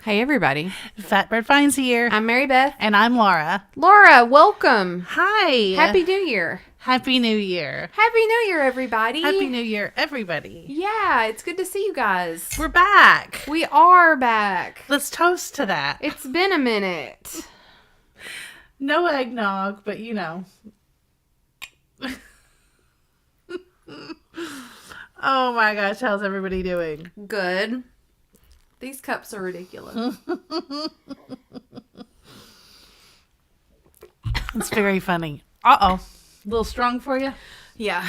Hey, everybody. Fatbirdfinds here. I'm Mary Beth. And I'm Laura. Laura, welcome. Hi. Happy New Year. Happy New Year. Happy New Year, everybody. Happy New Year, everybody. Yeah, it's good to see you guys. We're back. We are back. Let's toast to that. It's been a minute. No eggnog, but you know. Oh my gosh, how's everybody doing? Good. These cups are ridiculous. It's very funny. Uh-oh. A little strong for you? Yeah.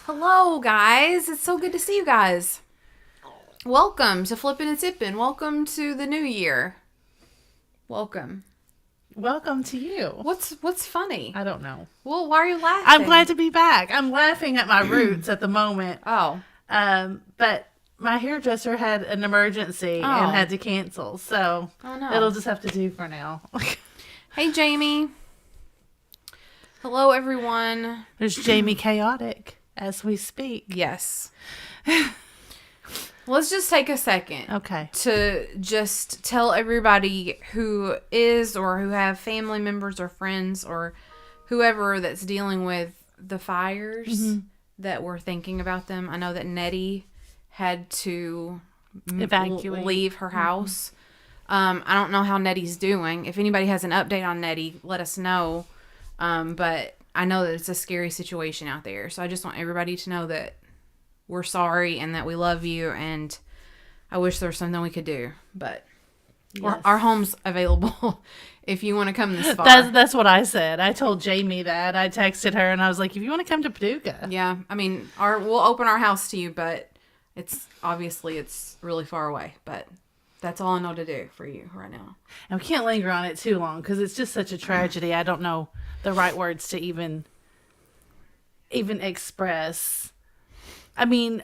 Hello, guys. It's so good to see you guys. Welcome to Flippin and Sippin. Welcome to the new year. Welcome. Welcome to you. What's funny? I don't know. Well, why are you laughing? I'm glad to be back. I'm laughing at my roots at the moment. Oh. But my hairdresser had an emergency and had to cancel, so it'll just have to do for now. Hey, Jamie. Hello, everyone. There's Jamie Chaotic as we speak. Yes. Let's just take a second. Okay. To just tell everybody who is or who have family members or friends or whoever that's dealing with the fires that we're thinking about them. I know that Nettie had to evacuate, leave her house. I don't know how Nettie's doing. If anybody has an update on Nettie, let us know. But I know that it's a scary situation out there. So I just want everybody to know that we're sorry and that we love you. And I wish there was something we could do. But our home's available if you want to come this far. That's what I said. I told Jamie that. I texted her and I was like, if you want to come to Paducah. Yeah. I mean, we'll open our house to you, but it's really far away. But that's all I know to do for you right now. And we can't linger on it too long because it's just such a tragedy. I don't know the right words to even express. I mean,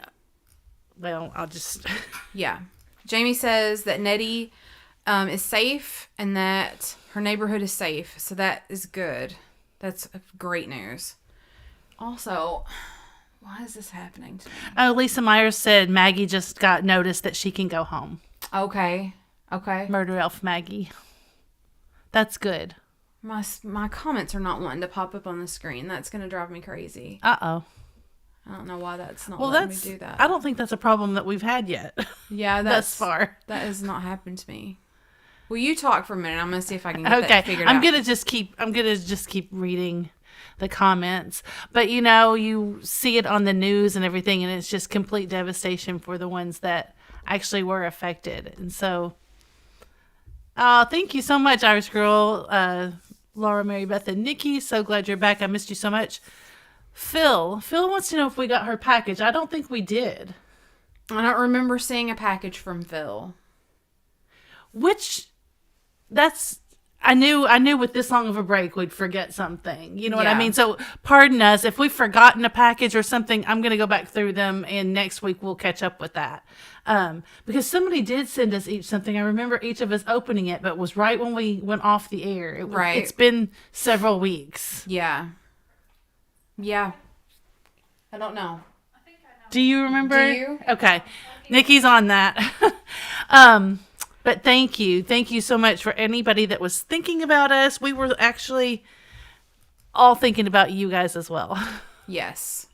well, I'll just... Yeah. Jamie says that Nettie is safe and that her neighborhood is safe. So that is good. That's great news. Also, why is this happening to me? Oh, Lisa Myers said Maggie just got notice that she can go home. Okay. Murder Elf Maggie. That's good. My comments are not wanting to pop up on the screen. That's going to drive me crazy. Uh-oh. I don't know why that's not letting me do that. I don't think that's a problem that we've had yet. Yeah, thus far. That has not happened to me. Well, you talk for a minute. I'm going to see if I can get that figured out. I'm going to just keep reading the comments. But you see it on the news and everything, and it's just complete devastation for the ones that actually were affected. And so thank you so much, Irish Girl, Laura, Mary Beth, and Nikki. So glad you're back. I missed you so much. Phil wants to know if we got her package. I don't think we did. I don't remember seeing a package from Phil. I knew with this long of a break we'd forget something. You know what I mean? So pardon us if we've forgotten a package or something. I'm going to go back through them, and next week we'll catch up with that. Because somebody did send us each something. I remember each of us opening it, but it was right when we went off the air. It's been several weeks. Yeah. I don't know. Do you remember? Do you? Okay. Nikki's on that. But thank you so much for anybody that was thinking about us. We were actually all thinking about you guys as well. Yes.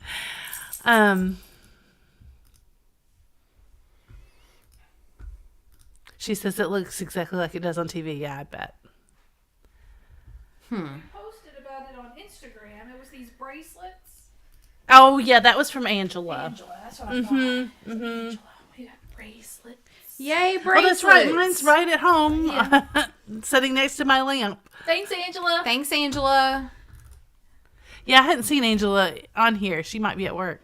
She says it looks exactly like it does on TV. Yeah, I bet. You posted about it on Instagram. It was these bracelets. Oh, yeah, that was from Angela. That's what I thought. Angela, we got bracelets. Yay, bracelets. Oh, that's right. Mine's right at home, sitting next to my lamp. Thanks, Angela. Yeah, I hadn't seen Angela on here. She might be at work.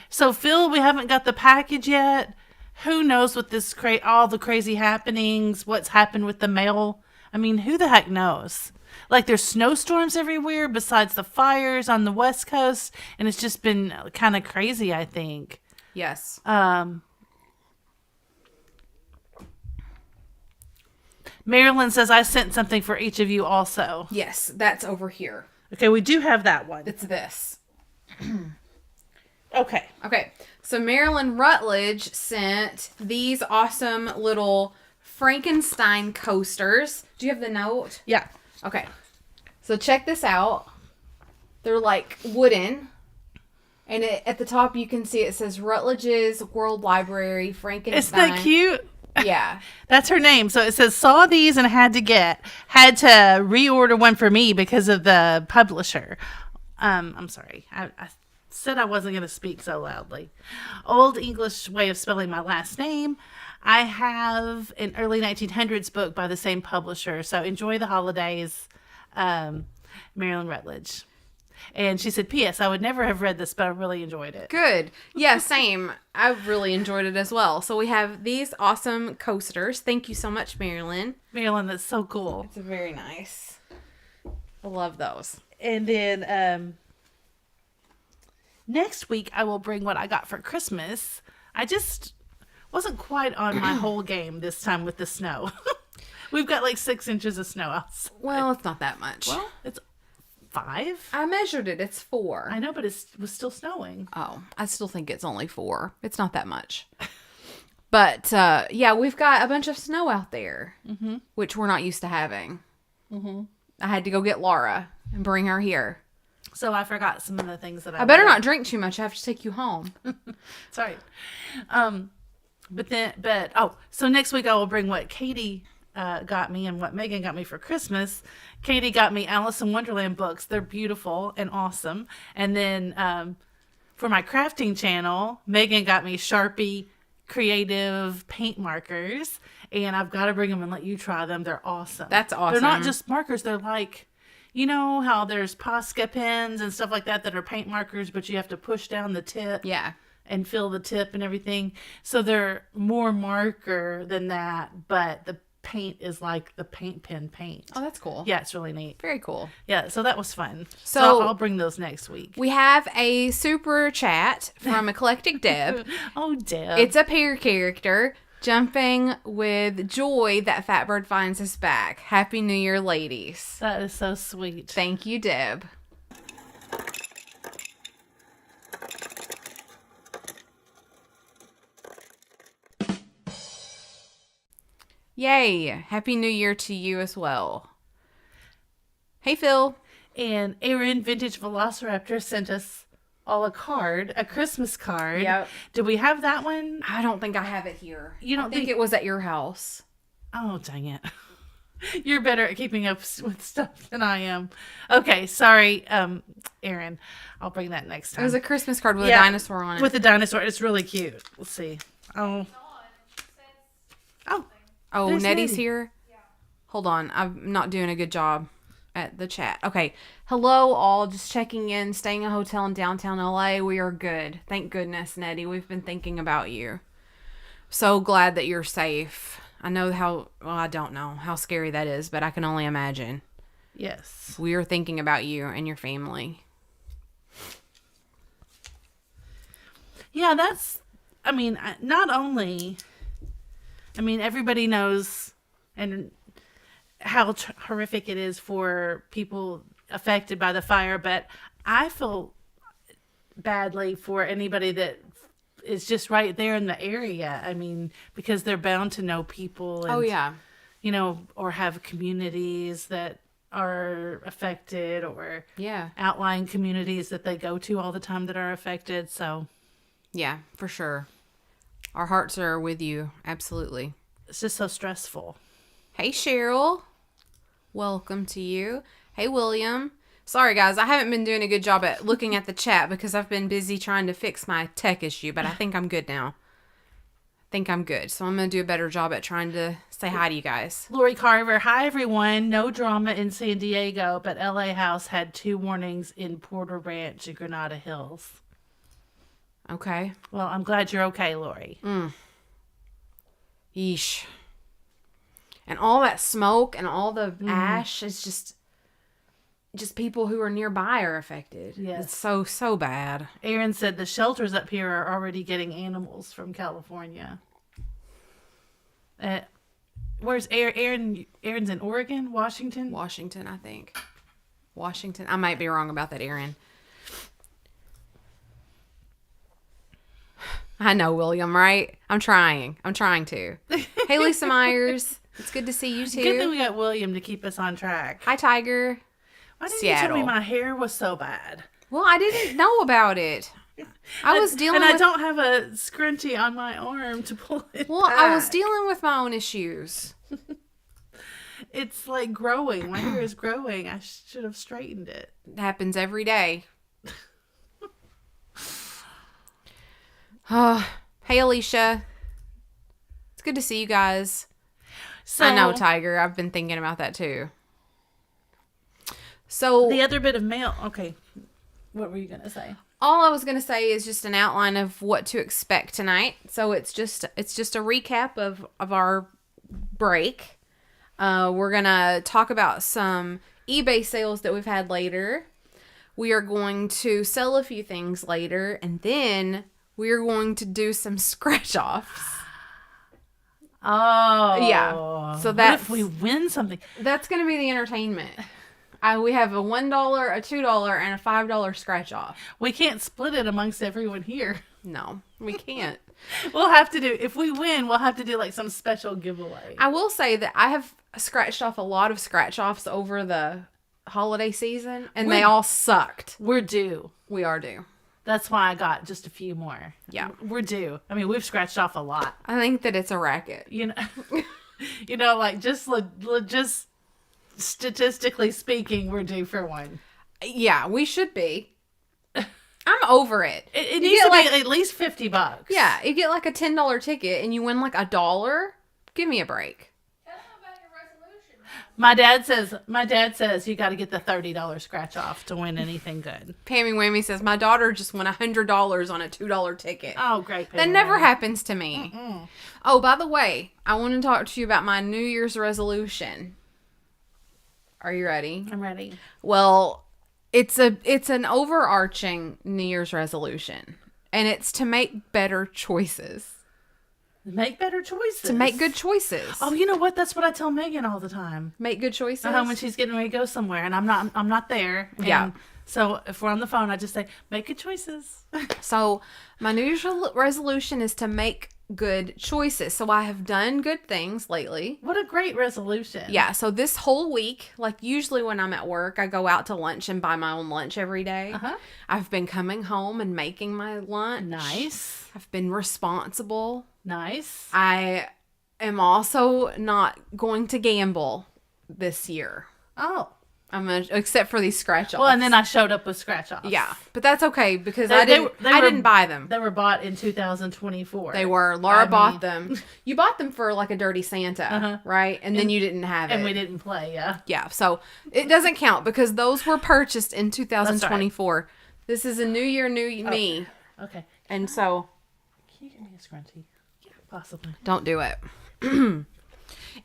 So, Phil, we haven't got the package yet. Who knows what all the crazy happenings, what's happened with the mail. I mean, who the heck knows? Like, there's snowstorms everywhere besides the fires on the West Coast, and it's just been kind of crazy, I think. Yes. Marilyn says, I sent something for each of you also. Yes, that's over here. Okay, we do have that one. It's this. Okay. Okay. So Marilyn Rutledge sent these awesome little Frankenstein coasters. Do you have the note? Yeah. Okay. So check this out. They're like wooden. And at the top you can see it says Rutledge's World Library Frankenstein. Isn't that cute? Yeah. That's her name. So it says, saw these and had to reorder one for me because of the publisher. I'm sorry. I said I wasn't going to speak so loudly. Old English way of spelling my last name. I have an early 1900s book by the same publisher. So enjoy the holidays, Marilyn Rutledge. And she said, P.S. I would never have read this, but I really enjoyed it. Good. Yeah, same. I really enjoyed it as well. So we have these awesome coasters. Thank you so much, Marilyn. Marilyn, that's so cool. It's very nice. I love those. And then next week, I will bring what I got for Christmas. I just wasn't quite on my whole game this time with the snow. We've got like 6 inches of snow outside. Well, it's not that much. Well, it's 5. I measured it. It's 4. I know, but it was still snowing. Oh, I still think it's only 4. It's not that much. But, yeah, we've got a bunch of snow out there, which we're not used to having. I had to go get Laura and bring her here. So I forgot some of the things that I better not drink too much. I have to take you home. Sorry. So next week I will bring what Katie got me and what Megan got me for Christmas. Katie got me Alice in Wonderland books. They're beautiful and awesome. And then for my crafting channel, Megan got me Sharpie creative paint markers. And I've got to bring them and let you try them. They're awesome. That's awesome. They're not just markers. They're like, you know how there's Posca pens and stuff like that are paint markers, but you have to push down the tip. Yeah. And fill the tip and everything. So they're more marker than that, but the paint is like the paint pen paint. Oh, that's cool. Yeah, it's really neat. Very cool. Yeah, so that was fun. So I'll bring those next week. We have a super chat from Eclectic Deb. Oh, Deb. It's a pair character jumping with joy that fatbirdfinds is back. Happy New Year, ladies. That is so sweet. Thank you, Deb. Yay. Happy New Year to you as well. Hey, Phil. And Erin Vintage Velociraptor sent us all a Christmas card. Yep. Did we have that one? I don't think I have it here. You don't I think it was at your house. Oh, dang it. You're better at keeping up with stuff than I am. Okay, sorry, Erin. I'll bring that next time. It was a Christmas card with a dinosaur on it. With a dinosaur. It's really cute. Let's see. Oh, there's Nettie's Nettie. here? Yeah. Hold on. I'm not doing a good job at the chat. Okay. Hello, all. Just checking in. Staying in a hotel in downtown LA. We are good. Thank goodness, Nettie. We've been thinking about you. So glad that you're safe. I know I don't know how scary that is, but I can only imagine. Yes. We are thinking about you and your family. Yeah, not only... everybody knows and how horrific it is for people affected by the fire, but I feel badly for anybody that is just right there in the area. Because they're bound to know people. And, Oh, yeah. Or have communities that are affected or outlying communities that they go to all the time that are affected. So, yeah, for sure. Our hearts are with you. Absolutely. It's just so stressful. Hey, Cheryl. Welcome to you. Hey, William. Sorry, guys. I haven't been doing a good job at looking at the chat because I've been busy trying to fix my tech issue, but I think I'm good now. So I'm going to do a better job at trying to say hi to you guys. Lori Carver, hi everyone. No drama in San Diego, but LA House had 2 warnings in Porter Ranch and Granada Hills. Okay. Well, I'm glad you're okay, Lori. Yeesh. And all that smoke and all the ash is just people who are nearby are affected. Yes. It's so bad. Aaron said the shelters up here are already getting animals from California. Where's Aaron? Aaron's in Oregon, Washington? Washington, I think. Washington. I might be wrong about that, Aaron. I know, William, right? I'm trying to. Hey, Lisa Myers. It's good to see you too. Good thing we got William to keep us on track. Hi, Tiger. Why didn't Seattle. you tell me my hair was so bad? Well, I didn't know about it. I was dealing with... I don't have a scrunchie on my arm to pull it Well, back. I was dealing with my own issues. It's like growing. My hair is growing. I should have straightened it. It happens every day. Oh, hey, Alicia. It's good to see you guys. So, I know, Tiger. I've been thinking about that too. So the other bit of mail. Okay. What were you going to say? all I was going to say is just an outline of what to expect tonight. So it's just a recap of our break. We're going to talk about some eBay sales that we've had later. We are going to sell a few things later, and then we are going to do some scratch offs. Oh. Yeah. So what if we win something? That's going to be the entertainment. We have a $1, a $2, and a $5 scratch off. We can't split it amongst everyone here. No, we can't. We'll have to do, if we win, we'll have to do like some special giveaway. I will say that I have scratched off a lot of scratch offs over the holiday season, and they all sucked. We're due. We are due. That's why I got just a few more. Yeah. We're due. I mean, we've scratched off a lot. I think that it's a racket. You know, like just statistically speaking, we're due for one. Yeah, we should be. I'm over it. It needs to be at least $50. Yeah, you get like a $10 ticket and you win like $1. Give me a break. Tell them about your resolution. My dad says you got to get the $30 scratch off to win anything good. Pammy Whammy says my daughter just won $100 on a $2 ticket. Oh, great. That never happens to me. Mm-mm. Oh, by the way, I want to talk to you about my New Year's resolution. Are you ready? I'm ready. Well, it's an overarching New Year's resolution, and it's to make better choices. Make better choices. To make good choices. Oh, you know what? That's what I tell Megan all the time. Make good choices. When she's getting ready to go somewhere, and I'm not there. And yeah. So if we're on the phone, I just say, make good choices. So my New Year's resolution is to make good choices. So I have done good things lately. What a great resolution. Yeah. So this whole week, like usually when I'm at work, I go out to lunch and buy my own lunch every day. Uh-huh. I've been coming home and making my lunch. Nice. I've been responsible. Nice. I am also not going to gamble this year. Oh. Except for these scratch offs. Well, and then I showed up with scratch offs. Yeah, but that's okay because I didn't buy them. They were bought in 2024. They were. Laura bought them. You bought them for like a dirty Santa, right? And then you didn't have it. And we didn't play, yeah. Yeah, so it doesn't count because those were purchased in 2024. Right. This is a new year, me. Okay. And so. Can you give me a scrunchie? Yeah, possibly. Don't do it.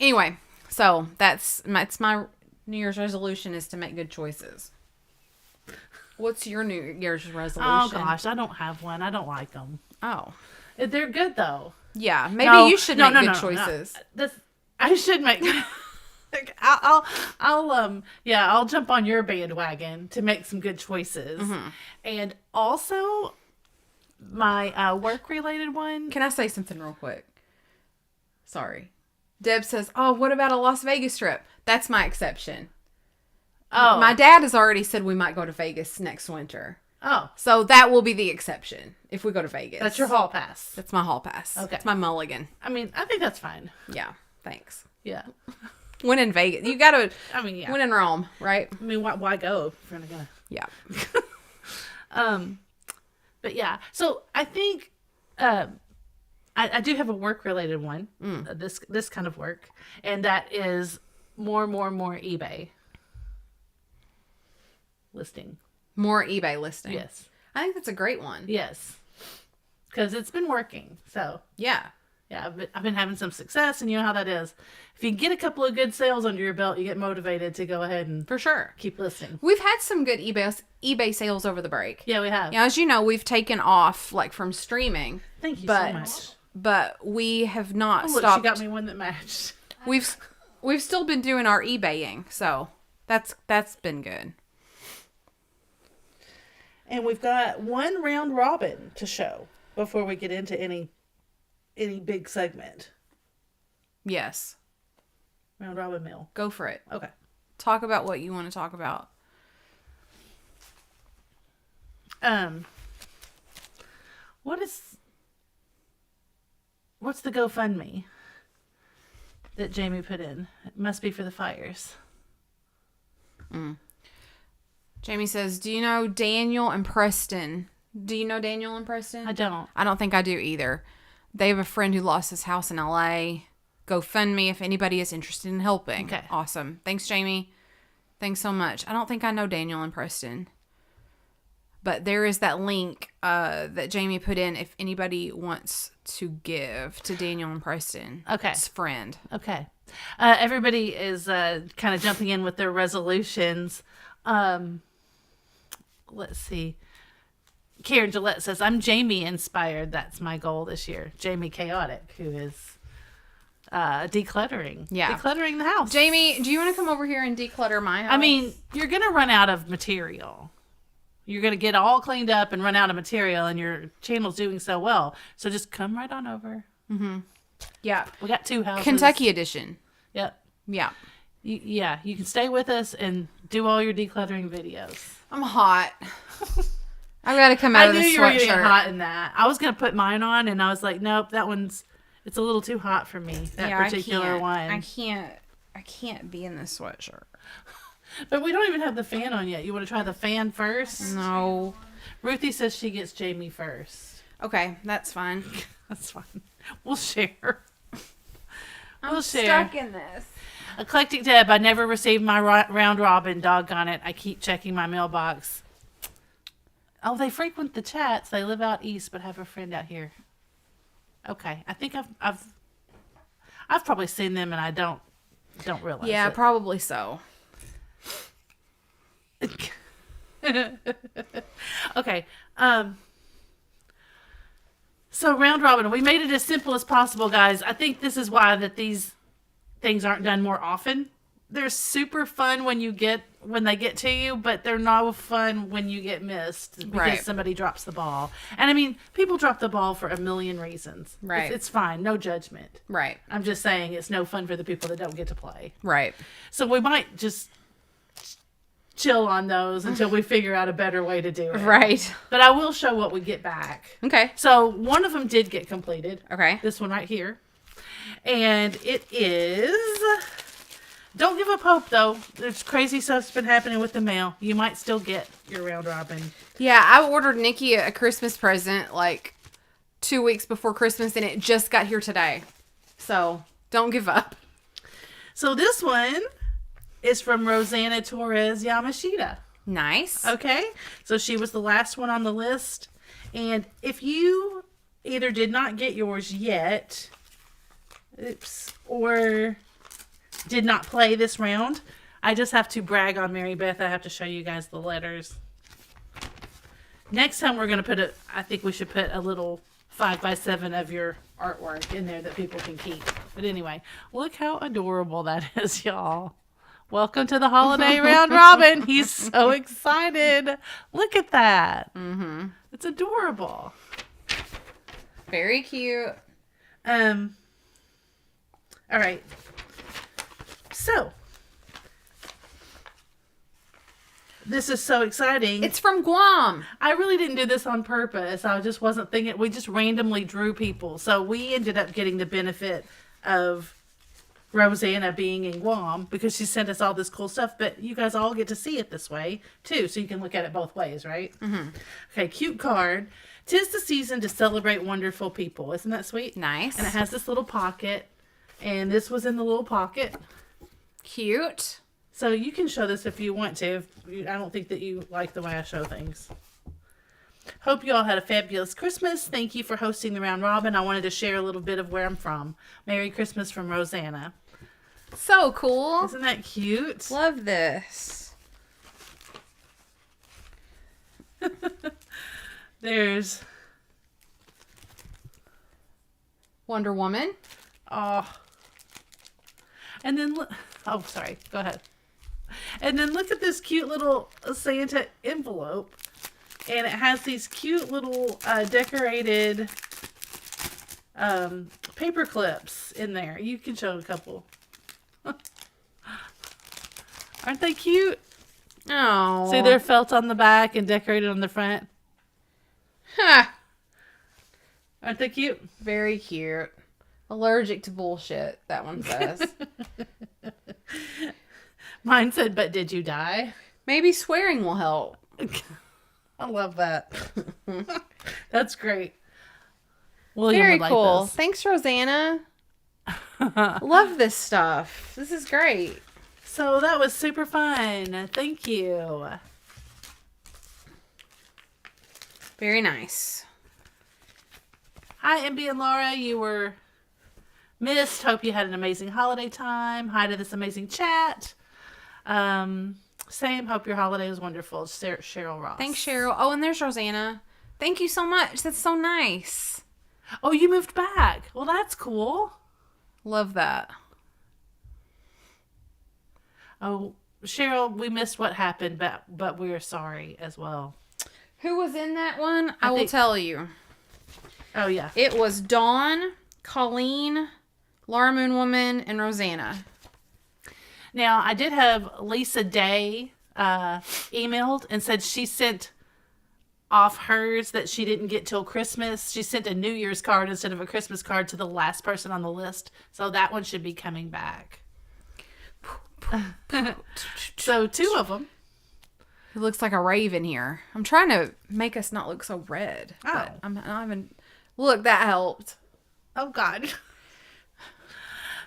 Anyway, so that's my New Year's resolution is to make good choices. What's your New Year's resolution? Oh, gosh. I don't have one. I don't like them. Oh. They're good, though. Yeah. Maybe you should make good choices. I should make... I'll jump on your bandwagon to make some good choices. Mm-hmm. And also, my work-related one... Can I say something real quick? Sorry. Deb says, oh, what about a Las Vegas trip? That's my exception. Oh. My dad has already said we might go to Vegas next winter. Oh. So that will be the exception if we go to Vegas. That's your hall pass. That's my hall pass. Okay. It's my mulligan. I mean, I think that's fine. Yeah. Thanks. Yeah. When in Vegas. You got to... I mean, yeah. When in Rome, right? I mean, why go if you're going to go? Yeah. But yeah. So I think... I do have a work-related one, this kind of work, and that is more eBay listing. More eBay listing. Yes. I think that's a great one. Yes. Because it's been working, so. Yeah. Yeah, I've been having some success, and you know how that is. If you get a couple of good sales under your belt, you get motivated to go ahead and for sure keep listing. We've had some good eBay sales over the break. Yeah, we have. Yeah, as you know, we've taken off like from streaming. Thank you so much. But we have not look, stopped. She got me one that matched. We've still been doing our eBaying, so that's been good. And we've got one round robin to show. before we get into any big segment? Yes. Round robin meal. Go for it. Okay. Talk about what you want to talk about. What's the GoFundMe that Jamie put in? It must be for the fires. Jamie says, do you know Daniel and Preston? Do you know Daniel and Preston? I don't. I don't think I do either. They have a friend who lost his house in LA. GoFundMe if anybody is interested in helping. Okay. Awesome. Thanks, Jamie. Thanks so much. I don't think I know Daniel and Preston. But there is that link that Jamie put in if anybody wants to give to Daniel and Preston. Okay. His friend. Okay. Everybody is kind of jumping in with their resolutions. Let's see. Karen Gillette says, I'm Jamie inspired. That's my goal this year. Jamie Chaotic, who is decluttering. Yeah. Decluttering the house. Jamie, do you want to come over here and declutter my house? I mean, you're going to run out of material. You're going to get all cleaned up and run out of material, and your channel's doing so well. So just come right on over. yeah. We got 2 houses. Kentucky edition. Yep. Yeah. You can stay with us and do all your decluttering videos. I'm hot. I've got to come out of this I knew you were getting sweatshirt. hot in that. I was going to put mine on, and I was like, nope, it's a little too hot for me, that particular one. I can't be in this sweatshirt. But we don't even have the fan on yet. You want to try the fan first? No. Ruthie says she gets Jamie first. Okay, that's fine. That's fine. We'll share. I'm stuck in this. Eclectic Deb, I never received my round robin. Doggone it. I keep checking my mailbox. Oh, they frequent the chats. They live out east, but have a friend out here. Okay, I think I've probably seen them, and I don't realize. Yeah, it. probably so. Okay. So round robin, we made it as simple as possible, guys. I think this is why that these things aren't done more often. They're super fun when they get to you, but they're no fun when you get missed because somebody drops the ball. And I mean, people drop the ball for a million reasons. Right. It's fine. No judgment. Right. I'm just saying it's no fun for the people that don't get to play. Right. So we might just chill on those until we figure out a better way to do it. Right. But I will show what we get back. Okay. So one of them did get completed. Okay. This one right here. And it is... Don't give up hope, though. There's crazy stuff's been happening with the mail. You might still get your round robin. Yeah, I ordered Nikki a Christmas present like 2 weeks before Christmas, and it just got here today. So don't give up. So this one is from Rosanna Torres Yamashita. Nice. Okay? So she was the last one on the list. And if you either did not get yours yet, or did not play this round, I just have to brag on Mary Beth. I have to show you guys the letters. Next time we're going to I think we should put a little 5x7 of your artwork in there that people can keep. But anyway, look how adorable that is, y'all. Welcome to the holiday round robin. He's so excited. Look at that. Mm-hmm. It's adorable. Very cute. All right. So, this is so exciting. It's from Guam. I really didn't do this on purpose. I just wasn't thinking. We just randomly drew people. So we ended up getting the benefit of Rosanna being in Guam because she sent us all this cool stuff. But you guys all get to see it this way, too. So you can look at it both ways, right? Mm-hmm. Okay, cute card. 'Tis the season to celebrate wonderful people. Isn't that sweet? Nice. And it has this little pocket. And this was in the little pocket. Cute. So you can show this if you want to. I don't think that you like the way I show things. Hope you all had a fabulous Christmas. Thank you for hosting the round robin. I wanted to share a little bit of where I'm from. Merry Christmas from Rosanna. So cool. Isn't that cute? Love this. There's Wonder Woman. Oh. And then look. Oh, sorry. Go ahead. And then look at this cute little Santa envelope. And it has these cute little decorated paper clips in there. You can show a couple. Aren't they cute? Oh. See, they're felt on the back and decorated on the front. Ha! Aren't they cute? Very cute. Allergic to bullshit, that one says. Mine said, but did you die? Maybe swearing will help. I love that. That's great. William Very would like cool. this. Thanks, Rosanna. Love this stuff. This is great. So that was super fun. Thank you. Very nice. Hi, MB and Laura. You were missed. Hope you had an amazing holiday time. Hi to this amazing chat. Same. Hope your holiday was wonderful. Cheryl Ross. Thanks, Cheryl. Oh, and there's Rosanna. Thank you so much. That's so nice. Oh, you moved back. Well, that's cool. Love that. Oh, Cheryl, we missed what happened, but we're sorry as well. Who was in that one? I will tell you. Oh, yeah. It was Dawn, Colleen, Laura Moon Woman, and Rosanna. Now, I did have Lisa Day emailed and said she sent off hers that she didn't get till Christmas. She sent a New Year's card instead of a Christmas card to the last person on the list. So that one should be coming back. So 2 of them. It looks like a raven here. I'm trying to make us not look so red. But I'm not even... Look, that helped. Oh, God.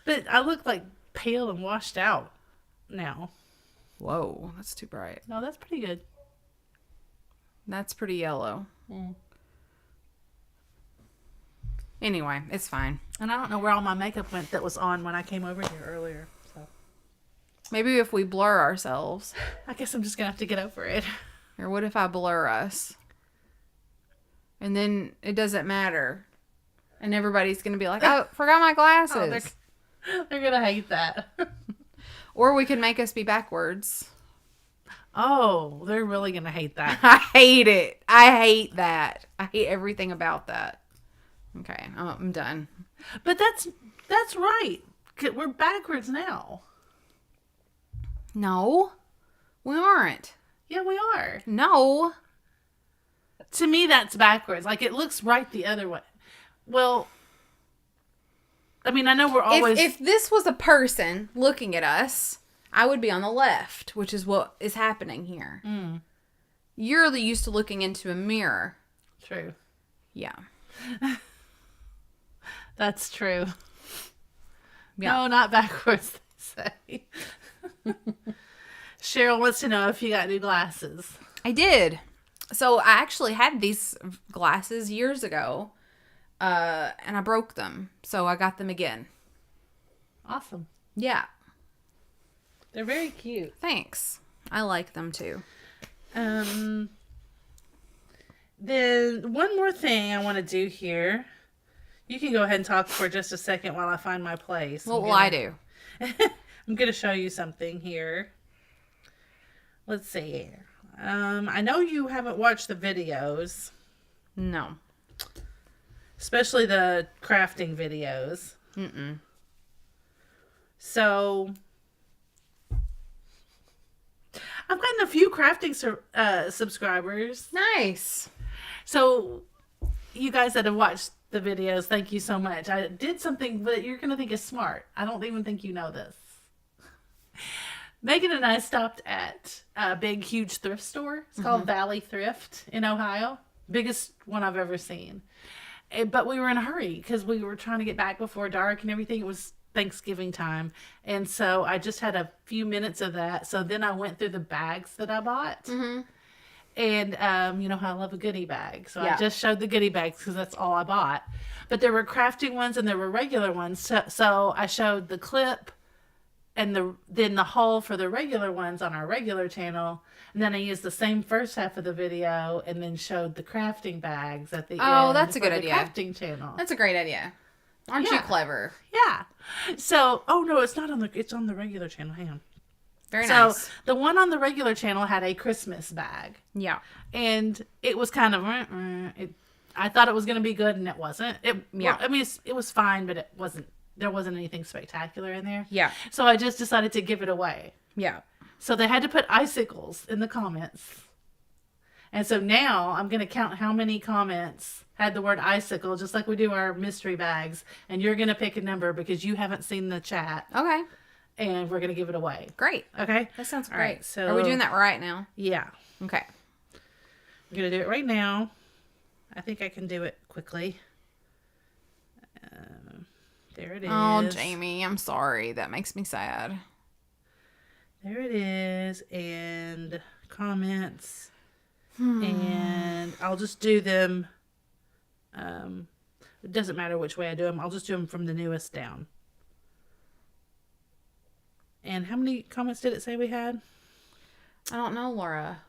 But I look like pale and washed out now. Whoa, that's too bright. No, that's pretty good. That's pretty yellow. Anyway, it's fine. And I don't know where all my makeup went that was on when I came over here earlier. So Maybe if we blur ourselves. I guess I'm just going to have to get over it. Or what if I blur us? And then it doesn't matter. And everybody's going to be like, oh, forgot my glasses. They're going to hate that. Or we could make us be backwards. Oh, they're really going to hate that. I hate it. I hate that. I hate everything about that. Okay, I'm done. But that's right. We're backwards now. No, we aren't. Yeah, we are. No. To me, that's backwards. Like, it looks right the other way. Well, I mean, I know we're always... If this was a person looking at us, I would be on the left, which is what is happening here. You're used to looking into a mirror. True. Yeah. That's true. Yeah. No, not backwards, they say. Cheryl wants to know if you got new glasses. I did. So I actually had these glasses years ago, and I broke them. So I got them again. Awesome. Yeah. They're very cute. Thanks. I like them too. Then one more thing I want to do here. You can go ahead and talk for just a second while I find my place. What will I do? I'm going to show you something here. Let's see. I know you haven't watched the videos. No. Especially the crafting videos. So, I've gotten a few crafting subscribers. Nice. So, you guys that have watched the videos, thank you so much. I did something that you're going to think is smart. I don't even think you know this. Megan and I stopped at a big, huge thrift store. It's called Valley Thrift in Ohio. Biggest one I've ever seen. But we were in a hurry because we were trying to get back before dark and everything. It was Thanksgiving time. And so I just had a few minutes of that. So then I went through the bags that I bought. And you know how I love a goodie bag. So I just showed the goodie bags because that's all I bought. But there were crafting ones and there were regular ones. So I showed the clip and then the haul for the regular ones on our regular channel. And then I used the same first half of the video and then showed the crafting bags at the end. Oh, that's a good for idea. The crafting channel. That's a great idea. Aren't you clever? Yeah. So, oh no, it's not on it's on the regular channel. Hang on. Very So nice. the one on the regular channel had a Christmas bag. Yeah. And it was kind of, I thought it was going to be good and it wasn't. Yeah. I mean, it was fine, but there wasn't anything spectacular in there. Yeah. So I just decided to give it away. Yeah. So they had to put icicles in the comments. And so now I'm going to count how many comments had the word icicle, just like we do our mystery bags. And you're going to pick a number because you haven't seen the chat. Okay. And we're going to give it away. Great. Okay? That sounds All great. right, so are we doing that right now? Yeah. Okay. We're going to do it right now. I think I can do it quickly. There it is. Oh, Jamie, I'm sorry. That makes me sad. There it is. And comments. And I'll just do them. It doesn't matter which way I do them. I'll just do them from the newest down. And how many comments did it say we had? I don't know, Laura.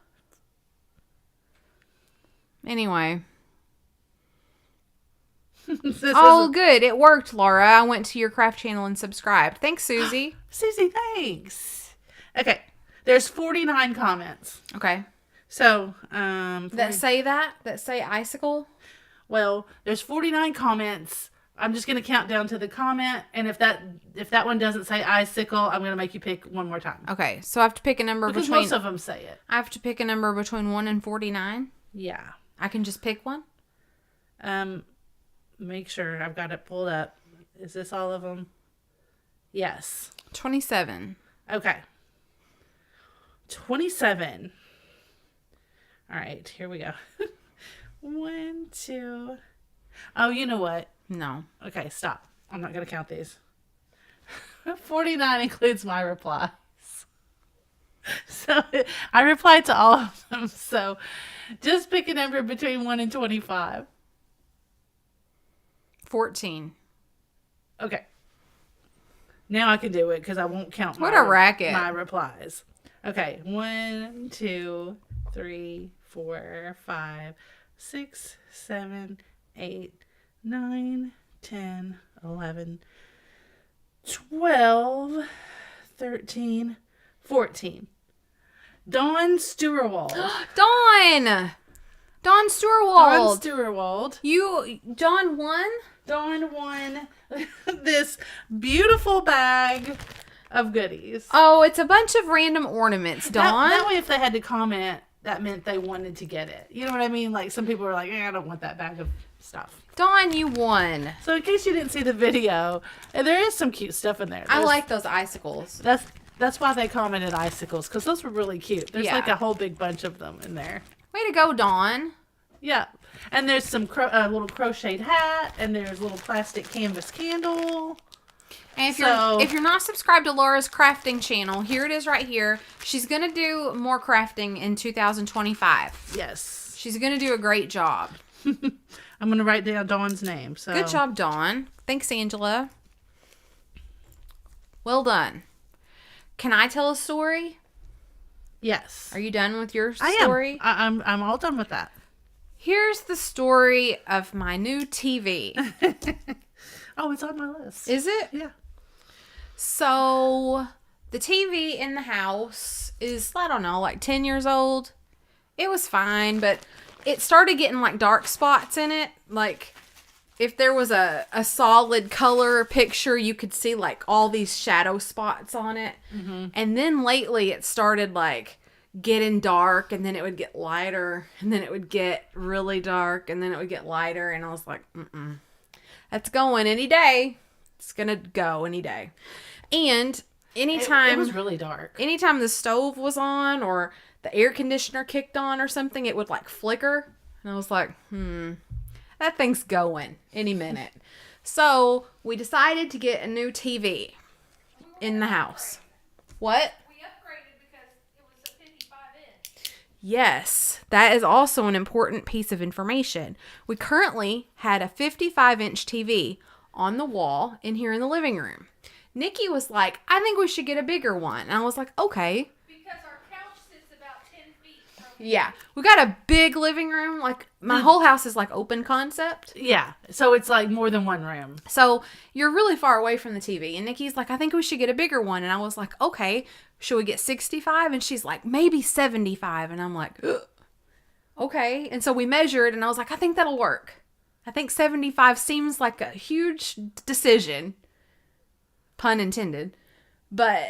Anyway. Oh, good. It worked, Laura. I went to your craft channel and subscribed. Thanks, Susie. Susie, thanks. Okay. There's 49 comments. Okay. So, That say icicle? well, there's 49 comments. I'm just going to count down to the comment. And if that one doesn't say icicle, I'm going to make you pick one more time. Okay. So I have to pick a number Because between... most of them say it. I have to pick a number between 1 and 49? Yeah. I can just pick one? Make sure I've got it pulled up. Is this all of them? Yes. 27. Okay. 27. All right, here we go. 1, 2. Oh, you know what? No. Okay, stop. I'm not going to count these. 49 includes my replies. So I replied to all of them. So just pick a number between 1 and 25. 14. Okay. Now I can do it because I won't count What a racket. my replies. Okay. 1, 2, 3, 4, 5, 6, 7, 8, 9, 10, 11, 12, 13, 14. Dawn Stewart. Dawn Dawn Stewart. Stewart. Dawn won? Dawn won this beautiful bag of goodies. Oh, it's a bunch of random ornaments, Dawn. That way, if they had to comment, that meant they wanted to get it. You know what I mean? Like, some people were like, I don't want that bag of stuff. Dawn, you won. So, in case you didn't see the video, there is some cute stuff in there. I like those icicles. That's why they commented icicles, because those were really cute. There's like a whole big bunch of them in there. Way to go, Dawn. Yeah. And there's some little crocheted hat, and there's a little plastic canvas candle. And if you're not subscribed to Laura's crafting channel, here it is right here. She's going to do more crafting in 2025. Yes. She's going to do a great job. I'm going to write down Dawn's name. So. Good job, Dawn. Thanks, Angela. Well done. Can I tell a story? Yes. Are you done with your story? I am. I'm all done with that. Here's the story of my new TV. Oh, it's on my list. Is it? Yeah. So, the TV in the house is, I don't know, like 10 years old. It was fine, but it started getting like dark spots in it. Like, if there was a solid color picture, you could see like all these shadow spots on it. Mm-hmm. And then lately it started like getting dark, and then it would get lighter, and then it would get really dark, and then it would get lighter. And I was like, that's going any day. It's going to go any day. And anytime it was really dark. Anytime the stove was on or the air conditioner kicked on or something, it would like flicker. And I was like, that thing's going any minute. So we decided to get a new TV in the house. What? We upgraded because it was a 55-inch. Yes, that is also an important piece of information. We currently had a 55-inch TV on the wall in here in the living room. Nikki was like, I think we should get a bigger one. And I was like, okay. Because our couch sits about 10 feet from Yeah. We got a big living room. Like, my whole house is like open concept. Yeah. So it's like more than one room. So you're really far away from the TV. And Nikki's like, I think we should get a bigger one. And I was like, okay, should we get 65? And she's like, maybe 75. And I'm like, ugh. Okay. And so we measured and I was like, I think that'll work. I think 75 seems like a huge decision. Pun intended. But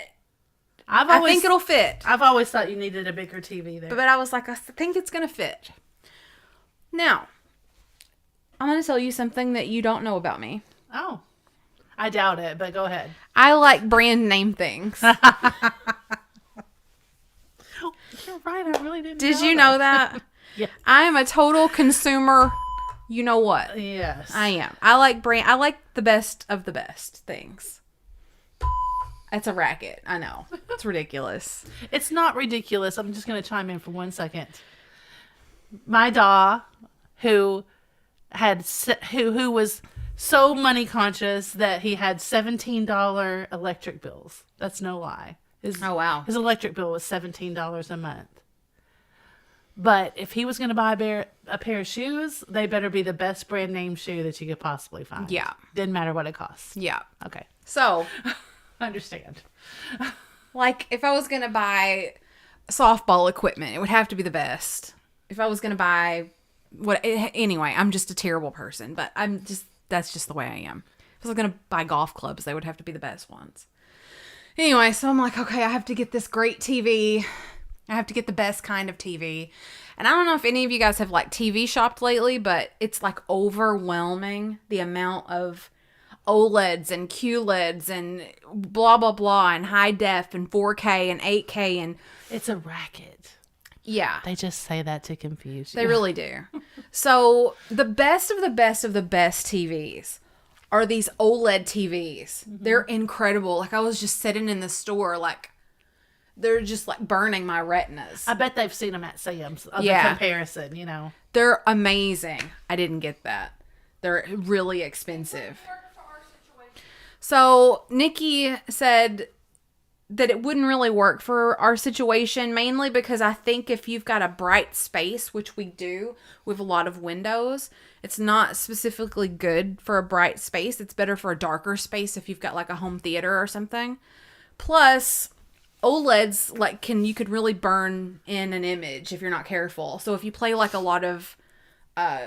I think it'll fit. I've always thought you needed a bigger TV there. But I was like, I think it's going to fit. Now, I'm going to tell you something that you don't know about me. Oh. I doubt it, but go ahead. I like brand name things. You're right. I really didn't Did you know that? Yeah. I am a total consumer. You know what? Yes. I am. I like the best of the best things. That's a racket. I know. It's ridiculous. It's not ridiculous. I'm just going to chime in for 1 second. My daw, who was so money conscious that he had $17 electric bills. That's no lie. Oh, wow. His electric bill was $17 a month. But if he was going to buy a pair of shoes, they better be the best brand name shoe that you could possibly find. Yeah. Didn't matter what it costs. Yeah. Okay. So, Understand. like, if I was going to buy softball equipment, it would have to be the best. If I was going to buy anyway, I'm just a terrible person, but that's just the way I am. If I was going to buy golf clubs, they would have to be the best ones. Anyway, so I'm like, okay, I have to get this great TV. I have to get the best kind of TV. And I don't know if any of you guys have like TV shopped lately, but it's like overwhelming the amount of OLEDs and QLEDs and blah, blah, blah, and high def and 4K and 8K. And It's a racket. yeah. They just say that to confuse you. They really do. So the best of the best of the best TVs are these OLED TVs. Mm-hmm. They're incredible. Like, I was just sitting in the store, like, they're just like burning my retinas. I bet they've seen them at Sam's. The comparison, you know. They're amazing. I didn't get that. They're really expensive. So Nikki said that it wouldn't really work for our situation, mainly because I think if you've got a bright space, which we do with a lot of windows, it's not specifically good for a bright space. It's better for a darker space if you've got like a home theater or something. Plus, OLEDs, like, you could really burn in an image if you're not careful. So if you play like a lot of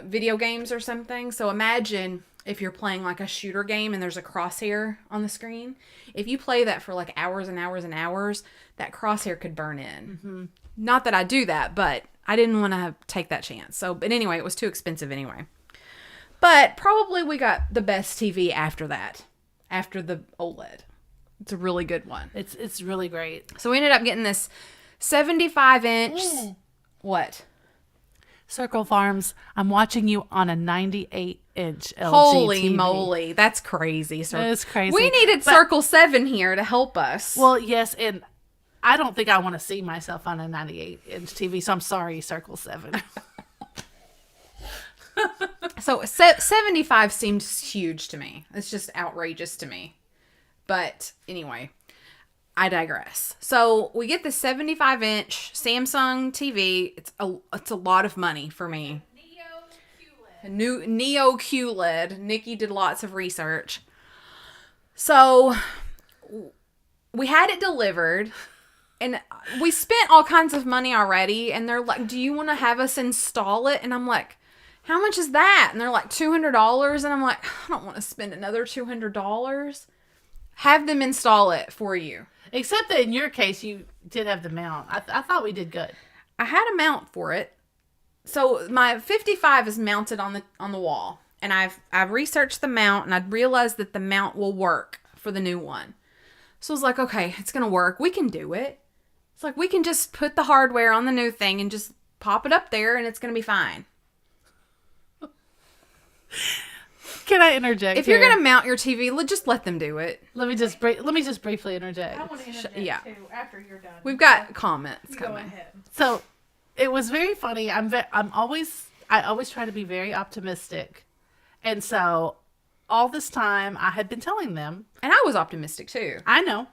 video games or something, so imagine if you're playing like a shooter game and there's a crosshair on the screen. If you play that for like hours and hours and hours, that crosshair could burn in. Mm-hmm. Not that I do that, but I didn't want to take that chance. So, but anyway, it was too expensive anyway. But probably we got the best TV after that, after the OLED. It's a really good one. It's really great. So we ended up getting this 75-inch. What? Circle Farms, I'm watching you on a 98-inch LG Holy TV. moly. That's crazy. It's crazy. We needed Circle 7 here to help us. Well, yes, and I don't think I want to see myself on a 98-inch TV, so I'm sorry, Circle 7. So 75 seemed huge to me. It's just outrageous to me. But anyway, I digress. So we get the 75-inch Samsung TV. It's a lot of money for me. Neo QLED. Nikki did lots of research. So we had it delivered, and we spent all kinds of money already. And they're like, "Do you want to have us install it?" And I'm like, "How much is that?" And they're like, $200. And I'm like, I don't want to spend another $200. Have them install it for you. Except that in your case, you did have the mount. I thought we did good. I had a mount for it. So my 55 is mounted on the wall. And I've researched the mount, and I realized that the mount will work for the new one. So I was like, okay, it's going to work. We can do it. It's like, we can just put the hardware on the new thing and just pop it up there, and it's going to be fine. Can I interject? If you're gonna mount your TV, just let them do it. let me just briefly interject. I want to interject yeah. too after you're done. We've got comments You go coming. ahead. So, it was very funny. I always try to be very optimistic, and so all this time I had been telling them, And I was optimistic too. I know,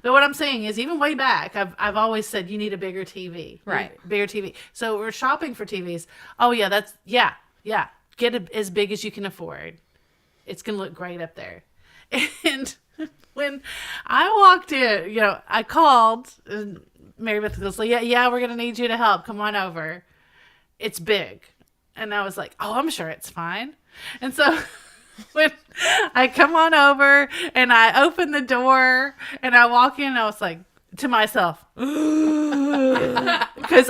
But what I'm saying is, even way back, I've always said you need a bigger TV. Right. Bigger TV. So we're shopping for TVs. Oh, yeah, yeah. Get it as big as you can afford. It's going to look great up there. And when I walked in, I called, and Mary Beth goes, yeah, we're going to need you to help. Come on over. It's big. And I was like, oh, I'm sure it's fine. And so when I come on over and I open the door and I walk in, I was like, to myself, because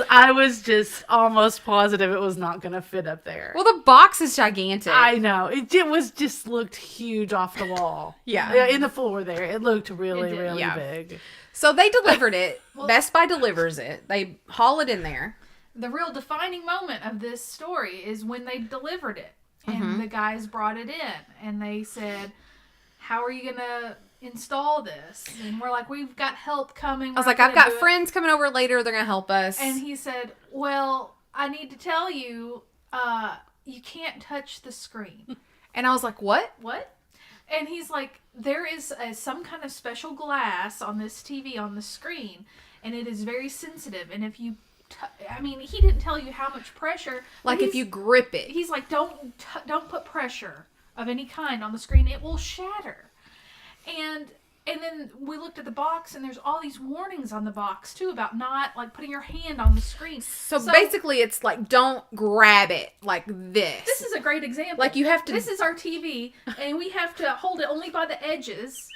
I was just almost positive it was not going to fit up there. Well, the box is gigantic. I know. It was just looked huge off the wall. Yeah. In the floor there. It looked really, really big. So they delivered it. Best Buy delivers it. They haul it in there. The real defining moment of this story is when they delivered it. And the guys brought it in. And they said, how are you going to install this? And we're like, we've got help coming. I was like, I've got friends coming over later. They're going to help us. And he said, well, I need to tell you, you can't touch the screen. And I was like, what? And he's like, there is some kind of special glass on this TV on the screen, and it is very sensitive. And if you, he didn't tell you how much pressure. Like if you grip it. He's like, don't put pressure of any kind on the screen. It will shatter. And then we looked at the box, and there's all these warnings on the box too about not like putting your hand on the screen. So basically, it's like, don't grab it like this. This is a great example. Like you have to. This is our TV, and we have to hold it only by the edges,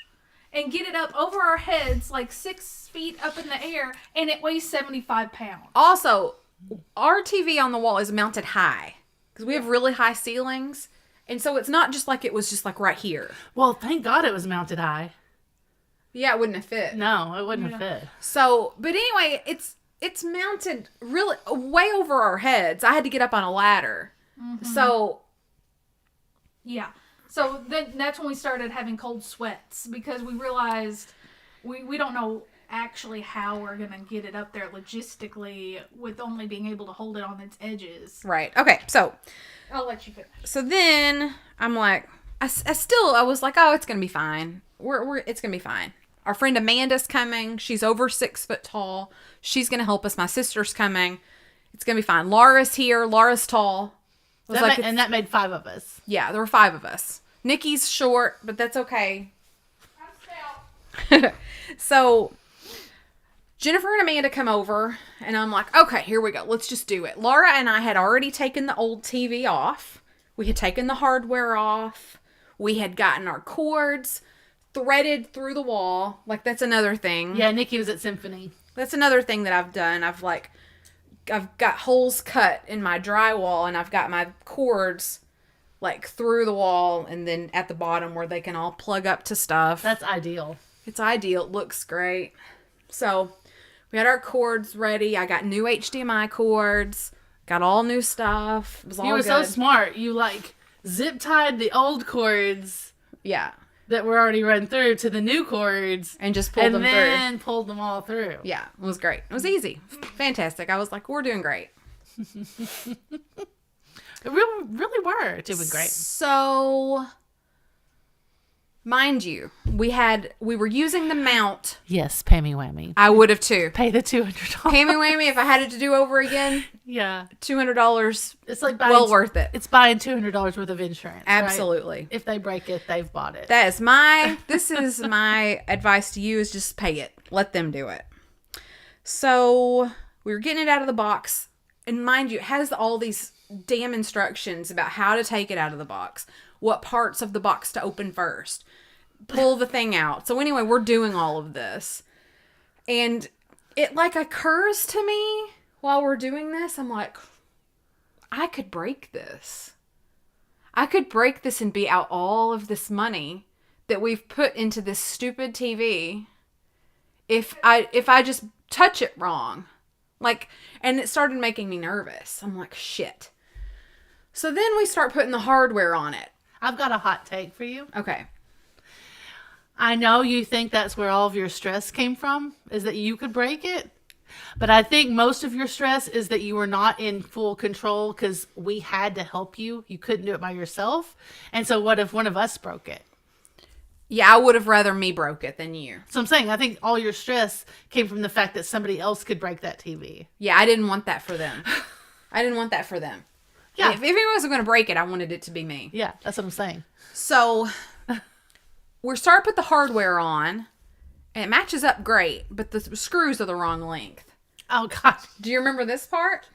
and get it up over our heads like 6 feet up in the air, and it weighs 75 pounds. Also, our TV on the wall is mounted high because we have really high ceilings. And so it's not just like it was just like right here. Well, thank God it was mounted high. Yeah, it wouldn't have fit. No, it wouldn't have fit. So, but anyway, it's mounted really way over our heads. I had to get up on a ladder. Mm-hmm. So. Yeah. So then that's when we started having cold sweats because we realized we don't know actually how we're going to get it up there logistically with only being able to hold it on its edges. Right. Okay. So. I'll let you finish. So then I'm like, I was like, oh, it's going to be fine. It's going to be fine. Our friend Amanda's coming. She's over 6 foot tall. She's going to help us. My sister's coming. It's going to be fine. Laura's here. Laura's tall. And that made 5 of us. Yeah, there were 5 of us. Nikki's short, but that's okay. I'm stout. So Jennifer and Amanda come over, and I'm like, okay, here we go. Let's just do it. Laura and I had already taken the old TV off. We had taken the hardware off. We had gotten our cords threaded through the wall. Like, that's another thing. Yeah, Nikki was at Symphony. That's another thing that I've done. I've got holes cut in my drywall, and I've got my cords, like, through the wall, and then at the bottom where they can all plug up to stuff. That's ideal. It's ideal. It looks great. So we had our cords ready. I got new HDMI cords. Got all new stuff. It was all good. You were so smart. You zip tied the old cords. Yeah. That were already run through to the new cords. And just pulled them through. And then pulled them all through. Yeah. It was great. It was easy. Fantastic. I was like, we're doing great. It really were doing great. So, mind you, we were using the mount. Yes, pay me whammy. I would have too. Pay the $200. Pay me whammy if I had it to do over again. Yeah. $200. It's like worth it. It's buying $200 worth of insurance. Absolutely. Right? If they break it, they've bought it. This is my advice to you is just pay it. Let them do it. So we were getting it out of the box. And mind you, it has all these damn instructions about how to take it out of the box. What parts of the box to open first. Pull the thing out. So anyway, we're doing all of this. And it occurs to me while we're doing this, I'm like, I could break this. I could break this and be out all of this money that we've put into this stupid TV if I just touch it wrong. And it started making me nervous. I'm like, shit. So then we start putting the hardware on it. I've got a hot take for you. Okay. I know you think that's where all of your stress came from, is that you could break it. But I think most of your stress is that you were not in full control because we had to help you. You couldn't do it by yourself. And so what if one of us broke it? Yeah, I would have rather me broke it than you. So I'm saying, I think all your stress came from the fact that somebody else could break that TV. Yeah, I didn't want that for them. I didn't want that for them. Yeah. If anyone was going to break it, I wanted it to be me. Yeah, that's what I'm saying. So, we start put the hardware on, and it matches up great, but the screws are the wrong length. Oh, God. Do you remember this part?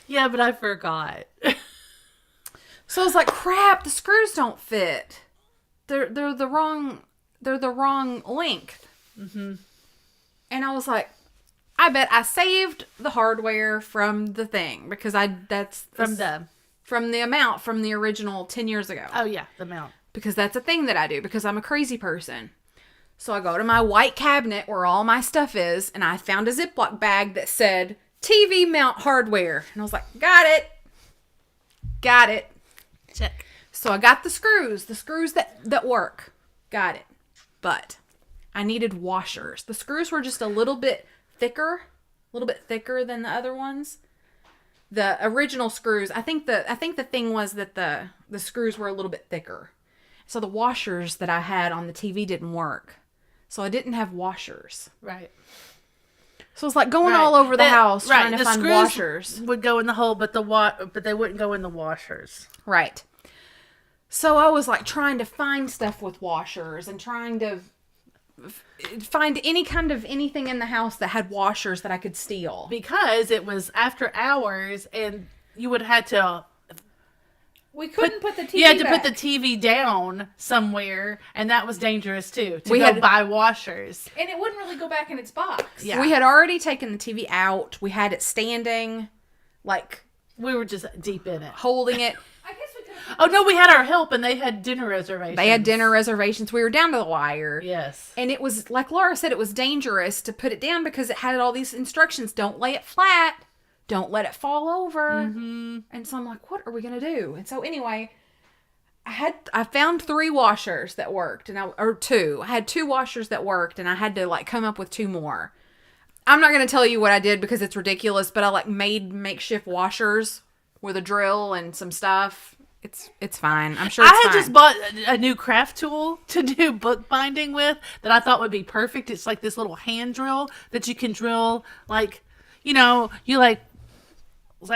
Yeah, but I forgot. So I was like, crap, the screws don't fit. They're the wrong length. Mm-hmm. And I was like, I bet I saved the hardware from the thing because from the amount from the original 10 years ago. Oh yeah, the amount. Because that's a thing that I do because I'm a crazy person. So I go to my white cabinet where all my stuff is, and I found a Ziploc bag that said TV mount hardware. And I was like, got it. Check. So I got the screws that work. Got it. But I needed washers. The screws were just a little bit thicker than the other ones. The original screws, I think the thing was that the screws were a little bit thicker. So the washers that I had on the TV didn't work. So I didn't have washers. Right. So it's like going all over the house trying to find washers. Would go in the hole, but they wouldn't go in the washers. Right. So I was like trying to find stuff with washers and trying to find any kind of anything in the house that had washers that I could steal. Because it was after hours and you would have had to... We couldn't put the TV You had to back. put the TV down somewhere, and that was dangerous too, to buy washers. And it wouldn't really go back in its box. Yeah. We had already taken the TV out. We had it standing, like... We were just deep in it. Holding it. I guess we could have... Oh, no, we had our help, and they had dinner reservations. They had dinner reservations. We were down to the wire. Yes. And it was, like Laura said, it was dangerous to put it down because it had all these instructions. Don't lay it flat. Don't let it fall over. Mm-hmm. And so I'm like, what are we going to do? And so anyway, I found 3 washers that worked, or 2. I had 2 washers that worked, and I had to like come up with 2 more. I'm not going to tell you what I did because it's ridiculous, but I like made makeshift washers with a drill and some stuff. It's fine. I'm sure it's fine. I had just bought a new craft tool to do bookbinding with that I thought would be perfect. It's like this little hand drill that you can drill, like, you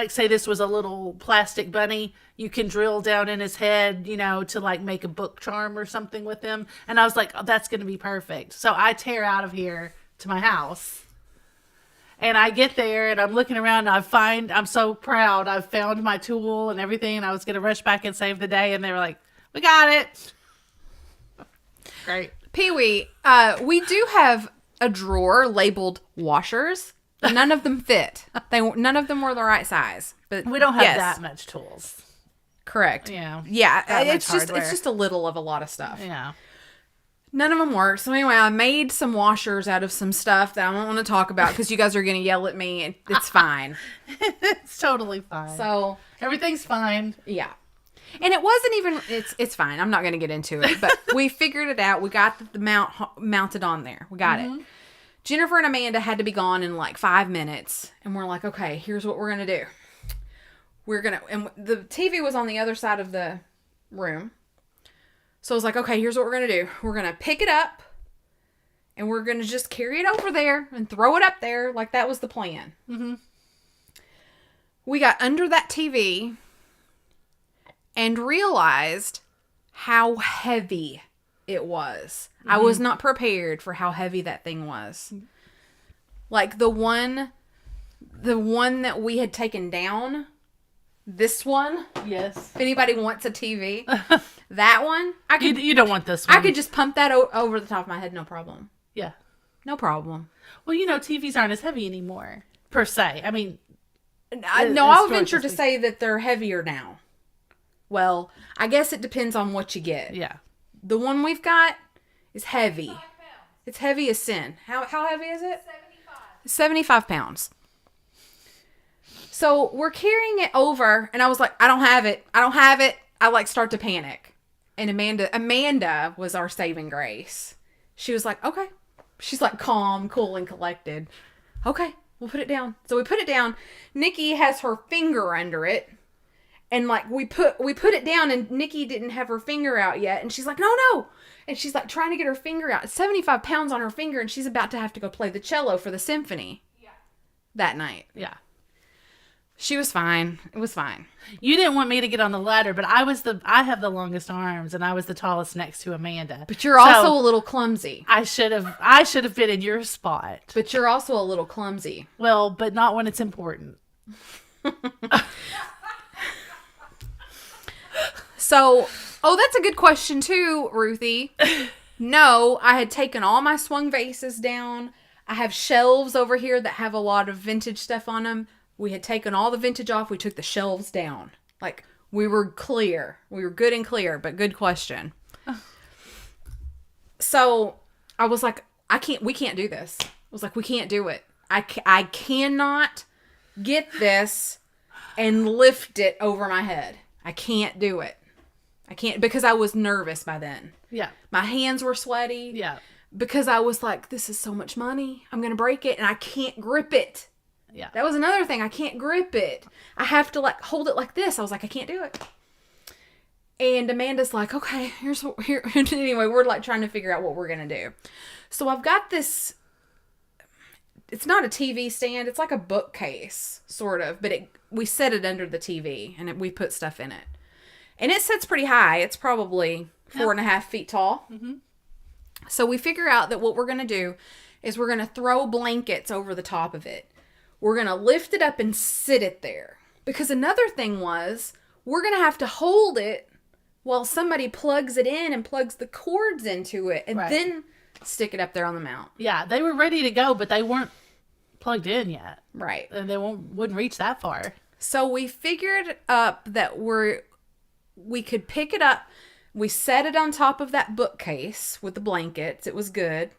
say this was a little plastic bunny, you can drill down in his head, to like make a book charm or something with him. And I was like, oh, that's going to be perfect. So I tear out of here to my house. And I get there and I'm looking around and I'm so proud. I've found my tool and everything. And I was going to rush back and save the day. And they were like, we got it. Great. Pee-wee, we do have a drawer labeled washers. None of them fit. None of them were the right size. But we don't have that much tools. Correct. Yeah. It's just a little of a lot of stuff. Yeah. None of them work. So anyway, I made some washers out of some stuff that I don't want to talk about because you guys are going to yell at me. And it's fine. It's totally fine. So everything's fine. Yeah. And it wasn't even, it's fine. I'm not going to get into it. But we figured it out. We got the mounted on there. We got it. Jennifer and Amanda had to be gone in like 5 minutes. And we're like, okay, here's what we're going to do. And the TV was on the other side of the room. So I was like, okay, here's what we're going to do. We're going to pick it up. And we're going to just carry it over there and throw it up there. Like that was the plan. Mm-hmm. We got under that TV and realized how heavy it was. Mm-hmm. I was not prepared for how heavy that thing was. Like the one that we had taken down, this one. Yes. If anybody wants a TV, that one, you don't want this one. I could just pump that over the top of my head, no problem. Yeah. No problem. Well, TVs aren't as heavy anymore, per se. I mean, I'll venture to say that they're heavier now. Well, I guess it depends on what you get. Yeah. The one we've got is heavy. It's heavy as sin. How heavy is it? 75 pounds. So we're carrying it over, and I was like, I don't have it. I like start to panic. And Amanda was our saving grace. She was like, okay. She's like calm, cool, and collected. Okay, we'll put it down. So we put it down. Nikki has her finger under it. And like we put it down, and Nikki didn't have her finger out yet, and she's like, no. And she's like trying to get her finger out. It's 75 pounds on her finger, and she's about to have to go play the cello for the symphony. Yeah. That night. Yeah. She was fine. It was fine. You didn't want me to get on the ladder, but I have the longest arms, and I was the tallest next to Amanda. But you're also a little clumsy. I should have been in your spot. But you're also a little clumsy. Well, but not when it's important. So, that's a good question too, Ruthie. No, I had taken all my swung vases down. I have shelves over here that have a lot of vintage stuff on them. We had taken all the vintage off. We took the shelves down. Like, we were clear. We were good and clear, but good question. So, I was like, we can't do this. I was like, we can't do it. I cannot get this and lift it over my head. I can't do it. I can't, because I was nervous by then. Yeah. My hands were sweaty. Yeah. Because I was like, this is so much money. I'm going to break it, and I can't grip it. Yeah. That was another thing. I can't grip it. I have to like hold it like this. I was like, I can't do it. And Amanda's like, okay, here. Anyway, we're like trying to figure out what we're going to do. So I've got this, it's not a TV stand. It's like a bookcase, sort of. But we set it under the TV, and we put stuff in it. And it sits pretty high. It's probably 4.5 feet tall. Mm-hmm. So we figure out that what we're going to do is we're going to throw blankets over the top of it. We're going to lift it up and sit it there. Because another thing was, we're going to have to hold it while somebody plugs it in and plugs the cords into it. And then stick it up there on the mount. Yeah, they were ready to go, but they weren't plugged in yet. Right. And they wouldn't reach that far. So we figured up that we could pick it up. We set it on top of that bookcase with the blankets. It was good.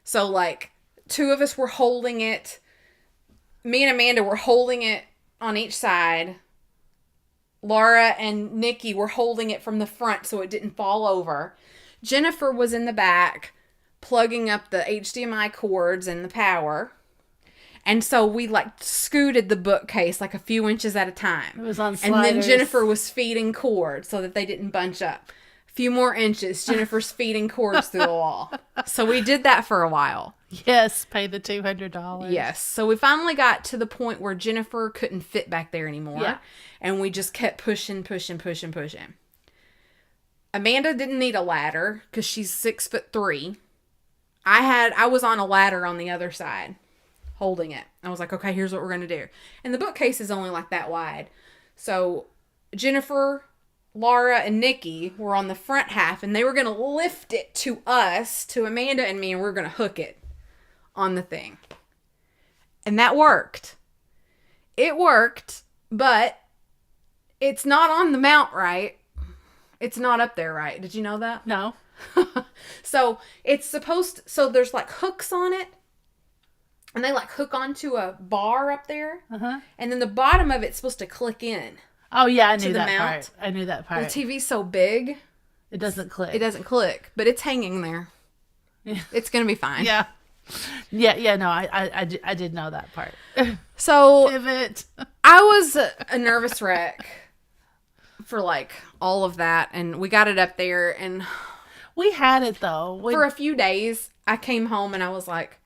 So, like, 2 of us were holding it. Me and Amanda were holding it on each side. Laura and Nikki were holding it from the front so it didn't fall over. Jennifer was in the back plugging up the HDMI cords and the power. And so we like scooted the bookcase like a few inches at a time. It was on sliders. And then Jennifer was feeding cords so that they didn't bunch up. A few more inches, Jennifer's feeding cords through the wall. So we did that for a while. Yes, pay the $200. Yes. So we finally got to the point where Jennifer couldn't fit back there anymore. Yeah. And we just kept pushing. Amanda didn't need a ladder because she's 6'3". I was on a ladder on the other side, holding it. I was like, okay, here's what we're going to do. And the bookcase is only like that wide. So Jennifer, Laura, and Nikki were on the front half, and they were going to lift it to us, to Amanda and me, and we were going to hook it on the thing. And that worked. It worked, but it's not on the mount right. It's not up there right. Did you know that? No. So it's so there's like hooks on it, and they like hook onto a bar up there, and then the bottom of it's supposed to click in. Oh yeah, I knew that part. I knew that part. The TV's so big, it doesn't click. It doesn't click, but it's hanging there. Yeah. It's gonna be fine. Yeah. No, I did know that part. So pivot. I was a nervous wreck for like all of that, and we got it up there, and we had it though. For a few days, I came home and I was like,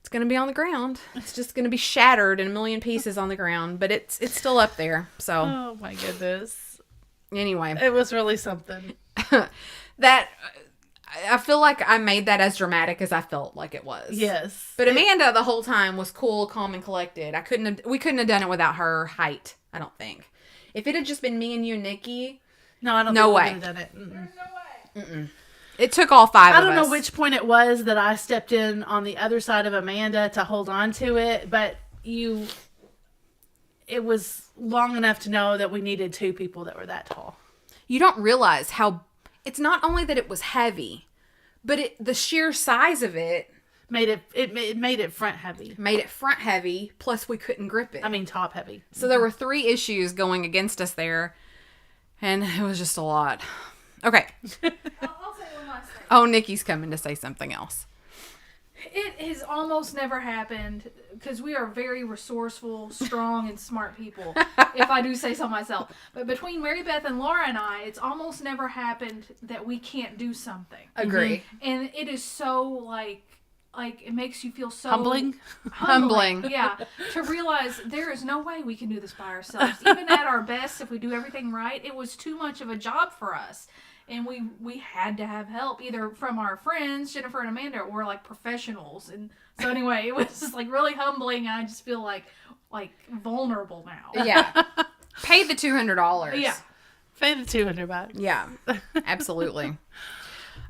it's going to be on the ground. It's just going to be shattered in a million pieces on the ground, but it's still up there. So, oh my goodness. Anyway, it was really something. That I feel like I made that as dramatic as I felt like it was. Yes. But Amanda the whole time was cool, calm, and collected. We couldn't have done it without her height, I don't think. If it had just been me and you and Nikki, no, I don't think we way. Could have done it. There's no way. Mm-mm. It took all 5 of us. I don't know which point it was that I stepped in on the other side of Amanda to hold on to it, but it was long enough to know that we needed 2 people that were that tall. You don't realize how, it's not only that it was heavy, but the sheer size of it made it front heavy. Made it front heavy, plus we couldn't grip it. I mean top heavy. So there were 3 issues going against us there, and it was just a lot. Okay. I'll say one last thing. Oh, Nikki's coming to say something else. It has almost never happened because we are very resourceful, strong, and smart people, if I do say so myself. But between Mary Beth and Laura and I, it's almost never happened that we can't do something. Agree. And it is so, like it makes you feel so... Humbling? Humbling. Yeah. To realize there is no way we can do this by ourselves. Even at our best, if we do everything right, it was too much of a job for us. And we had to have help, either from our friends, Jennifer and Amanda, or like professionals. And so anyway, it was just like really humbling. And I just feel like vulnerable now. Yeah. Pay the $200. Yeah. Pay the $200. Yeah. Absolutely.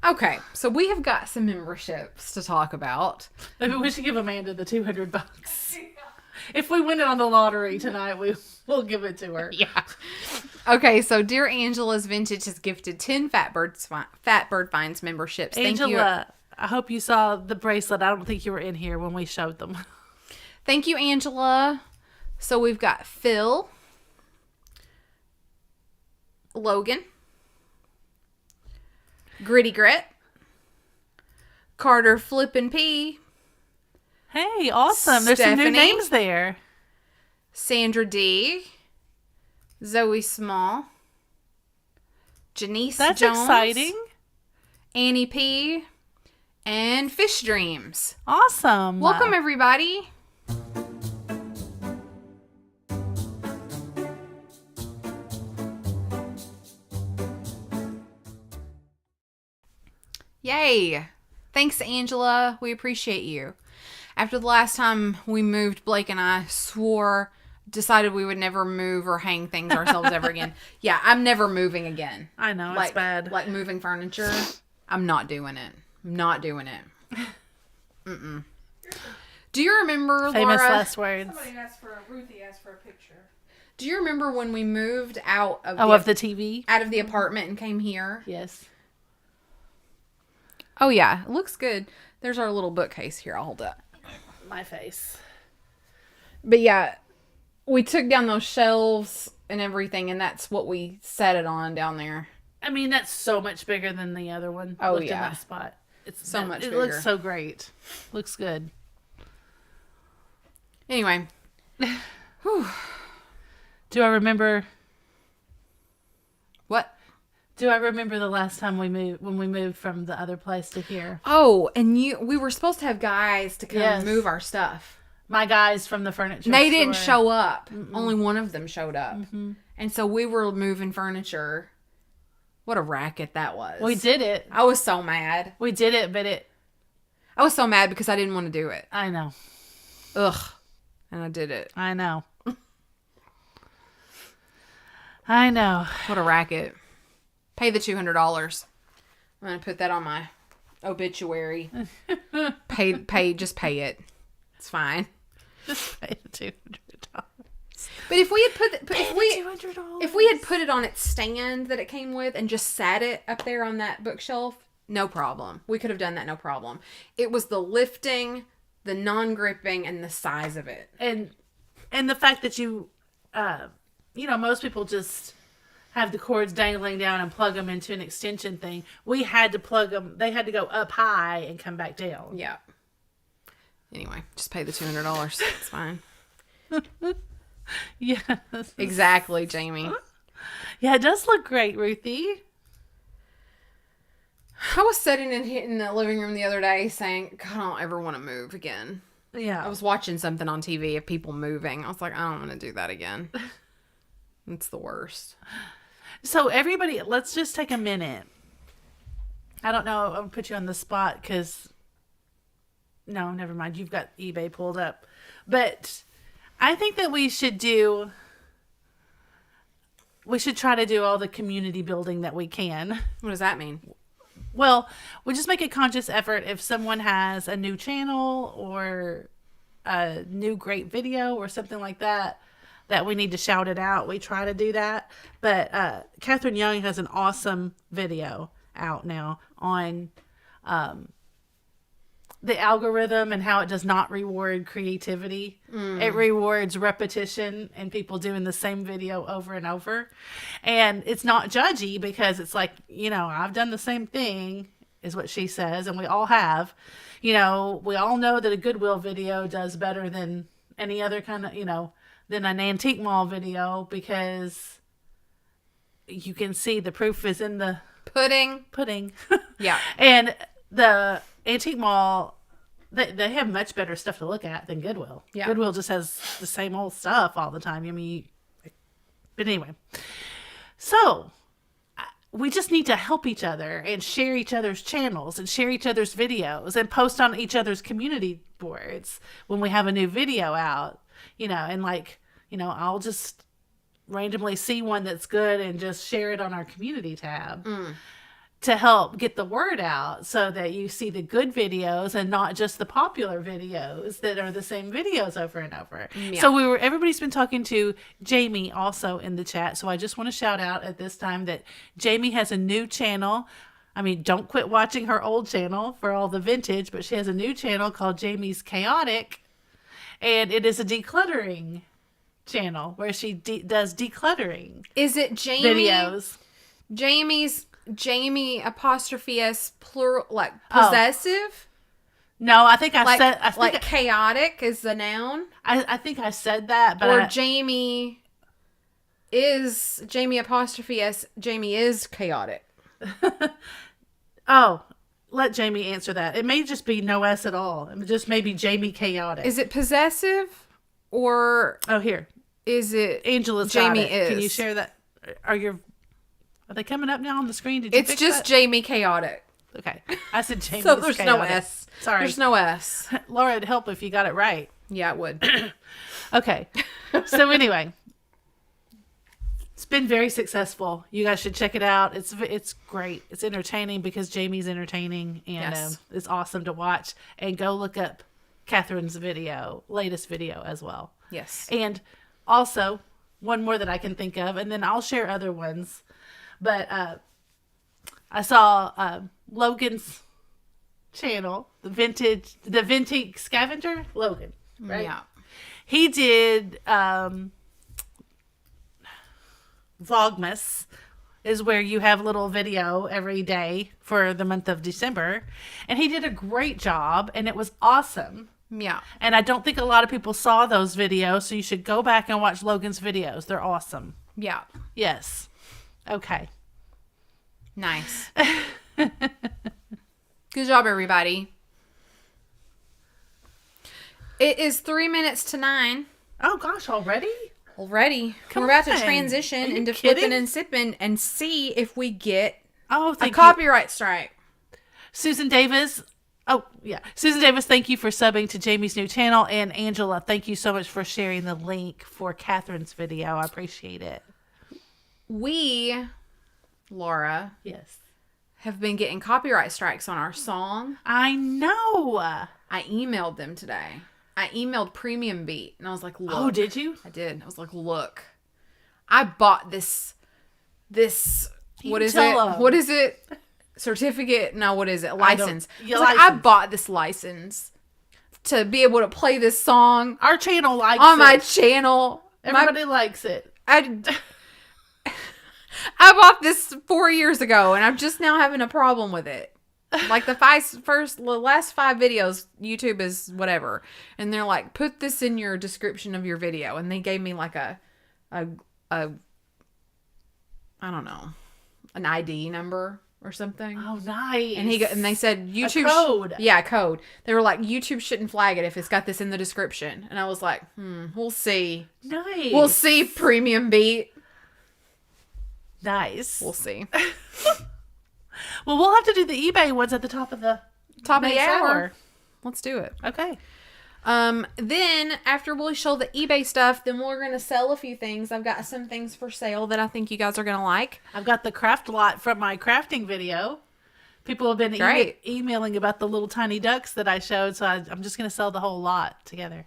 Okay, so we have got some memberships to talk about. Maybe we should give Amanda the $200. If we win it on the lottery tonight, we'll give it to her. Yeah. Okay, so Dear Angela's Vintage has gifted 10 Fatbird Finds memberships. Thank you. Angela, I hope you saw the bracelet. I don't think you were in here when we showed them. Thank you, Angela. So we've got Phil, Logan, Gritty Grit, Carter Flippin P, Hey, awesome. There's some new Stephanie. names there. Sandra D, Zoe Small, Janice That's Jones, exciting. Annie P, and Fish Dreams. Awesome. Welcome, everybody. Yay. Thanks, Angela. We appreciate you. After the last time we moved, Blake and I decided we would never move or hang things ourselves ever again. Yeah, I'm never moving again. I know, it's bad. Like moving furniture. I'm not doing it. I'm not doing it. Mm-mm. Do you remember, Famous Laura? last words. Ruthie asked for a picture. Do you remember when we moved out of Of the TV? out of the apartment and came here? Yes. Oh yeah, it looks good. There's our little bookcase here. I'll hold up. My face. But yeah, we took down those shelves and everything, and that's what we set it on down there. I mean, that's so much bigger than the other one. Oh, Looked yeah. in that spot. It's So much It bigger. looks so great. Looks good. Anyway. Whew. Do I remember... What? Do I remember the last time when we moved from the other place to here? Oh, and we were supposed to have guys to come Yes. move our stuff. My guys from the furniture They store. didn't show up. Only one of them showed up. And so we were moving furniture. What a racket that was. We did it. I was so mad. We did it, but I was so mad because I didn't want to do it. I know. Ugh. And I did it. I know. I know. What a racket. Pay the $200. I'm going to put that on my obituary. Just pay it. It's fine. Just pay the $200. But if we had $200. if we had put it on its stand that it came with and just sat it up there on that bookshelf, no problem. We could have done that, no problem. It was the lifting, the non-gripping, and the size of it. And the fact that most people just have the cords dangling down and plug them into an extension thing. We had to plug them. They had to go up high and come back down. Yeah. Anyway, just pay the $200. It's fine. Yes. Exactly, Jamie. Yeah, it does look great, Ruthie. I was sitting in the living room the other day saying, God, I don't ever want to move again. Yeah. I was watching something on TV of people moving. I was like, I don't want to do that again. It's the worst. So everybody, let's just take a minute. I don't know. I'll put you on the spot because... No, never mind. You've got eBay pulled up. But I think that we should try to do all the community building that we can. What does that mean? Well, we just make a conscious effort if someone has a new channel or a new great video or something like that we need to shout it out. We try to do that. But Catherine Young has an awesome video out now on the algorithm and how it does not reward creativity. It rewards repetition and people doing the same video over and over. And it's not judgy because it's like, I've done the same thing is what she says. And we all have, we all know that a Goodwill video does better than any other kind of, than an antique mall video, because you can see the proof is in the pudding. Yeah. And the antique mall, they have much better stuff to look at than Goodwill. Yeah. Goodwill just has the same old stuff all the time. But anyway. So, we just need to help each other and share each other's channels and share each other's videos and post on each other's community boards when we have a new video out, and I'll just randomly see one that's good and just share it on our community tab to help get the word out, so that you see the good videos and not just the popular videos that are the same videos over and over. Yeah. So everybody's been talking to Jamie also in the chat. So I just want to shout out at this time that Jamie has a new channel. I mean, don't quit watching her old channel for all the vintage, but she has a new channel called Jamie's Chaotic, and it is a decluttering channel where she does decluttering. Is it Jamie? Videos. Jamie apostrophe S plural, like possessive? No, I think I said chaotic is the noun. I think I said that, but Jamie apostrophe S. Jamie is chaotic. Oh, let Jamie answer that. It may just be no S at all. It just maybe Jamie chaotic. Is it possessive, or here is it Angela's Jamie got it. is? Can you share that? Are they coming up now on the screen? It's just Jamie chaotic. Okay. I said Jamie. So there's chaotic. no S. Sorry. There's no S. Laura, it'd help if you got it right. Yeah, it would. Okay. So anyway, it's been very successful. You guys should check it out. It's great. It's entertaining because Jamie's entertaining, and Yes. It's awesome to watch. And go look up Catherine's latest video as well. Yes. And also, one more that I can think of, and then I'll share other ones. But I saw Logan's channel, the vintage scavenger, Logan, right? Yeah. He did Vlogmas, is where you have a little video every day for the month of December. And he did a great job, and it was awesome. Yeah. And I don't think a lot of people saw those videos, so you should go back and watch Logan's videos. They're awesome. Yeah. Yes. Okay. Nice. Good job, everybody. It is 3 minutes to 9. Oh, gosh, already? Already. Come We're about to on. transition Are you into kidding? Flippin' and Sippin' and see if we get Oh, a thank you. copyright strike. Susan Davis. Oh, yeah. Susan Davis, thank you for subbing to Jamie's new channel. And Angela, thank you so much for sharing the link for Catherine's video. I appreciate it. We, Laura, Yes. have been getting copyright strikes on our song. I know. I emailed them today. I emailed Premium Beat, and I was like, look. Oh, did you? I did. I was like, look. I bought this what is it? What is it? Certificate? No, what is it? License. I was like, I bought this license to be able to play this song Our channel likes on it. my channel. Everybody likes it. I bought this 4 years ago, and I'm just now having a problem with it. Like the last 5 videos, YouTube is whatever, and they're like, put this in your description of your video, and they gave me like a I don't know, an ID number or something. Oh, nice. And they said YouTube code. Code. They were like, YouTube shouldn't flag it if it's got this in the description. And I was like, we'll see. Nice. We'll see, Premium Beat. Nice. We'll see. Well, we'll have to do the eBay ones at the top of the Next hour. Let's do it. Okay. Then after we show the eBay stuff, then we're going to sell a few things. I've got some things for sale that I think you guys are going to like. I've got the craft lot from my crafting video. People have been emailing about the little tiny ducks that I showed, so I'm just going to sell the whole lot together.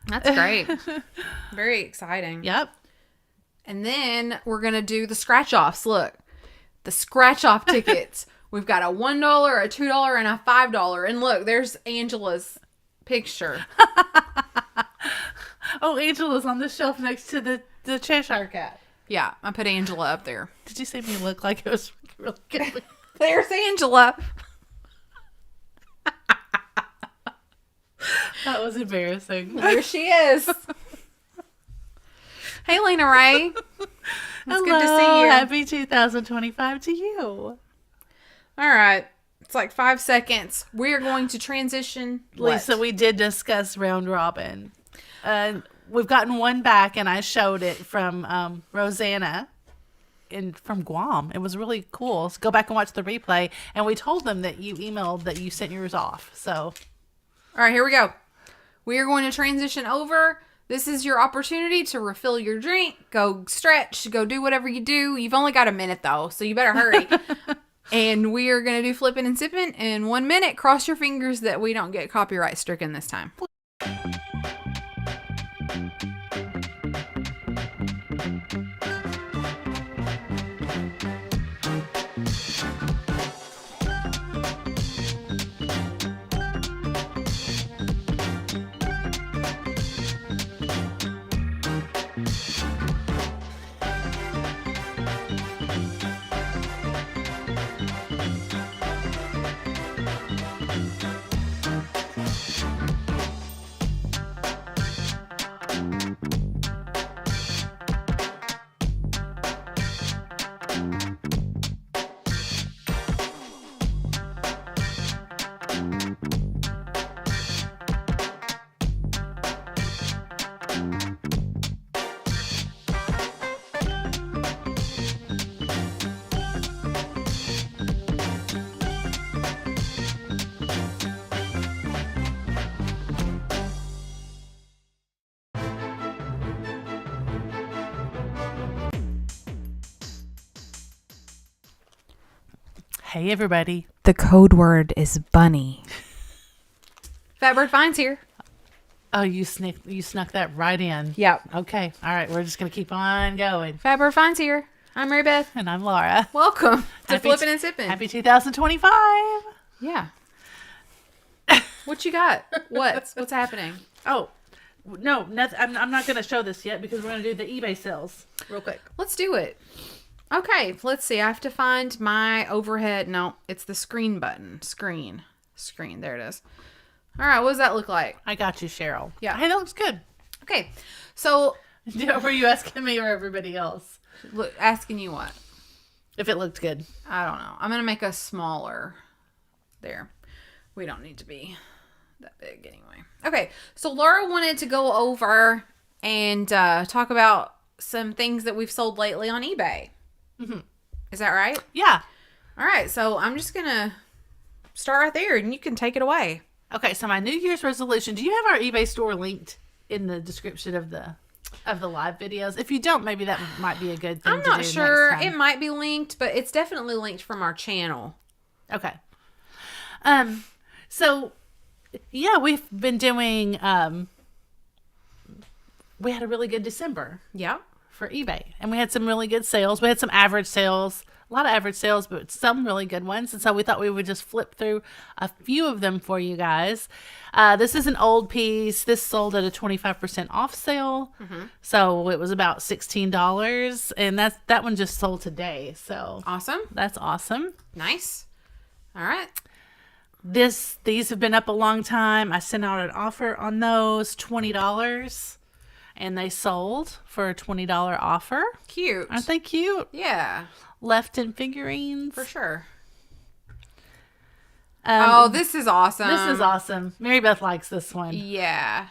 That's great. Very exciting. Yep. And then we're going to do the scratch-offs. Look, the scratch-off tickets. We've got a $1, a $2, and a $5. And look, there's Angela's picture. Oh, Angela's on the shelf next to the Cheshire Cat. Yeah, I put Angela up there. Did you see me look like it was really good? There's Angela. That was embarrassing. There she is. Hey, Lena Ray. It's good to see you. Happy 2025 to you. All right. It's like 5 seconds. We are going to transition. Lisa, we did discuss round robin. We've gotten one back, and I showed it from Rosanna from Guam. It was really cool. So go back and watch the replay. And we told them that you emailed that you sent yours off. So, all right, here we go. We are going to transition over. This is your opportunity to refill your drink, go stretch, go do whatever you do. You've only got a minute, though, so you better hurry. And we are going to do Flippin and Sippin in 1 minute. Cross your fingers that we don't get copyright stricken this time. hey, everybody. The code word is bunny. fatbirdfinds here. Oh, you snuck that right in. Yep. Okay. All right. We're just going to keep on going. fatbirdfinds here. I'm Mary Beth. And I'm Laura. Welcome to Happy Flippin and Sippin. Happy 2025. Yeah. What you got? What's happening? Oh, no. I'm not going to show this yet because we're going to do the eBay sales real quick. Let's do it. Okay, let's see. I have to find my overhead. No, it's the screen button. Screen. There it is. All right, what does that look like? I got you, Cheryl. Yeah. Hey, that looks good. Okay, so Were you asking me or everybody else? look, asking you what? If it looked good. I don't know. I'm going to make us smaller. There. We don't need to be that big anyway. Okay, so Laura wanted to go over and talk about some things that we've sold lately on eBay. Mm-hmm. Is that right? Yeah. All right, so I'm just going to start right there and you can take it away. Okay, so my New Year's resolution. Do you have our eBay store linked in the description of the live videos? If you don't, maybe that might be a good thing I'm to not do sure. next time. It might be linked, but it's definitely linked from our channel. Okay. So yeah, we've been doing we had a really good December. Yeah. For eBay. And we had some really good sales. We had some average sales, a lot of average sales, but some really good ones. And so we thought we would just flip through a few of them for you guys. This is an old piece. This sold at a 25% off sale. Mm-hmm. So it was about $16. And that one just sold today. So Awesome. that's awesome. Nice. All right. These have been up a long time. I sent out an offer on those, $20. And they sold for a $20 offer. Cute. Aren't they cute? Yeah. Left in figurines. For sure. This is awesome. This is awesome. Mary Beth likes this one. Yeah.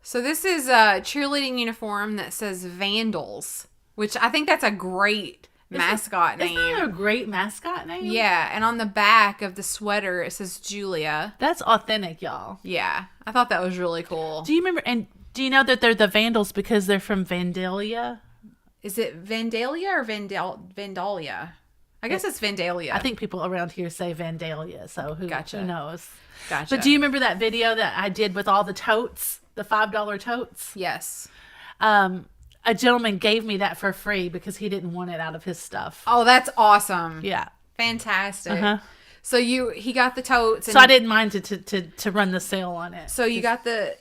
So this is a cheerleading uniform that says Vandals, which I think that's a great mascot name. Isn't that a great mascot name? Yeah. And on the back of the sweater, it says Julia. That's authentic, y'all. Yeah. I thought that was really cool. Do you remember, and do you know that they're the Vandals because they're from Vandalia? Is it Vandalia or Vandalia? I guess it's Vandalia. I think people around here say Vandalia, so who knows? Gotcha. But do you remember that video that I did with all the totes, the $5 totes? Yes. A gentleman gave me that for free because he didn't want it out of his stuff. Oh, that's awesome. Yeah. Fantastic. Uh-huh. So he got the totes. And so I didn't mind to run the sale on it. So he got the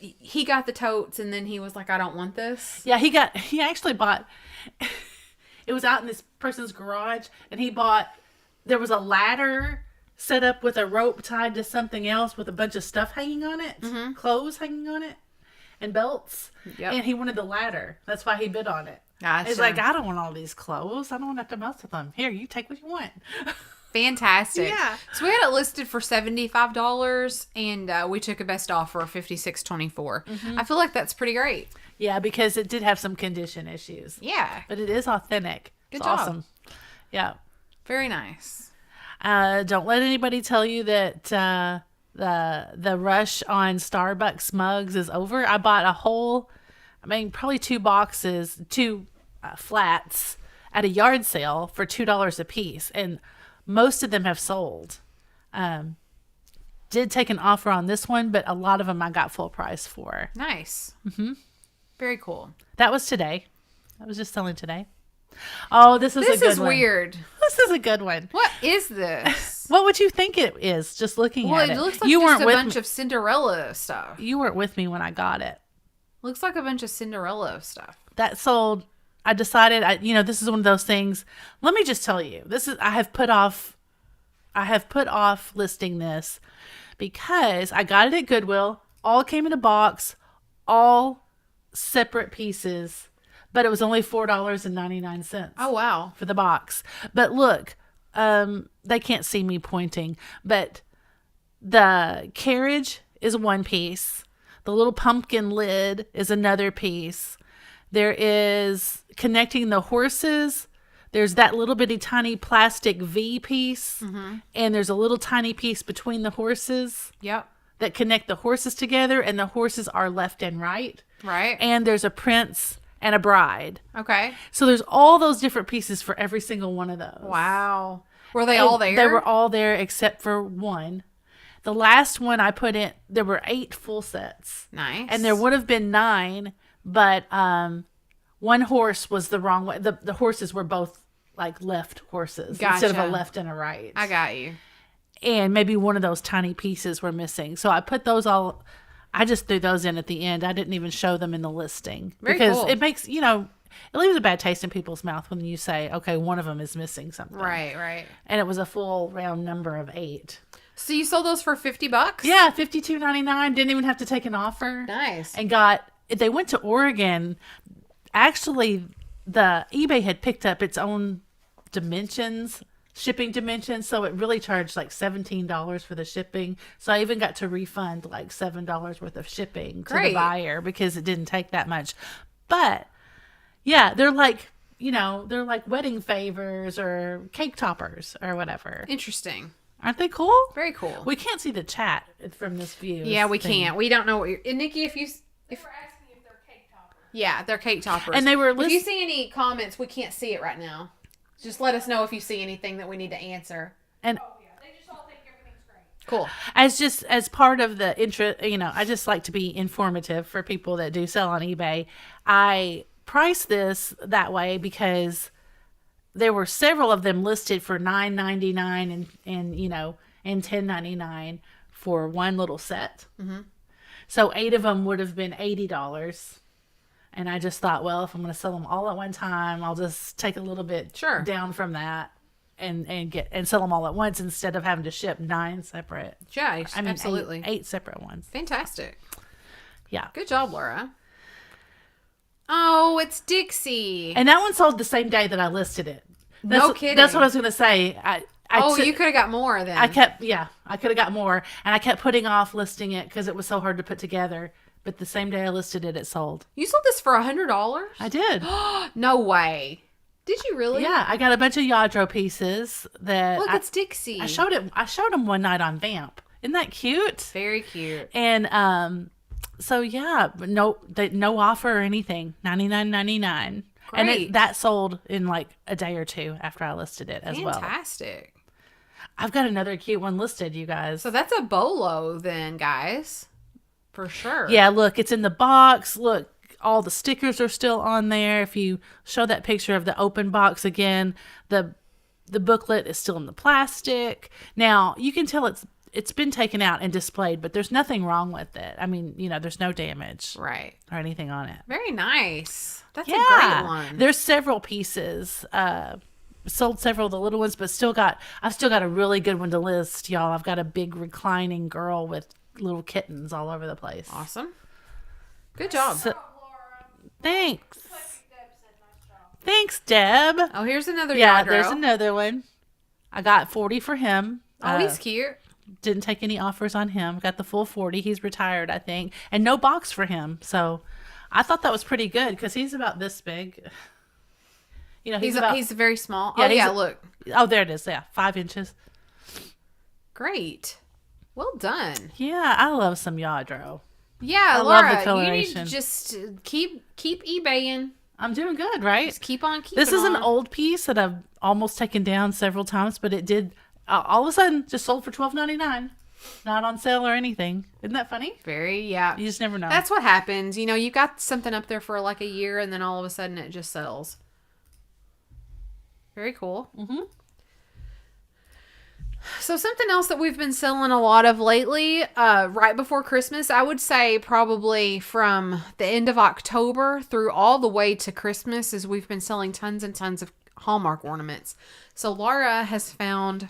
totes, and then he was like, I don't want this. Yeah, he actually bought, it was out in this person's garage, and he bought there was a ladder set up with a rope tied to something else with a bunch of stuff hanging on it, clothes hanging on it, and belts. Yep. And he wanted the ladder. That's why he bid on it. Gotcha. He's like, I don't want all these clothes. I don't want to have to mess with them. Here, you take what you want. Fantastic. Yeah. So we had it listed for $75, and we took a best offer of $56.24. I feel like that's pretty great. Yeah, because it did have some condition issues. Yeah. But it is authentic. Good It's job. awesome. Yeah. Very nice. Don't let anybody tell you that the rush on Starbucks mugs is over. I bought probably 2 boxes, 2 flats at a yard sale for $2 a piece, and most of them have sold. Did take an offer on this one, but a lot of them I got full price for. Nice. Very cool. That was today. I was just selling today. Oh, this is a good one. This is weird. This is a good one. What is this? What would you think it is? Just looking Well, at it. it looks like You just weren't a with bunch me. of Cinderella stuff. You weren't with me when I got it. Looks like a bunch of Cinderella stuff. That sold. I decided. This is one of those things. Let me just tell you. I have put off listing this because I got it at Goodwill. All came in a box, all separate pieces, but it was only $4.99. Oh, wow. For the box. But look, they can't see me pointing, but the carriage is one piece. The little pumpkin lid is another piece. There is connecting the horses. There's that little bitty tiny plastic V piece. And there's a little tiny piece between the horses. Yep. That connect the horses together, and the horses are left and right. Right. And there's a prince and a bride. Okay. So there's all those different pieces for every single one of those. Wow. Were they all there? They were all there except for one. The last one I put in, there were 8 full sets. Nice. And there would have been 9, but one horse was the wrong way. The horses were both like left horses instead of a Gotcha. left and a right. I got you. And maybe one of those tiny pieces were missing. So I put those all, I just threw those in at the end. I didn't even show them in the listing. Very because cool. it makes, it leaves a bad taste in people's mouth when you say, okay, one of them is missing something. Right, right. And it was a full round number of 8. So you sold those for $50? Yeah, $52.99. Didn't even have to take an offer. Nice. And they went to Oregon. Actually, the eBay had picked up its own shipping dimensions. So it really charged like $17 for the shipping. So I even got to refund like $7 worth of shipping to the buyer because it didn't take that much. But yeah, they're like wedding favors or cake toppers or whatever. Interesting. Aren't they cool? Very cool. We can't see the chat from this view. Yeah, we can't. We don't know what you're... And Nikki, if They were asking if they're cake toppers. Yeah, they're cake toppers. And they were If you see any comments, we can't see it right now. Just let us know if you see anything that we need to answer. And Oh, yeah. They just all think everything's great. Cool. as part of the intro, I just like to be informative for people that do sell on eBay. I price this that way because there were several of them listed for $9.99 and $10.99 for one little set. Mm-hmm. So 8 of them would have been $80. And I just thought, well, if I'm going to sell them all at one time, I'll just take a little bit down from that and sell them all at once instead of having to ship 9 separate. Yeah, absolutely. 8 separate ones. Fantastic. Yeah. Good job, Laura. Oh, it's Dixie. And that one sold the same day that I listed it. No kidding. That's what I was going to say. You could have got more then. I could have got more. And I kept putting off listing it because it was so hard to put together. But the same day I listed it, it sold. You sold this for $100? I did. No way. Did you really? Yeah, I got a bunch of Yadro pieces that Look, it's Dixie. I showed them one night on Vamp. Isn't that cute? Very cute. And so yeah, no offer or anything. $99.99. And that sold in like a day or 2 after I listed it as well. Fantastic. I've got another cute one listed, you guys. So that's a bolo then, guys. For sure. Yeah, look, it's in the box. Look, all the stickers are still on there. If you show that picture of the open box again, the booklet is still in the plastic. Now, you can tell it's been taken out and displayed, but there's nothing wrong with it. I mean, there's no damage Right. or anything on it. Very nice. That's a great one. There's several pieces. sold several of the little ones, but I've still got a really good one to list, y'all. I've got a big reclining girl with little kittens all over the place. Awesome. Good job. So, thanks. Thanks, Deb. Oh, here's another Yeah, Yadro. there's another one. I got 40 for him. Oh, he's cute. Didn't take any offers on him. Got the full 40. He's retired, I think. And no box for him. So I thought that was pretty good because he's about this big. You know, He's very small. Yeah, Oh, yeah, look. Oh, there it is. Yeah, 5 inches. Great. Well done. Yeah, I love some Yadro. Yeah, I love Laura, the you need coloration. to just keep eBaying. I'm doing good, right? Just keep on keeping This is an on. old piece that I've almost taken down several times, but it did all of a sudden just sold for $12.99. Not on sale or anything. Isn't that funny? Yeah. You just never know. That's what happens. You know, you got something up there for like a year and then all of a sudden it just sells. Very cool. Mm-hmm. So something else that we've been selling a lot of lately, right before Christmas, I would say probably from the end of October through all the way to Christmas, is we've been selling tons and tons of Hallmark ornaments. So Laura has found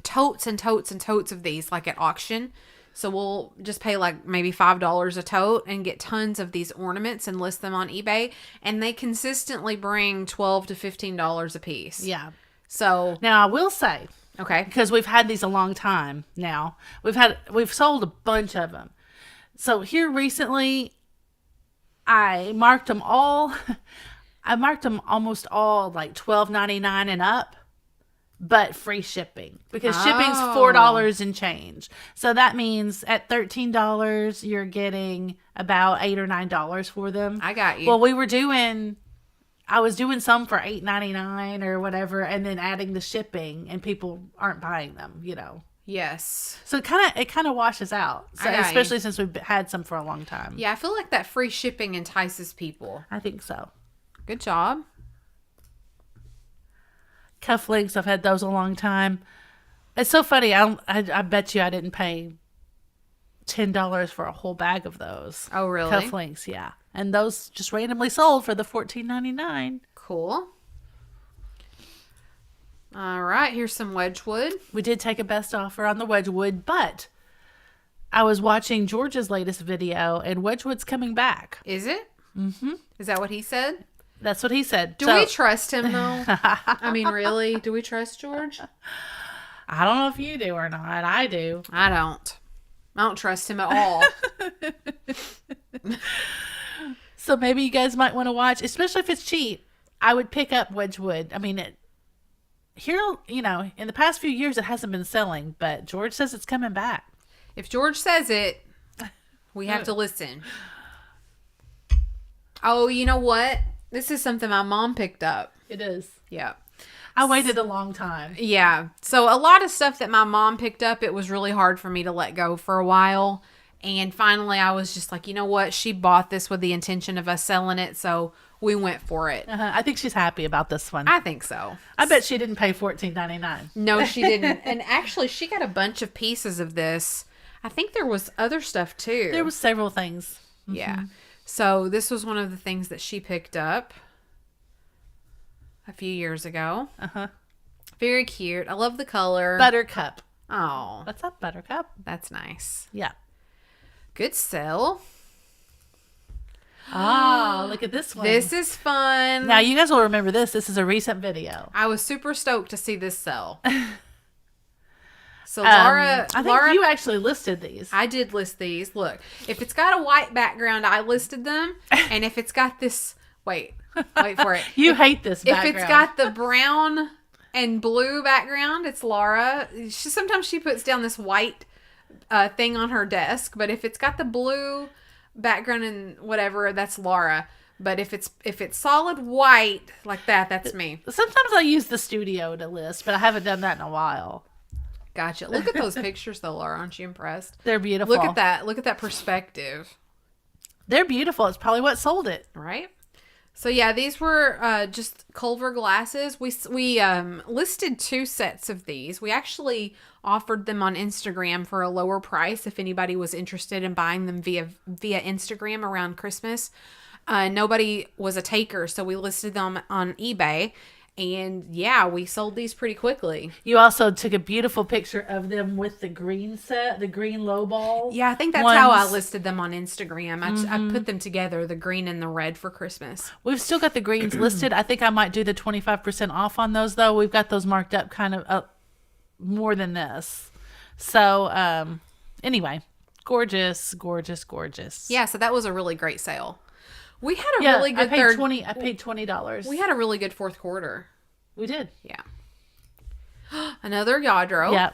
totes and totes and totes of these, like at auction. So we'll just pay like maybe $5 a tote and get tons of these ornaments and list them on eBay. And they consistently bring $12 to $15 a piece. Yeah. So Now, I will say, okay. because we've had these a long time now, we've sold a bunch of them. So here recently, I marked them all. I marked them almost all like $12.99 and up, but free shipping because shipping's $4 and change. So that means at $13, you're getting about $8 or $9 for them. I got you. Well, I was doing some for $8.99 or whatever, and then adding the shipping, and people aren't buying them, you know. Yes. So it kind of washes out, so, I got especially since we've had some for a long time. Yeah, I feel like that free shipping entices people. I think so. Good job. Cufflinks, I've had those a long time. It's so funny. I bet you I didn't pay $10 for a whole bag of those. Oh, really? Cufflinks, yeah. And those just randomly sold for the $14.99. Cool. All right, here's some Wedgewood. We did take a best offer on the Wedgewood, but I was watching George's latest video, and Wedgewood's coming back. Is it? Mm-hmm. Is that what he said? That's what he said. Do we trust him, though? I mean, really? Do we trust George? I don't know if you do or not. I do. I don't trust him at all. So maybe you guys might want to watch, especially if it's cheap. I would pick up Wedgewood. I mean, in the past few years, it hasn't been selling, but George says it's coming back. If George says it, we have to listen. Oh, you know what? This is something my mom picked up. It is. Yeah. I waited a long time. Yeah. So a lot of stuff that my mom picked up, it was really hard for me to let go for a while. And finally, I was just like, you know what? She bought this with the intention of us selling it. So we went for it. I think she's happy about this one. I think so. I bet she didn't pay $14.99. No, she didn't. And actually, she got a bunch of pieces of this. I think there was other stuff too. There was several things. Mm-hmm. Yeah. So this was one of the things that she picked up a few years ago. Uh-huh. Very cute. I love the color. Buttercup. Oh, What's up, Buttercup? that's nice. Yeah. Good sell. Oh, look at this one. This is fun. Now, you guys will remember this. This is a recent video. I was super stoked to see this sell. So Laura, I think you actually listed these. I did list these. Look, if it's got a white background, I listed them. And if it's got this, wait for it. You hate this background. If it's got the brown and blue background, it's Laura. Sometimes she puts down this white thing on her desk, but if it's got the blue background and whatever, that's Laura. But if it's solid white like that, that's me. Sometimes I use the studio to list, but I haven't done that in a while. Gotcha. Look at those pictures though, Laura. Aren't you impressed? They're beautiful. Look at that. Look at that perspective. They're beautiful. It's probably what sold it. Right? So yeah, these were just Culver glasses. We listed 2 sets of these. We actually offered them on Instagram for a lower price if anybody was interested in buying them via Instagram around Christmas. Nobody was a taker, so we listed them on eBay. And yeah, we sold these pretty quickly. You also took a beautiful picture of them with the green set, the green low ball. Yeah, I think that's how I listed them on Instagram. I put them together, the green and the red for Christmas. We've still got the greens listed. I think I might do the 25% off on those, though. We've got those marked up kind of more than this. So, anyway, gorgeous, gorgeous, gorgeous. Yeah, so that was a really great sale. We had a really good I paid $20. We had a really good fourth quarter. We did. Yeah. Another Yadro. Yeah.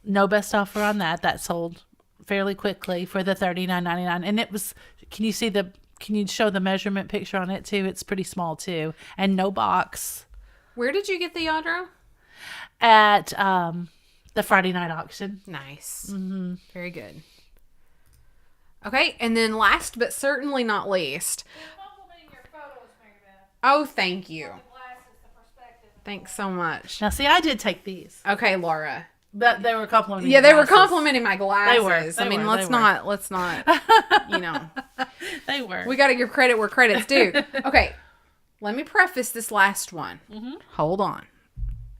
No best offer on that. That sold fairly quickly for the $39.99. And it was, can you show the measurement picture on it too? It's pretty small too. And no box. Where did you get the Yadro? At the Friday night auction. Nice. Mm-hmm. Very good. Okay, and then last but certainly not least. Oh, thank you. Thanks so much. Now, see, I did take these. Okay, Laura. But they were complimenting. Yeah, they were complimenting my glasses. They were. Let's not. They were. We got to give credit where credit's due. Okay, let me preface this last one. Mm-hmm. Hold on.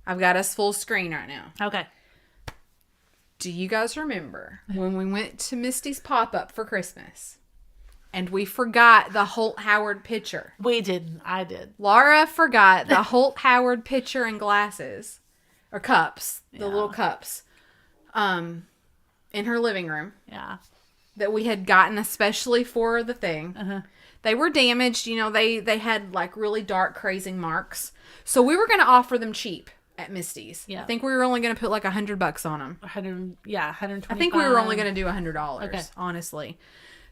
I've got us full screen right now. Okay. Do you guys remember when we went to Misty's pop-up for Christmas and we forgot the Holt Howard pitcher? We didn't. I did. Laura forgot the Holt Howard pitcher and glasses, or cups, the little cups, in her living room. Yeah. That we had gotten especially for the thing. Uh-huh. They were damaged. They had like really dark crazing marks. So we were going to offer them cheap at Misty's. Yeah. I think we were only going to put like $100 on them. 125. I think we were only going to do $100, okay. Honestly.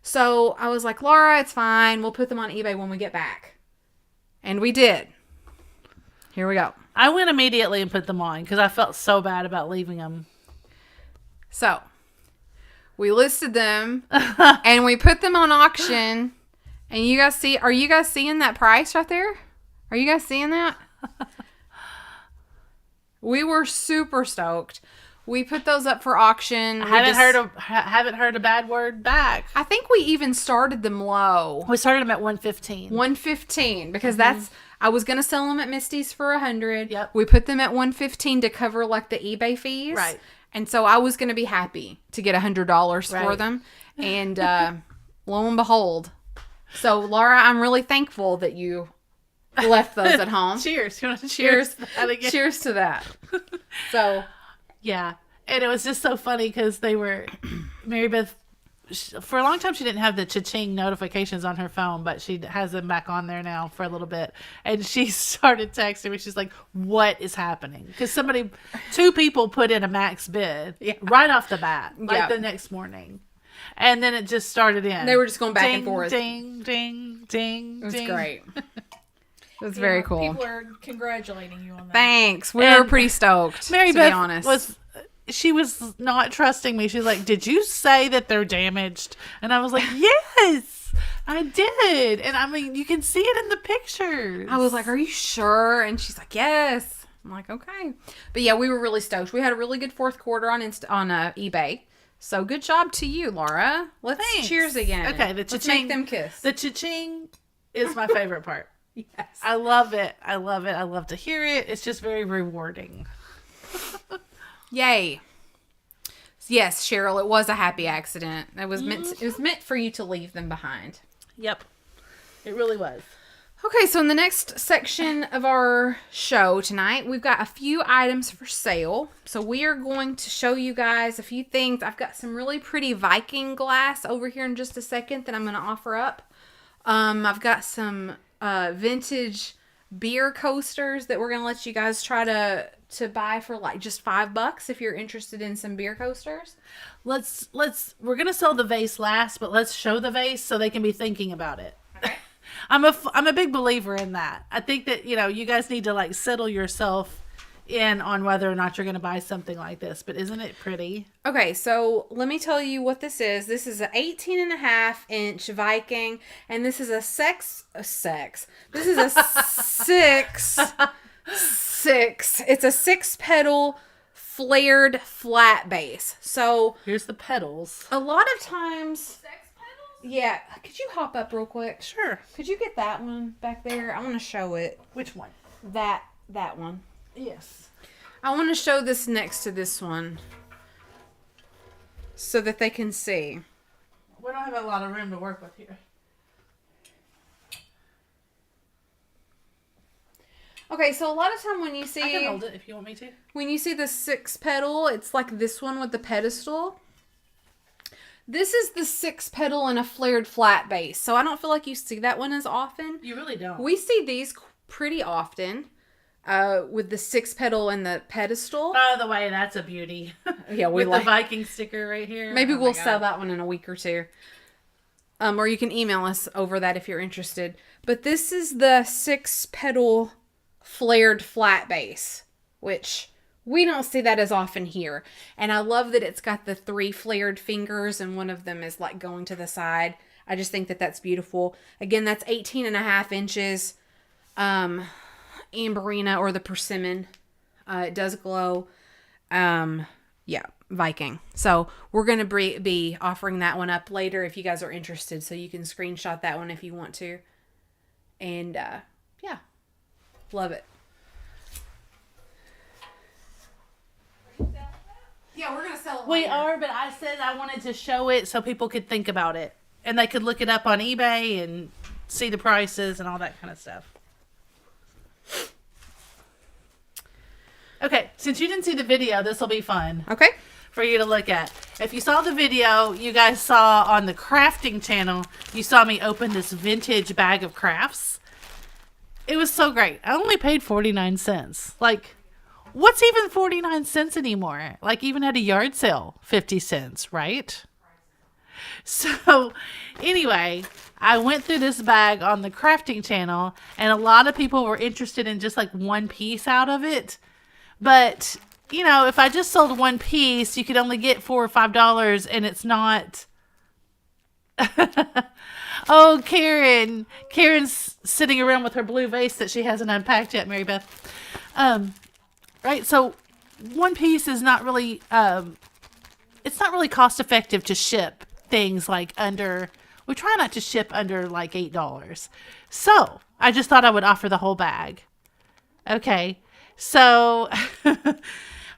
So I was like, Laura, it's fine. We'll put them on eBay when we get back. And we did. Here we go. I went immediately and put them on because I felt so bad about leaving them. So we listed them and we put them on auction. And are you guys seeing that price right there? Are you guys seeing that? We were super stoked. We put those up for auction. I haven't heard a bad word back. I think we even started them low. We started them at $115. $115 because that's. I was gonna sell them at Misty's for $100. Yep. We put them at $115 to cover like the eBay fees. Right. And so I was gonna be happy to get $100 for them. And lo and behold. So Laura, I'm really thankful that you left those at home. Cheers. You want to cheers? Cheers to that. So, yeah. And it was just so funny because they were, Mary Beth, for a long time she didn't have the cha-ching notifications on her phone, but she has them back on there now for a little bit. And she started texting me. She's like, what is happening? Because two people put in a max bid right off the bat, the next morning. And then it just started in. They were just going back and forth. Ding, ding, ding, It was great. It was very cool. People are congratulating you on that. Thanks. We were pretty stoked, Mary to Beth be honest. She was not trusting me. She's like, did you say that they're damaged? And I was like, yes, I did. And I mean, you can see it in the pictures. I was like, are you sure? And she's like, yes. I'm like, okay. But yeah, we were really stoked. We had a really good fourth quarter on eBay. So good job to you, Laura. Let's cheers again. Okay, let's make them kiss. The cha-ching is my favorite part. Yes. I love it. I love it. I love to hear it. It's just very rewarding. Yay. Yes, Cheryl, it was a happy accident. It was meant for you to leave them behind. Yep. It really was. Okay, so in the next section of our show tonight, we've got a few items for sale. So we are going to show you guys a few things. I've got some really pretty Viking glass over here in just a second that I'm going to offer up. I've got some vintage beer coasters that we're going to let you guys try to buy for like just $5 if you're interested in some beer coasters. We're going to sell the vase last, but let's show the vase so they can be thinking about it. Okay. I'm a big believer in that. I think that, you guys need to like settle yourself in on whether or not you're going to buy something like this, but isn't it pretty? Okay, so let me tell you what this is. This is an 18.5-inch Viking, and this is This is a it's a 6-pedal flared flat base. So here's the pedals. A lot of times, yeah. Could you hop up real quick? Sure. Could you get that one back there? I want to show it. Which one? that one. Yes. I want to show this next to this one so that they can see. We don't have a lot of room to work with here. Okay, so a lot of time when you see... I can hold it if you want me to. When you see the 6-petal, it's like this one with the pedestal. This is the 6-petal in a flared flat base. So I don't feel like you see that one as often. You really don't. We see these pretty often with the 6-petal and the pedestal. By the way, that's a beauty. Yeah, we with like the Viking sticker right here. Maybe Oh we'll sell that one in a week or two. Or you can email us over that if you're interested. But this is the 6-petal flared flat base, which we don't see that as often here. And I love that it's got the 3 flared fingers and one of them is like going to the side. I just think that that's beautiful. Again, that's 18.5 inches. Amberina or the persimmon. It does glow. Yeah, Viking. So we're going to be offering that one up later if you guys are interested. So you can screenshot that one if you want to. And yeah, love it. Yeah, we're going to sell it. We later. are, but I said I wanted to show it so people could think about it. And they could look it up on eBay and see the prices and all that kind of stuff. Okay, since you didn't see the video, this will be fun. Okay. For you to look at. If you saw the video, you guys saw on the crafting channel, you saw me open this vintage bag of crafts. It was so great. I only paid 49 cents. Like, what's even 49 cents anymore? Like, even at a yard sale, 50 cents, right? So, anyway, I went through this bag on the crafting channel, and a lot of people were interested in just like one piece out of it. But, you know, if I just sold one piece, you could only get $4 or $5, and it's not. Oh, Karen. Karen's sitting around with her blue vase that she hasn't unpacked yet, Mary Beth. Right, so one piece is not really, it's not really cost effective to ship things like under, we try not to ship under like $8. So I just thought I would offer the whole bag. Okay, so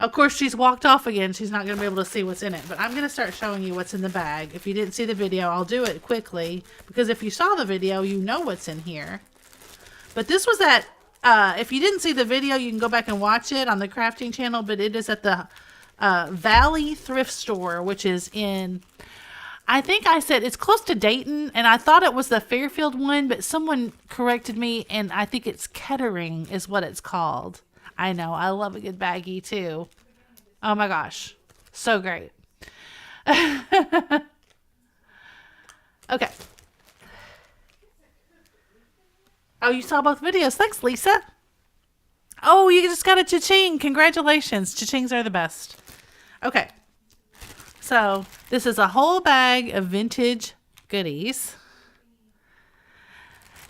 of course she's walked off again. She's not going to be able to see what's in it, but I'm going to start showing you what's in the bag. If you didn't see the video, I'll do it quickly because if you saw the video, you know what's in here. But this was at, if you didn't see the video, you can go back and watch it on the crafting channel, but it is at the Valley Thrift Store, which is in, I think I said it's close to Dayton, and I thought it was the Fairfield one, but someone corrected me, and I think it's Kettering is what it's called. I know, I love a good baggie too. Oh my gosh, so great. Okay. Oh, you saw both videos. Thanks, Lisa. Oh, you just got a cha-ching. Congratulations. Cha-chings are the best. Okay. So, this is a whole bag of vintage goodies.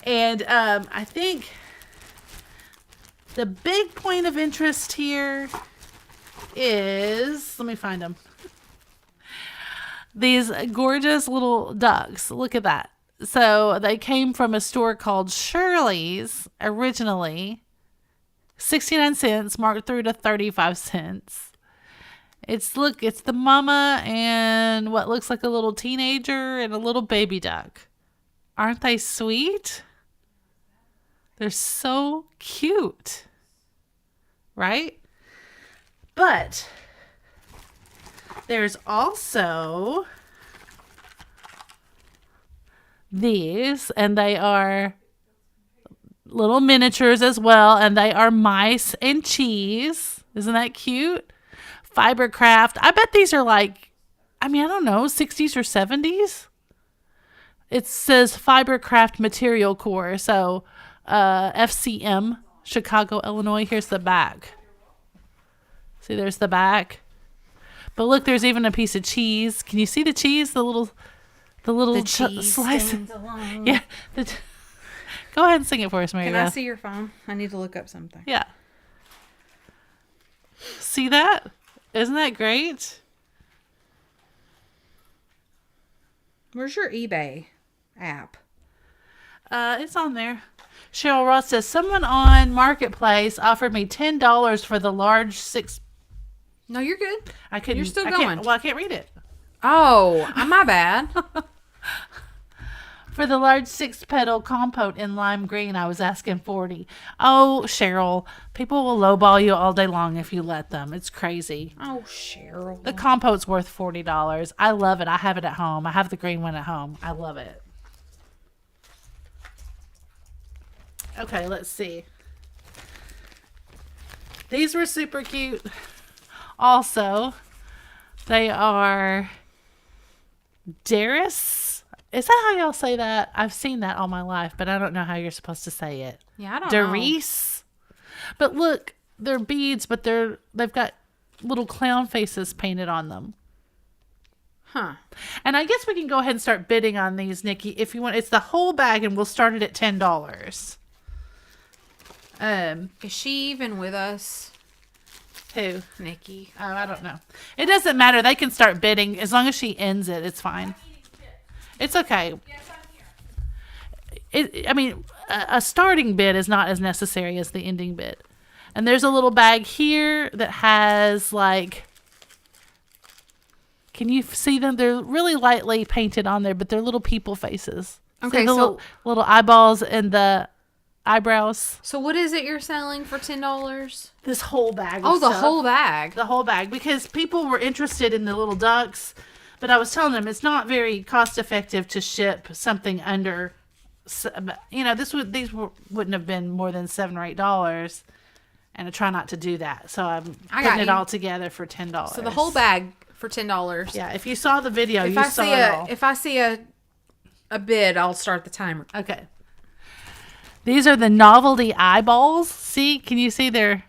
And I think the big point of interest here is, let me find them. These gorgeous little ducks. Look at that. So they came from a store called Shirley's originally. 69 cents, marked through to 35 cents. It's the mama and what looks like a little teenager and a little baby duck. Aren't they sweet? They're so cute. Right? But there's also these, and they are little miniatures as well, and they are mice and cheese. Isn't that cute? Fibercraft. I bet these are like, I don't know, 60s or 70s. It says Fibercraft Material Core, so FCM, Chicago, Illinois. Here's the back. See, there's the back. But look, there's even a piece of cheese. Can you see the cheese? The little cheese slice. along. Yeah. Go ahead and sing it for us, Mary Can Beth. I see your phone? I need to look up something. Yeah. See that? Isn't that great? Where's your eBay app? It's on there. Cheryl Ross says, someone on Marketplace offered me $10 for the large 6. No, you're good. I couldn't. You're still I going. I can't read it. Oh, my bad. For the large 6-petal compote in lime green, I was asking $40. Oh, Cheryl, people will lowball you all day long if you let them. It's crazy. Oh, Cheryl. The compote's worth $40. I love it. I have it at home. I have the green one at home. I love it. Okay, let's see. These were super cute. Also, they are Darius. Is that how y'all say that? I've seen that all my life, but I don't know how you're supposed to say it. Yeah, I don't know. Darius. But look, they're beads, but they've got little clown faces painted on them. Huh. And I guess we can go ahead and start bidding on these, Nikki, if you want. It's the whole bag, and we'll start it at $10. Is she even with us? Who? Nikki. Oh, I don't know. It doesn't matter. They can start bidding. As long as she ends it, it's fine. It's okay. Yes, I'm here. I mean, a starting bid is not as necessary as the ending bid. And there's a little bag here that has, like... Can you see them? They're really lightly painted on there, but they're little people faces. Okay, See the so... little eyeballs and the eyebrows. So what is it you're selling for $10? This whole bag. Oh, the whole bag. The whole bag, because people were interested in the little ducks, but I was telling them it's not very cost effective to ship something under, wouldn't have been more than $7 or $8, and I try not to do that. So I'm putting it all together for $10. So the whole bag for $10. Yeah, if you saw the video, if I see a bid, I'll start the timer. Okay. These are the novelty eyeballs. See, can you see they've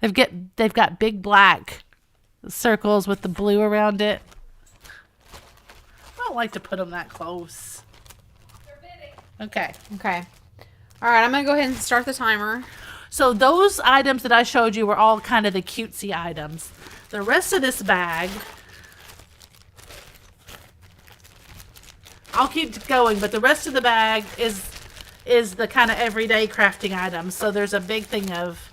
got big black circles with the blue around it. I don't like to put them that close. Okay. Okay. All right, I'm going to go ahead and start the timer. So those items that I showed you were all kind of the cutesy items. The rest of this bag, I'll keep going, but the rest of the bag is the kind of everyday crafting items. So there's a big thing of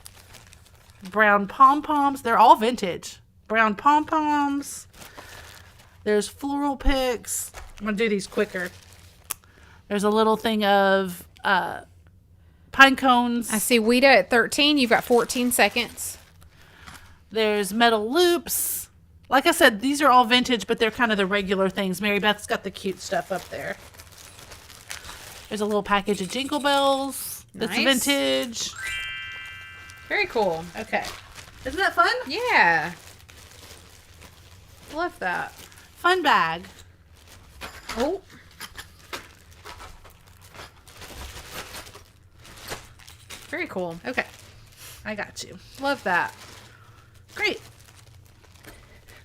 brown pom-poms. They're all vintage. Brown pom-poms. There's floral picks. I'm going to do these quicker. There's a little thing of pine cones. I see Weta at 13. You've got 14 seconds. There's metal loops. Like I said, these are all vintage, but they're kind of the regular things. Mary Beth's got the cute stuff up there. There's a little package of Jingle Bells. That's Nice. vintage. Very cool. Okay. Isn't that fun? Yeah. Love that. Fun bag. Oh. Very cool. Okay. I got you. Love that. Great.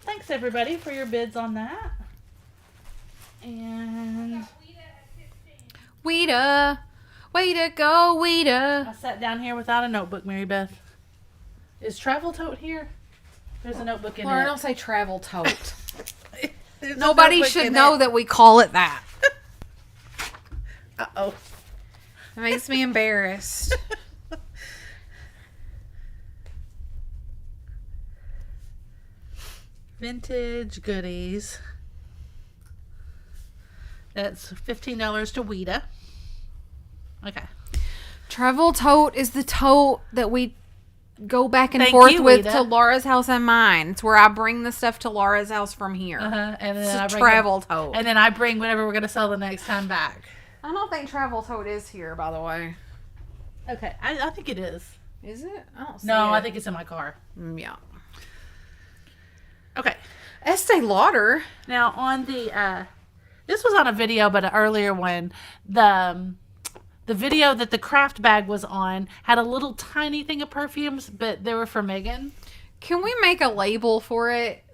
Thanks, everybody, for your bids on that. And Weta. Way to go, Weta. I sat down here without a notebook, Mary Beth. Is Travel Tote here? There's a notebook in Laura, it. don't say travel tote. There's a Nobody notebook should in know it. that we call it that. Uh-oh. It makes me embarrassed. Vintage goodies. That's $15 to Weta. Okay. Travel tote is the tote that we go back and Thank forth you, with Weta. to Laura's house and mine. It's where I bring the stuff to Laura's house from here. And It's then a I bring travel tote. And then I bring whatever we're going to sell the next time back. I don't think travel tote is here, by the way. Okay. I think it is. Is it? I don't see No, it. I think it's in my car. Yeah. Okay. Estee Lauder. Now on the this was on a video, but an earlier one, the video that the craft bag was on had a little tiny thing of perfumes, but they were for Megan. Can we make a label for it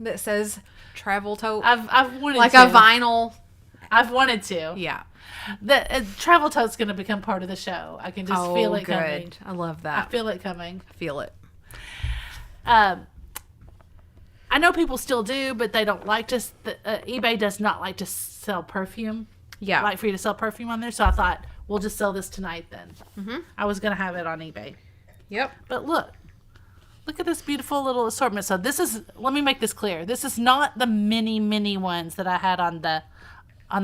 that says travel tote? I've wanted like to. a vinyl. I've wanted to. Yeah. The travel tote's going to become part of the show. I can just feel it coming. I love I that. feel it coming. I feel it. I know people still do, but they don't like to. eBay does not like to sell perfume. Yeah. Like for you to sell perfume on there. So I thought, we'll just sell this tonight then. I was going to have it on eBay. Yep. But look at this beautiful little assortment. So this is, let me make this clear. This is not the mini ones that I had on the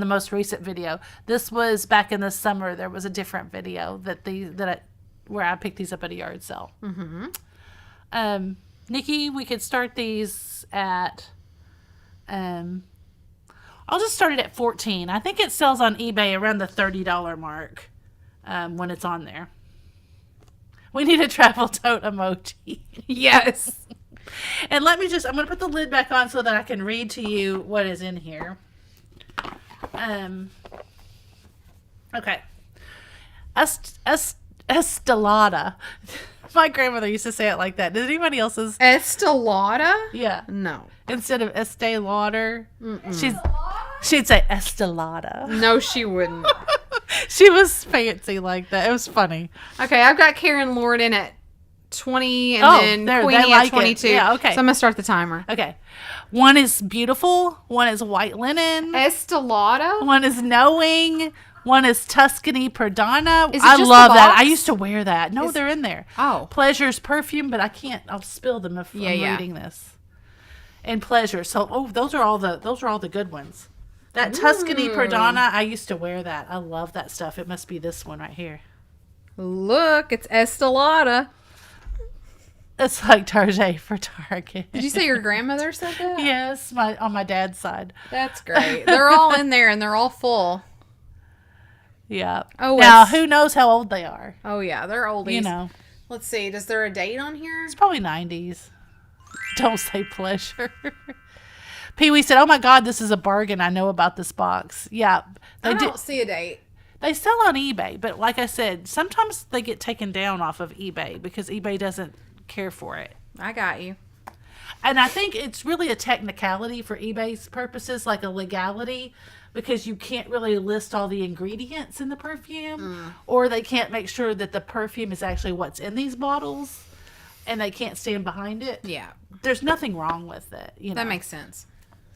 most recent video. This was back in the summer. There was a different video where I picked these up at a yard sale. Nikki, we could start these at, I'll just start it at $14. I think it sells on eBay around the $30 mark when it's on there. We need a travel tote emoji. Yes. And I'm going to put the lid back on so that I can read to you what is in here. Okay. Estelada. My grandmother used to say it like that. Did anybody else's? Estelada? Yeah. No. Instead of Estee Lauder, she'd say Estelada. No, she wouldn't. She was fancy like that. It was funny. Okay, I've got Karen Lord in at 20 and then Queenie at 22. Yeah, okay. So I'm going to start the timer. Okay. One is beautiful. One is white linen. Estelada? One is knowing. One is Tuscany Perdana. Is it I just love the that. box? I used to wear that. No, they're in there. Oh. Pleasure's perfume, but I can't. I'll spill them if I'm reading this. And Pleasure. So, those are all the good ones. That Tuscany Perdana, I used to wear that. I love that stuff. It must be this one right here. Look, it's Estelada. It's like Target for Target. Did you say your grandmother said that? Yes, on my dad's side. That's great. They're all in there and they're all full. Yeah. Oh, now, who knows how old they are? Oh, yeah, they're oldies. You know. Let's see. Is there a date on here? It's probably 90s. Don't say Pleasure. Pee Wee said, "Oh my God, this is a bargain. I know about this box." Yeah. I don't see a date. They sell on eBay, but like I said, sometimes they get taken down off of eBay because eBay doesn't care for it. I got you. And I think it's really a technicality for eBay's purposes, like a legality, because you can't really list all the ingredients in the perfume, or they can't make sure that the perfume is actually what's in these bottles, and they can't stand behind it. Yeah. There's nothing wrong with it. You know? That makes sense.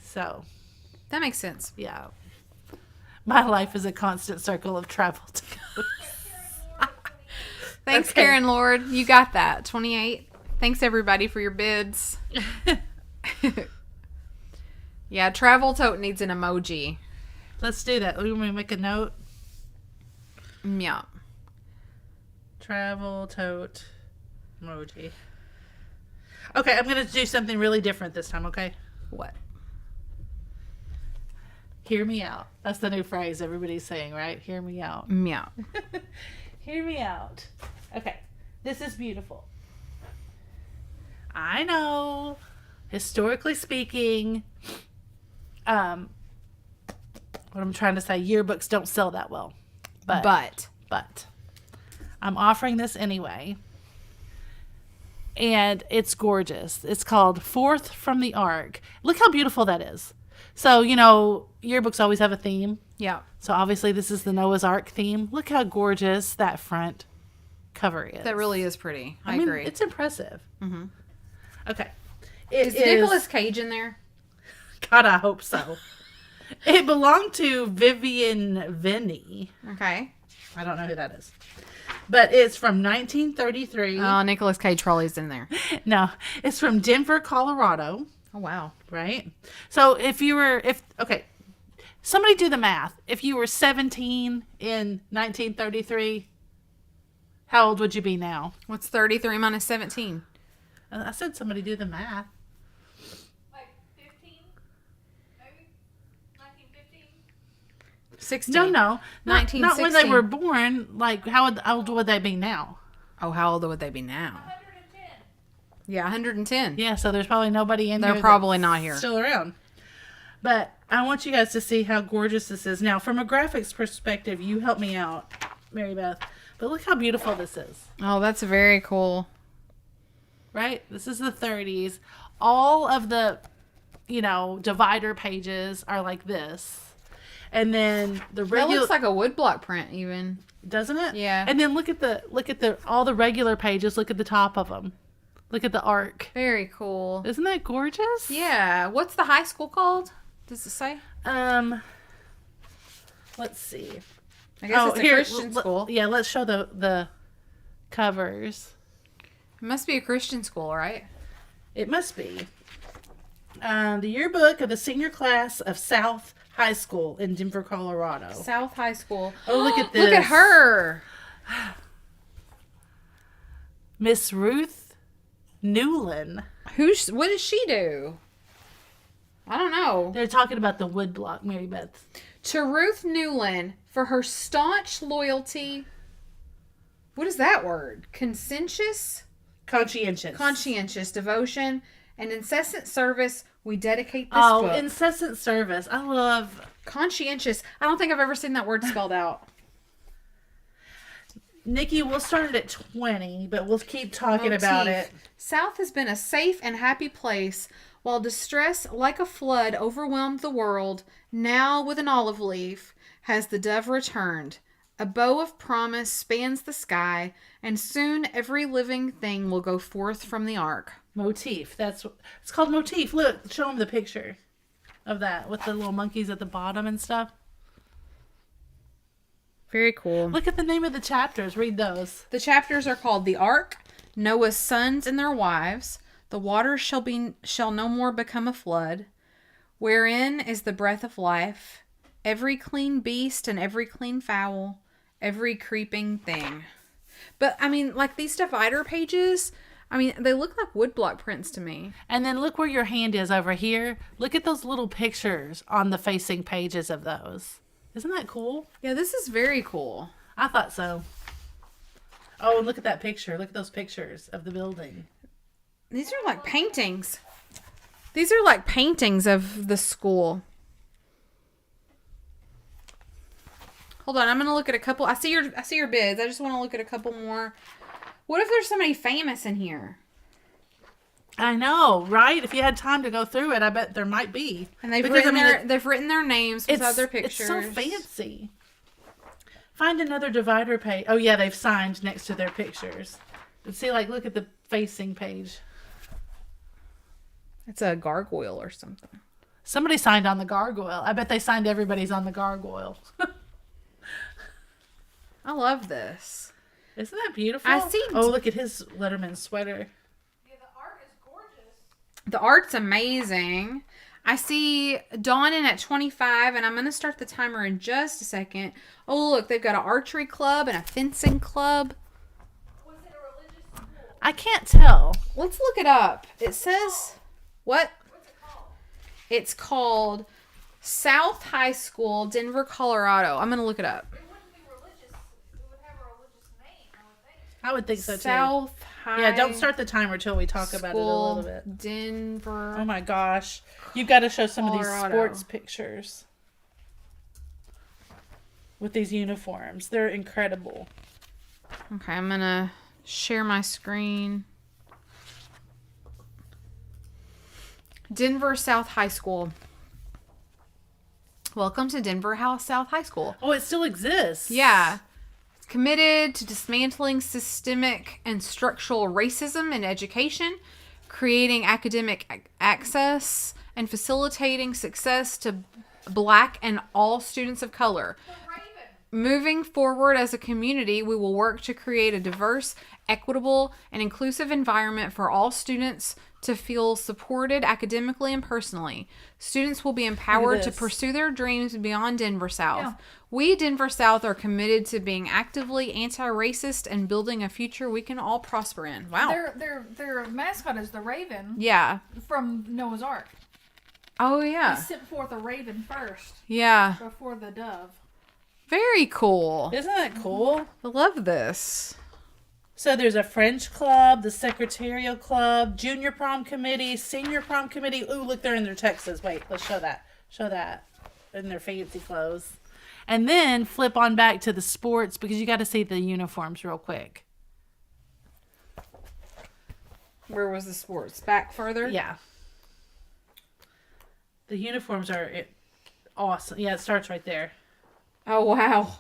So. That makes sense. Yeah. My life is a constant circle of travel. Thanks, Okay. Karen Lord. You got that. 28. Thanks, everybody, for your bids. Yeah, travel tote needs an emoji. Let's do that. Let me make a note. Yeah. Travel tote emoji. Okay, I'm going to do something really different this time, okay? What? Hear me out. That's the new phrase everybody's saying, right? Hear me out. Yeah. Hear me out. Okay, this is beautiful. I know, historically speaking, what I'm trying to say, yearbooks don't sell that well. But I'm offering this anyway. And it's gorgeous. It's called Forth from the Ark. Look how beautiful that is. So, you know, yearbooks always have a theme. Yeah. So obviously this is the Noah's Ark theme. Look how gorgeous that front cover is. That really is pretty. I mean, agree. It's impressive. Mm-hmm. Okay. Is Nicolas Cage in there? God, I hope so. It belonged to Vivian Vinny. Okay. I don't know who that is. But it's from 1933. Oh, Nicolas Cage probably is in there. No, it's from Denver, Colorado. Oh, wow. Right? So okay, somebody do the math. If you were 17 in 1933, how old would you be now? What's 33 minus 17? I said somebody do the math. Like 15? Maybe? 1915? 16. No. Not 1916. when they were born. Like, how old would they be now? Oh, how old would they be now? 110. Yeah, 110. Yeah, so there's probably nobody in They're here probably that's not here. still around. But I want you guys to see how gorgeous this is. Now, from a graphics perspective, you help me out, Mary Beth. But look how beautiful this is. Oh, that's very cool. Right? This is the 30s. All of the, divider pages are like this. And then the That regular, looks like a woodblock print even. doesn't it? Yeah. And then look at all the regular pages. Look at the top of them. Look at the arc. Very cool. Isn't that gorgeous? Yeah. What's the high school called? Does it say? Let's see. I guess it's a Christian school. Yeah, let's show the covers. It must be a Christian school, right? It must be. The yearbook of the senior class of South High School in Denver, Colorado. South High School. Oh, look at this. Look at her. Miss Ruth Newland. What does she do? I don't know. They're talking about the woodblock, Mary Beth. To Ruth Newland for her staunch loyalty. What is that word? Conscientious devotion and incessant service. We dedicate this book. Incessant service. I love conscientious. I don't think I've ever seen that word spelled out. Nikki, we'll start it at 20, but we'll keep talking about it. South has been a safe and happy place while distress like a flood overwhelmed the world. Now with an olive leaf has the dove returned. A bow of promise spans the sky, and soon every living thing will go forth from the ark. Motif. It's called Motif. Look, show them the picture of that with the little monkeys at the bottom and stuff. Very cool. Look at the name of the chapters. Read those. The chapters are called The Ark, Noah's sons and their wives, The waters shall no more become a flood, wherein is the breath of life, every clean beast and every clean fowl, every creeping thing. But, I mean, like these divider pages, I mean, they look like woodblock prints to me. And then look where your hand is over here. Look at those little pictures on the facing pages of those. Isn't that cool? Yeah, this is very cool. I thought so. Oh, and look at that picture. Look at those pictures of the building. These are like paintings. These are like paintings of the school. Hold on, I'm gonna look at a couple. I see your bids. I just want to look at a couple more. What if there's somebody famous in here? I know, right? If you had time to go through it, I bet there might be. And they've written their names beside their pictures. It's so fancy. Find another divider page. Oh yeah, they've signed next to their pictures. But see, like, look at the facing page. It's a gargoyle or something. Somebody signed on the gargoyle. I bet they signed everybody's on the gargoyle. I love this. Isn't that beautiful? Oh, look at his Letterman sweater. Yeah, the art is gorgeous. The art's amazing. I see Dawn in at 25, and I'm going to start the timer in just a second. Oh, look, they've got an archery club and a fencing club. Was it a religious school? I can't tell. Let's look it up. It says, what? What's it called? It's called South High School, Denver, Colorado. I'm going to look it up. It wouldn't be religious. It would have a religious name, I would think. I would think so too. South High. Yeah, don't start the timer till we talk about it a little bit. Denver. Oh my gosh. You've got to show some Colorado. of these sports pictures. With these uniforms. They're incredible. Okay, I'm going to share my screen. Denver South High School. Welcome to Denver South High School. Oh, it still exists. Yeah. It's committed to dismantling systemic and structural racism in education, creating academic access, and facilitating success to Black and all students of color. Moving forward as a community, we will work to create a diverse, equitable, and inclusive environment for all students to feel supported academically and personally. Students will be empowered to pursue their dreams beyond Denver South. Yeah. We, Denver South, are committed to being actively anti-racist and building a future we can all prosper in. Wow. Their mascot is the raven. Yeah. From Noah's Ark. Oh, yeah. He sent forth a raven first. Yeah. Before the dove. Very cool. Isn't that cool? I love this. So there's a French club, the secretarial club, junior prom committee, senior prom committee. Ooh, look, they're in their tuxes. Wait, let's show that. Show that. In their fancy clothes. And then flip on back to the sports because you got to see the uniforms real quick. Where was the sports? Back further? Yeah. The uniforms are awesome. Yeah, it starts right there. Oh, wow.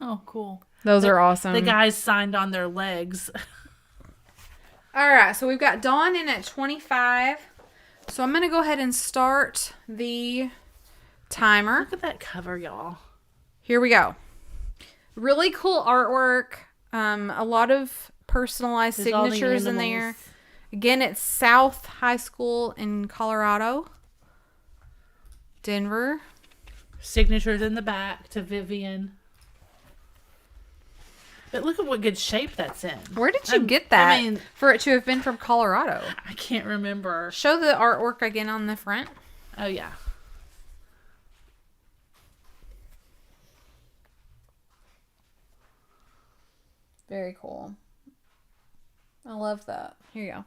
Oh, cool. Those are awesome. The guys signed on their legs. All right, so we've got Dawn in at 25. So I'm going to go ahead and start the timer. Look at that cover, y'all. Here we go. Really cool artwork. A lot of personalized There's all the signatures in there. animals. Again, it's South High School in Colorado. Denver. Signatures in the back to Vivian. But look at what good shape that's in. Where did you get that? I mean, for it to have been from Colorado. I can't remember. Show the artwork again on the front. Oh, yeah. Very cool. I love that. Here you go.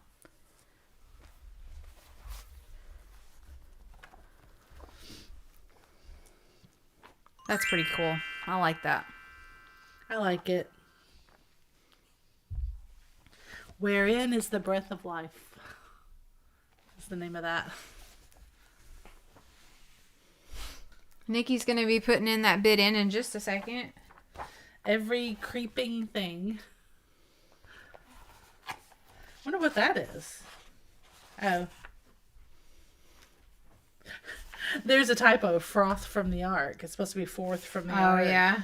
That's pretty cool. I like that. I like it. Wherein is the breath of life? That's the name of that. Nikki's going to be putting in that bid in just a second. Every creeping thing. Wonder what that is. Oh. There's a typo. Froth from the Ark. It's supposed to be fourth from the Ark. Oh, yeah.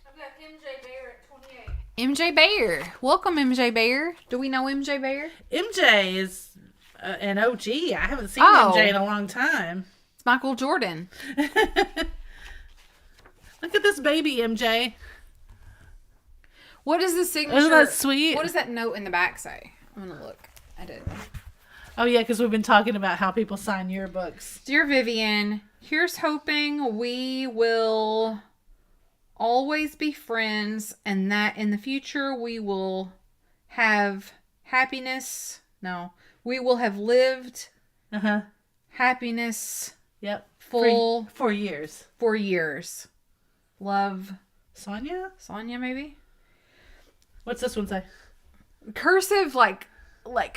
I've got MJ Bear at 28. MJ Bear. Welcome, MJ Bear. Do we know MJ Bear? MJ is an OG. I haven't seen Oh. MJ in a long time. It's Michael Jordan. Look at this baby MJ. What is the signature? Isn't that sweet? What does that note in the back say? I'm going to look. I didn't. Oh, yeah, because we've been talking about how people sign yearbooks. Dear Vivian, here's hoping we will always be friends and that in the future we will have happiness. No, we will have lived Uh-huh. happiness Yep. full For years. for years. Love, Sonia? Sonia, maybe? What's this one say? Cursive, like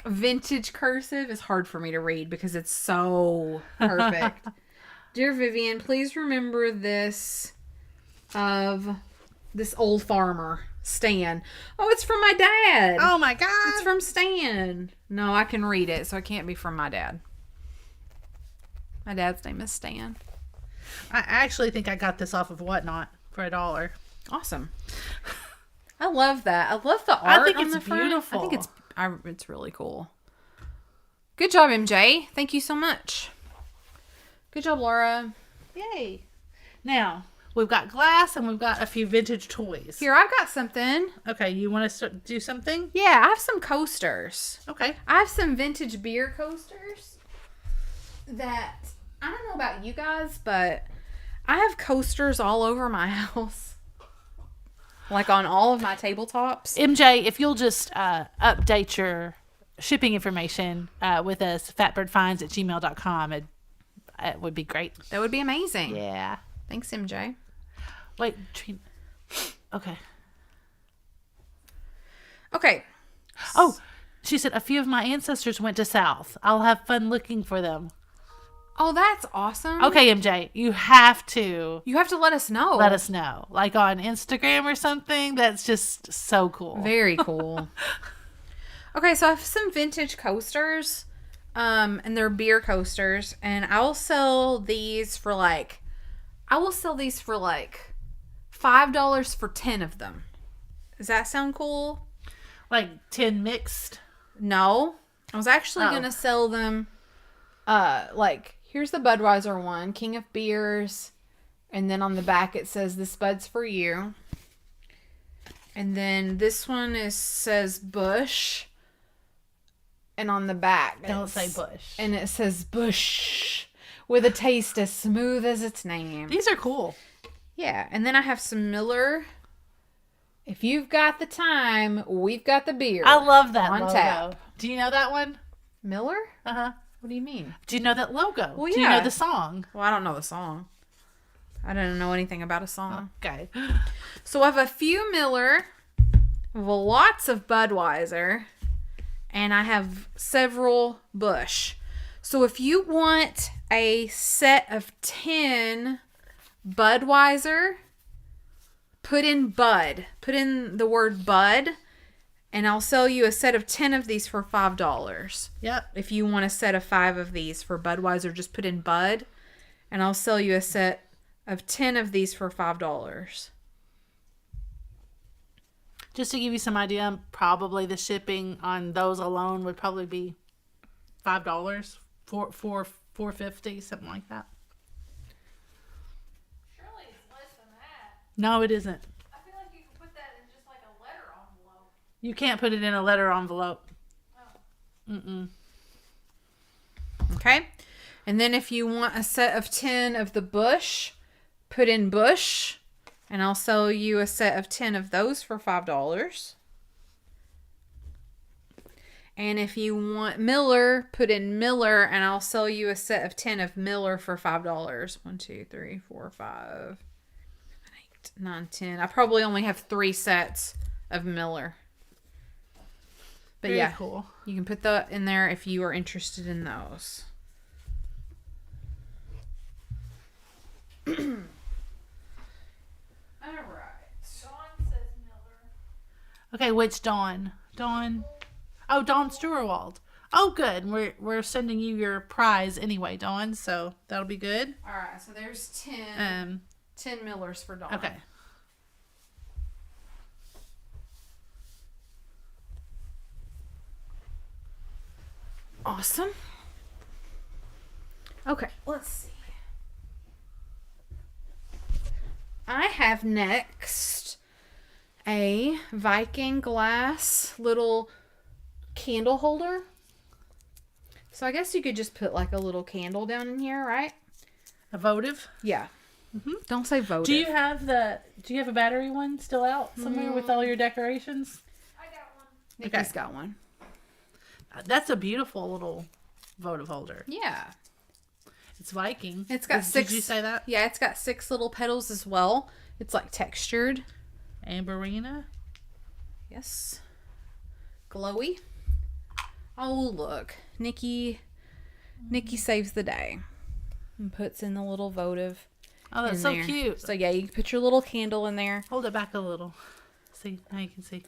vintage cursive is hard for me to read because it's so perfect. Dear Vivian, please remember this of this old farmer, Stan. Oh, it's from my dad. Oh, my God. It's from Stan. No, I can read it, so it can't be from my dad. My dad's name is Stan. I actually think I got this off of Whatnot for $1. Awesome. I love that. I love the art. I think on it's the front. beautiful. I think it's really cool. Good job, MJ. Thank you so much. Good job, Laura. Yay. Now, we've got glass and we've got a few vintage toys. Here, I've got something. Okay, you want to do something? Yeah, I have some coasters. Okay. I have some vintage beer coasters that I don't know about you guys, but I have coasters all over my house. Like on all of my tabletops. MJ, if you'll just update your shipping information with us, fatbirdfinds@gmail.com, it would be great. That would be amazing. Yeah. Thanks, MJ. Wait, okay. Okay. Oh, she said a few of my ancestors went to South. I'll have fun looking for them. Oh, that's awesome. Okay, MJ, you have to You have to let us know. let us know. Like on Instagram or something. That's just so cool. Very cool. Okay, so I have some vintage coasters. And they're beer coasters. And I will sell these for $5 for 10 of them. Does that sound cool? Like 10 mixed. No. I was actually going to sell them, here's the Budweiser one, King of Beers. And then on the back it says, "This Bud's for you." And then this one says Bush. And on the back, Don't say Bush. And it says Bush with a taste as smooth as its name. These are cool. Yeah. And then I have some Miller. If you've got the time, we've got the beer. I love that on logo. tap. Do you know that one? Miller? Uh-huh. What do you mean? Do you know that logo? Well, Do you yeah. know the song? Well, I don't know the song. I don't know anything about a song. Okay. So I have a few Miller, lots of Budweiser, and I have several Bush. So if you want a set of 10 Budweiser, put in Bud. Put in the word Bud And I'll sell you a set of 10 of these for $5. Yep. If you want a set of 5 of these for Budweiser, just put in Bud. And I'll sell you a set of 10 of these for $5. Just to give you some idea, probably the shipping on those alone would probably be $5, $4.50, something like that. Surely it's less than that. No, it isn't. I feel like you can put that in just like a letter envelope. You can't put it in a letter envelope. Oh. Mm-mm. Okay. And then if you want a set of 10 of the Bush, put in Bush. And I'll sell you a set of 10 of those for $5. And if you want Miller, put in Miller, and I'll sell you a set of 10 of Miller for $5. 1, 2, 3, 4, 5, 8, 9, 10. I probably only have 3 sets of Miller. But Very yeah, cool. you can put that in there if you are interested in those. All right. Dawn says Miller. Okay, which Dawn? Dawn. Oh, Dawn Stewarwald. Oh, good. We're sending you your prize anyway, Dawn. So that'll be good. All right. So there's 10 Millers for Dawn. Okay. Awesome. Okay, let's see. I have next a Viking glass little candle holder. So I guess you could just put like a little candle down in here, right? A votive. Yeah. Don't say votive. Do you have a battery one still out somewhere with all your decorations? I got one. Nikki's got one. That's a beautiful little votive holder. Yeah. It's Viking. It's got 6. Did you say that? Yeah, it's got 6 little petals as well. It's like textured. Amberina. Yes. Glowy. Oh, look. Nikki saves the day and puts in the little votive. Oh, that's in so there. cute. So yeah, you can put your little candle in there. Hold it back a little. See, now you can see.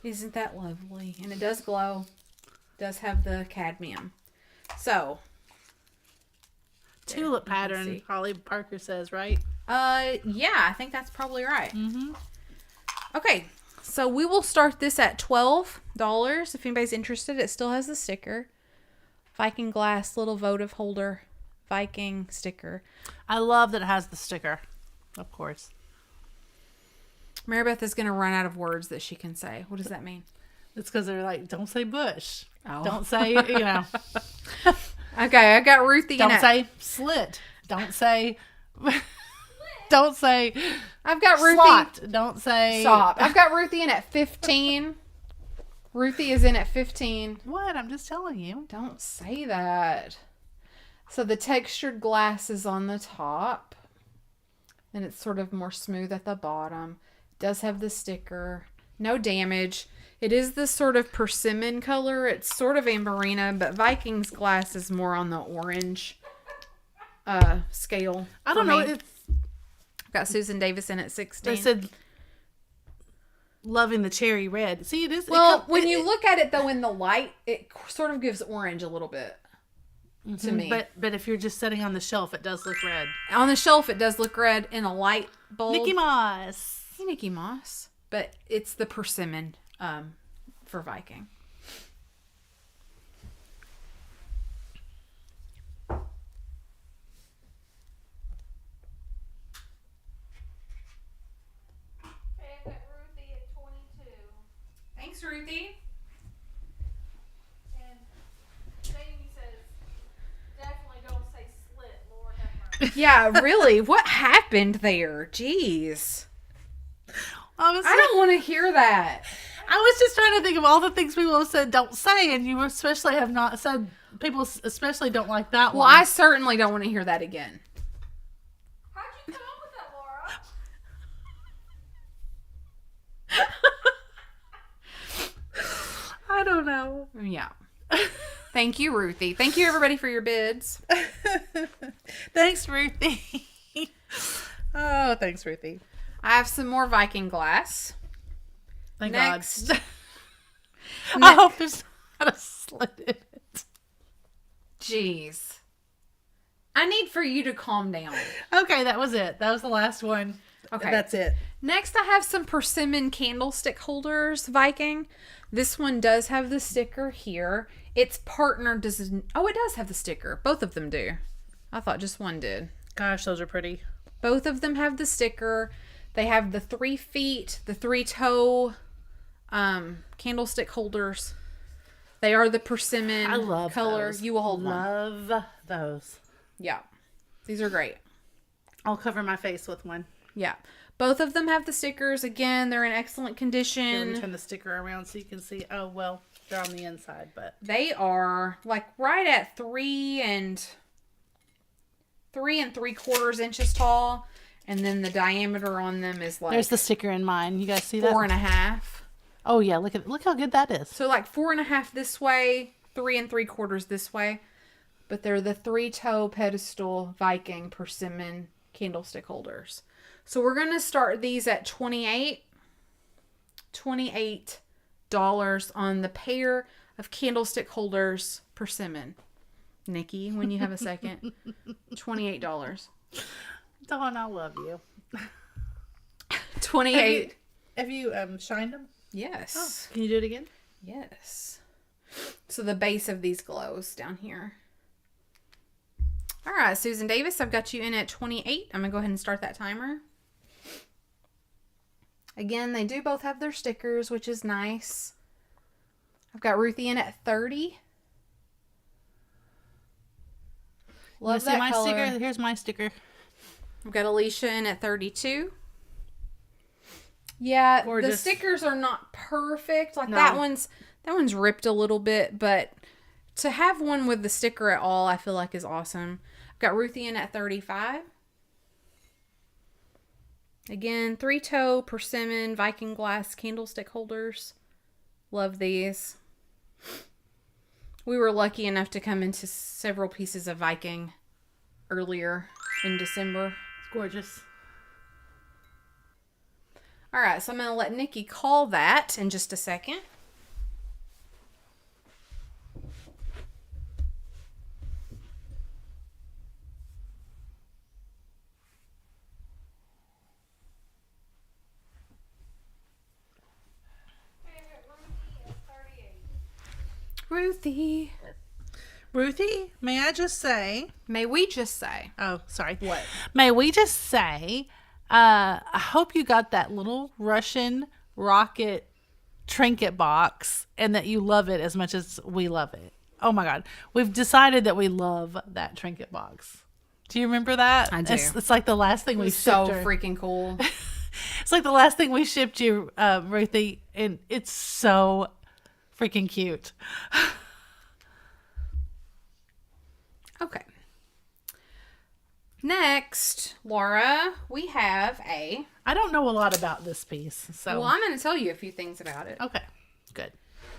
Isn't that lovely? And it does glow. Does have the cadmium. So Tulip you can pattern, see. Holly Parker says, right? Yeah, I think that's probably right. Mm-hmm. Okay, so we will start this at $12. If anybody's interested, it still has the sticker. Viking glass, little votive holder, Viking sticker. I love that it has the sticker, of course. Marybeth is going to run out of words that she can say. What does that mean? It's because they're like, don't say bush. Oh. Don't say, Okay, I got Ruthie. don't say slit. Don't say, don't say I've got Ruthie. slot. Don't say. Stop. I've got Ruthie in at 15. Ruthie is in at 15. What? I'm just telling you. Don't say that. So the textured glass is on the top. And it's sort of more smooth at the bottom. It does have the sticker. No damage. It is this sort of persimmon color. It's sort of amberina, but Viking's glass is more on the orange scale. I don't for know. me. It's, I've got Susan Davis in at 16. they said loving the cherry red. See, it is. Well, when you look at it though in the light, it sort of gives orange a little bit to me. But if you're just sitting on the shelf, it does look red. On the shelf, it does look red in a light bulb. Mickey Mouse. Hey, Mickey Mouse. But it's the persimmon for Viking. Okay, I've got Ruthie at 22. Thanks, Ruthie. And Jamie says, definitely don't say slit, Lord have mercy. Yeah, really. What happened there? Jeez. I don't want to hear that. I was just trying to think of all the things people have said don't say, and you especially have not said. People especially don't like that Well, one. I certainly don't want to hear that again. How'd you come up with that, Laura? I don't know. Yeah. Thank you, Ruthie. Thank you, everybody, for your bids. Thanks, Ruthie. Oh, thanks, Ruthie. I have some more Viking glass. Thank Next. God. I hope there's not a slit in it. Jeez. I need for you to calm down. Okay, that was it. That was the last one. Okay. That's it. Next, I have some Persimmon candlestick holders, Viking. This one does have the sticker here. Its partner doesn't. Oh, it does have the sticker. Both of them do. I thought just one did. Gosh, those are pretty. Both of them have the sticker. They have the 3 feet, the 3-toe candlestick holders. They are the persimmon I love color. those. You will hold one. Love those. Yeah. These are great. I'll cover my face with one. Yeah. Both of them have the stickers. Again, they're in excellent Here, let me condition. turn the sticker around so you can see. Oh, well, they're on the inside, but. They are like right at 3 3/4 inches tall. And then the diameter on them is like There's the sticker in mine. You guys see that? 4.5. Oh, yeah. Look how good that is. So like 4.5 this way, 3 3/4 this way. But they're the 3-toe pedestal Viking persimmon candlestick holders. So we're going to start these at $28 on the pair of candlestick holders persimmon. Nikki, when you have a second, $28. Dawn, I love you. 28. Have you shined them? Yes. Oh, can you do it again? Yes. So the base of these glows down here. All right, Susan Davis, I've got you in at 28. I'm going to go ahead and start that timer. Again, they do both have their stickers, which is nice. I've got Ruthie in at 30. Love that my color. sticker? Here's my sticker. I've got Alicia in at 32. Yeah, Gorgeous. the stickers are not perfect. Like No. that one's ripped a little bit, but to have one with the sticker at all, I feel like is awesome. I've got Ruthie in at 35. Again, 3-toe persimmon Viking glass candlestick holders. Love these. We were lucky enough to come into several pieces of Viking earlier in December. It's gorgeous. All right, so I'm going to let Nikki call that in just a second. Ruthie. Ruthie, may I just say... May we just say? Oh, sorry. What? May we just say, I hope you got that little Russian rocket trinket box and that you love it as much as we love it. Oh my God. We've decided that we love that trinket box. Do you remember that? I do. It's like the last thing we It's shipped so her. freaking cool. It's like the last thing we shipped you, Ruthie, and it's so freaking cute. Okay. Next, Laura, we have a... I don't know a lot about this piece, so... Well, I'm going to tell you a few things about it. Okay, good.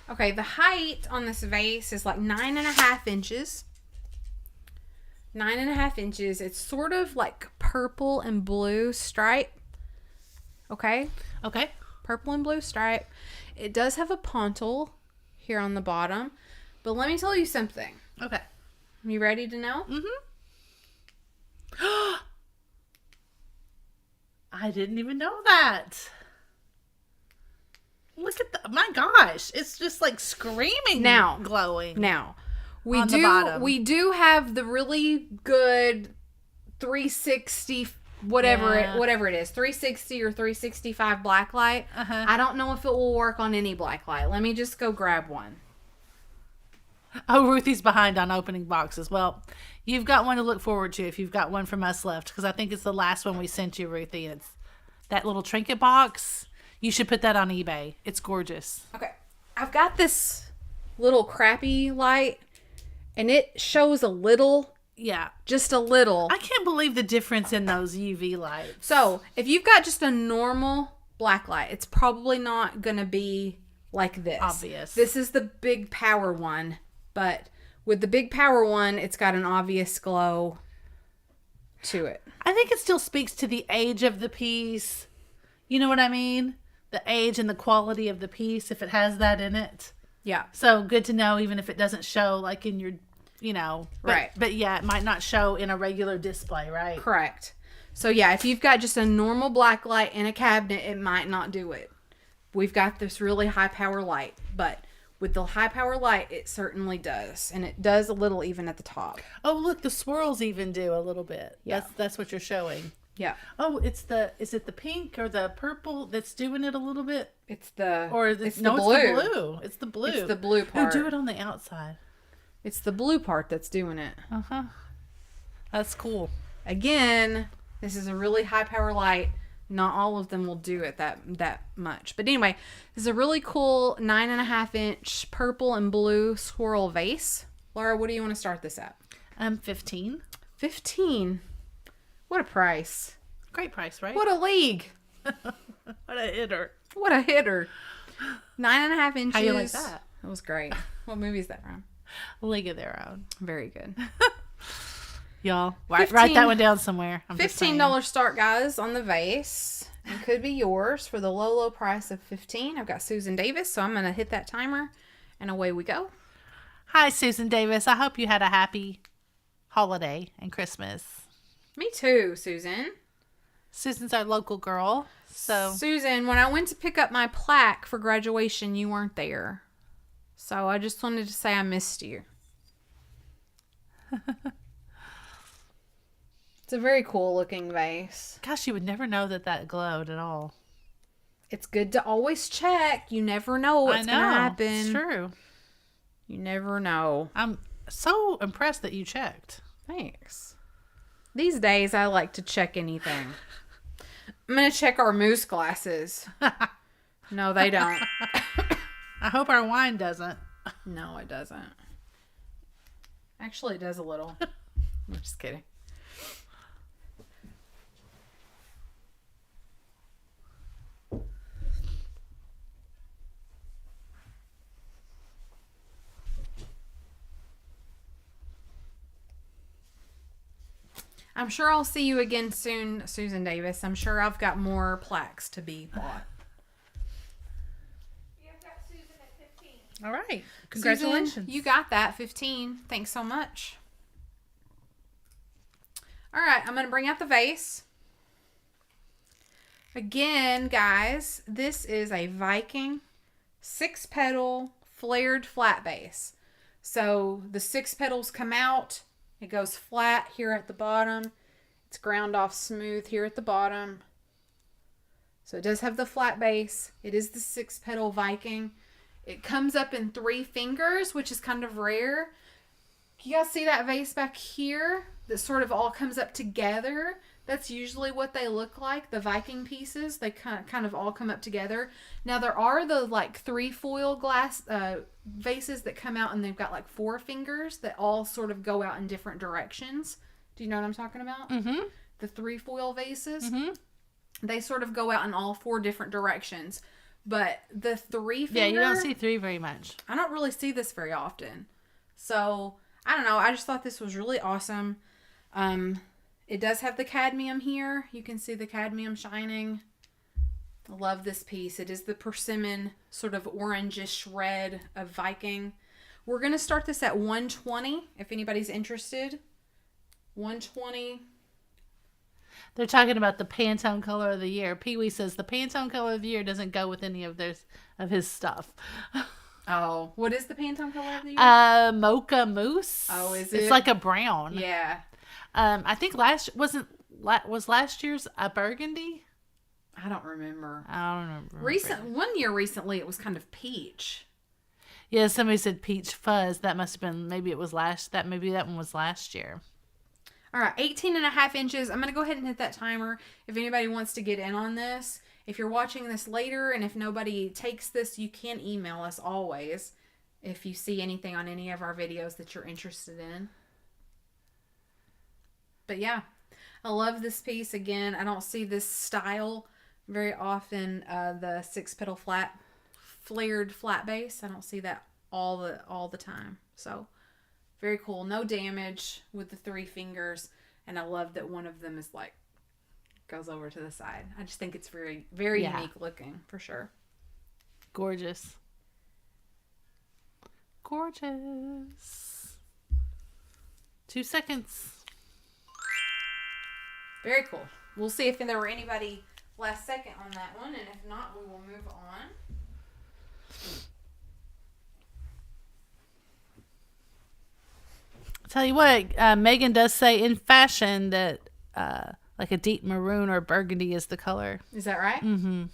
Okay, the height on this vase is like 9.5 inches. 9.5 inches. It's sort of like purple and blue stripe. Okay? Okay. Purple and blue stripe. It does have a pontil here on the bottom. But let me tell you something. Okay. You ready to know? Mm-hmm. I didn't even know that. Look at the, my gosh, it's just like screaming Now, glowing. Now, On the bottom. we do have the really good 360 whatever it is, 360 or 365 black light. Uh-huh. I don't know if it will work on any black light. Let me just go grab one. Oh, Ruthie's behind on opening boxes. Well, you've got one to look forward to if you've got one from us left, because I think it's the last one we sent you, Ruthie. It's that little trinket box. You should put that on eBay. It's gorgeous. Okay. I've got this little crappy light and it shows a little, Yeah. just a little. I can't believe the difference in those UV lights. So, if you've got just a normal black light, it's probably not going to be like this. Obvious. This is the big power one, but with the big power one, it's got an obvious glow to it. I think it still speaks to the age of the piece. You know what I mean? The age and the quality of the piece, if it has that in it. Yeah. So good to know, even if it doesn't show like in your, Right. But yeah, it might not show in a regular display, right? Correct. So yeah, if you've got just a normal black light in a cabinet, it might not do it. We've got this really high power light, but with the high power light, it certainly does. And it does a little even at the top. Oh, look, the swirls even do a little bit. Yeah. That's what you're showing. Yeah. Oh, is it the pink or the purple that's doing it a little bit? It's the Or blue. It's the blue. It's the blue. It's the blue part. Do it on the outside. It's the blue part that's doing it. Uh-huh. That's cool. Again, this is a really high power light. Not all of them will do it that much. But anyway, this is a really cool 9.5 inch purple and blue swirl vase. Laura, what do you want to start this at? 15. 15. What a price. Great price, right? What a league. What a hitter. What a hitter. 9.5 inches. How you like that? That was great. What movie is that from? League of Their Own. Very good. Y'all, write that one down somewhere. $15 start, guys, on the vase. It could be yours for the low price of $15. I've got Susan Davis, so I'm going to hit that timer, and away we go. Hi, Susan Davis. I hope you had a happy holiday and Christmas. Me too, Susan. Susan's our local girl. So Susan, when I went to pick up my plaque for graduation, you weren't there. So I just wanted to say I missed you. It's a very cool looking vase. gosh, you would never know that glowed at all. It's good to always check. You never know what's going to happen. It's true. You never know. I'm so impressed that you checked. Thanks. These days, I like to check anything. I'm going to check our moose glasses. No, they don't. I hope our wine doesn't. No, it doesn't. Actually, it does a little. I'm just kidding. I'm sure I'll see you again soon, Susan Davis. I'm sure I've got more plaques to be bought. You've got Susan at 15. All right. Congratulations. Susan, you got that 15. Thanks so much. All right, I'm going to bring out the vase. Again, guys, this is a Viking 6-petal flared flat base. So the 6 petals come out. It goes flat here at the bottom. It's ground off smooth here at the bottom. So it does have the flat base. It is the 6-petal Viking. It comes up in 3 fingers, which is kind of rare. You guys see that vase back here that sort of all comes up together? That's usually what they look like, the Viking pieces. They kind of all come up together. Now, there are the 3 foil glass vases that come out and they've got 4 fingers that all sort of go out in different directions. Do you know what I'm talking about? Mm-hmm. The 3 foil vases. Mm-hmm. They sort of go out in all 4 different directions. But the 3 finger... Yeah, you don't see 3 very much. I don't really see this very often. So, I don't know. I just thought this was really awesome. It does have the cadmium here. You can see the cadmium shining. I love this piece. It is the persimmon sort of orangish red of Viking. We're going to start this at $120 if anybody's interested. $120. They're talking about the Pantone color of the year. Pee Wee says the Pantone color of the year doesn't go with any of his stuff. Oh, what is the Pantone color of the year? Mocha mousse. Oh, is it? It's like a brown. Yeah. I think was last year's a burgundy? I don't remember. I don't remember. One year recently it was kind of peach. Yeah, somebody said peach fuzz. That must have been, maybe that one was last year. All right, 18.5 inches. I'm going to go ahead and hit that timer. If anybody wants to get in on this, if you're watching this later and if nobody takes this, you can email us always if you see anything on any of our videos that you're interested in. But yeah, I love this piece. Again, I don't see this style very often. The 6-petal flared flat base. I don't see that all the time. So very cool. No damage with the 3 fingers. And I love that one of them is goes over to the side. I just think it's very, very unique looking for sure. Gorgeous. gorgeous. 2 seconds. Very cool. We'll see if there were anybody last second on that one, and if not, we will move on. Tell you what, Megan does say in fashion that like a deep maroon or burgundy is the color. Is that right? Mm-hmm.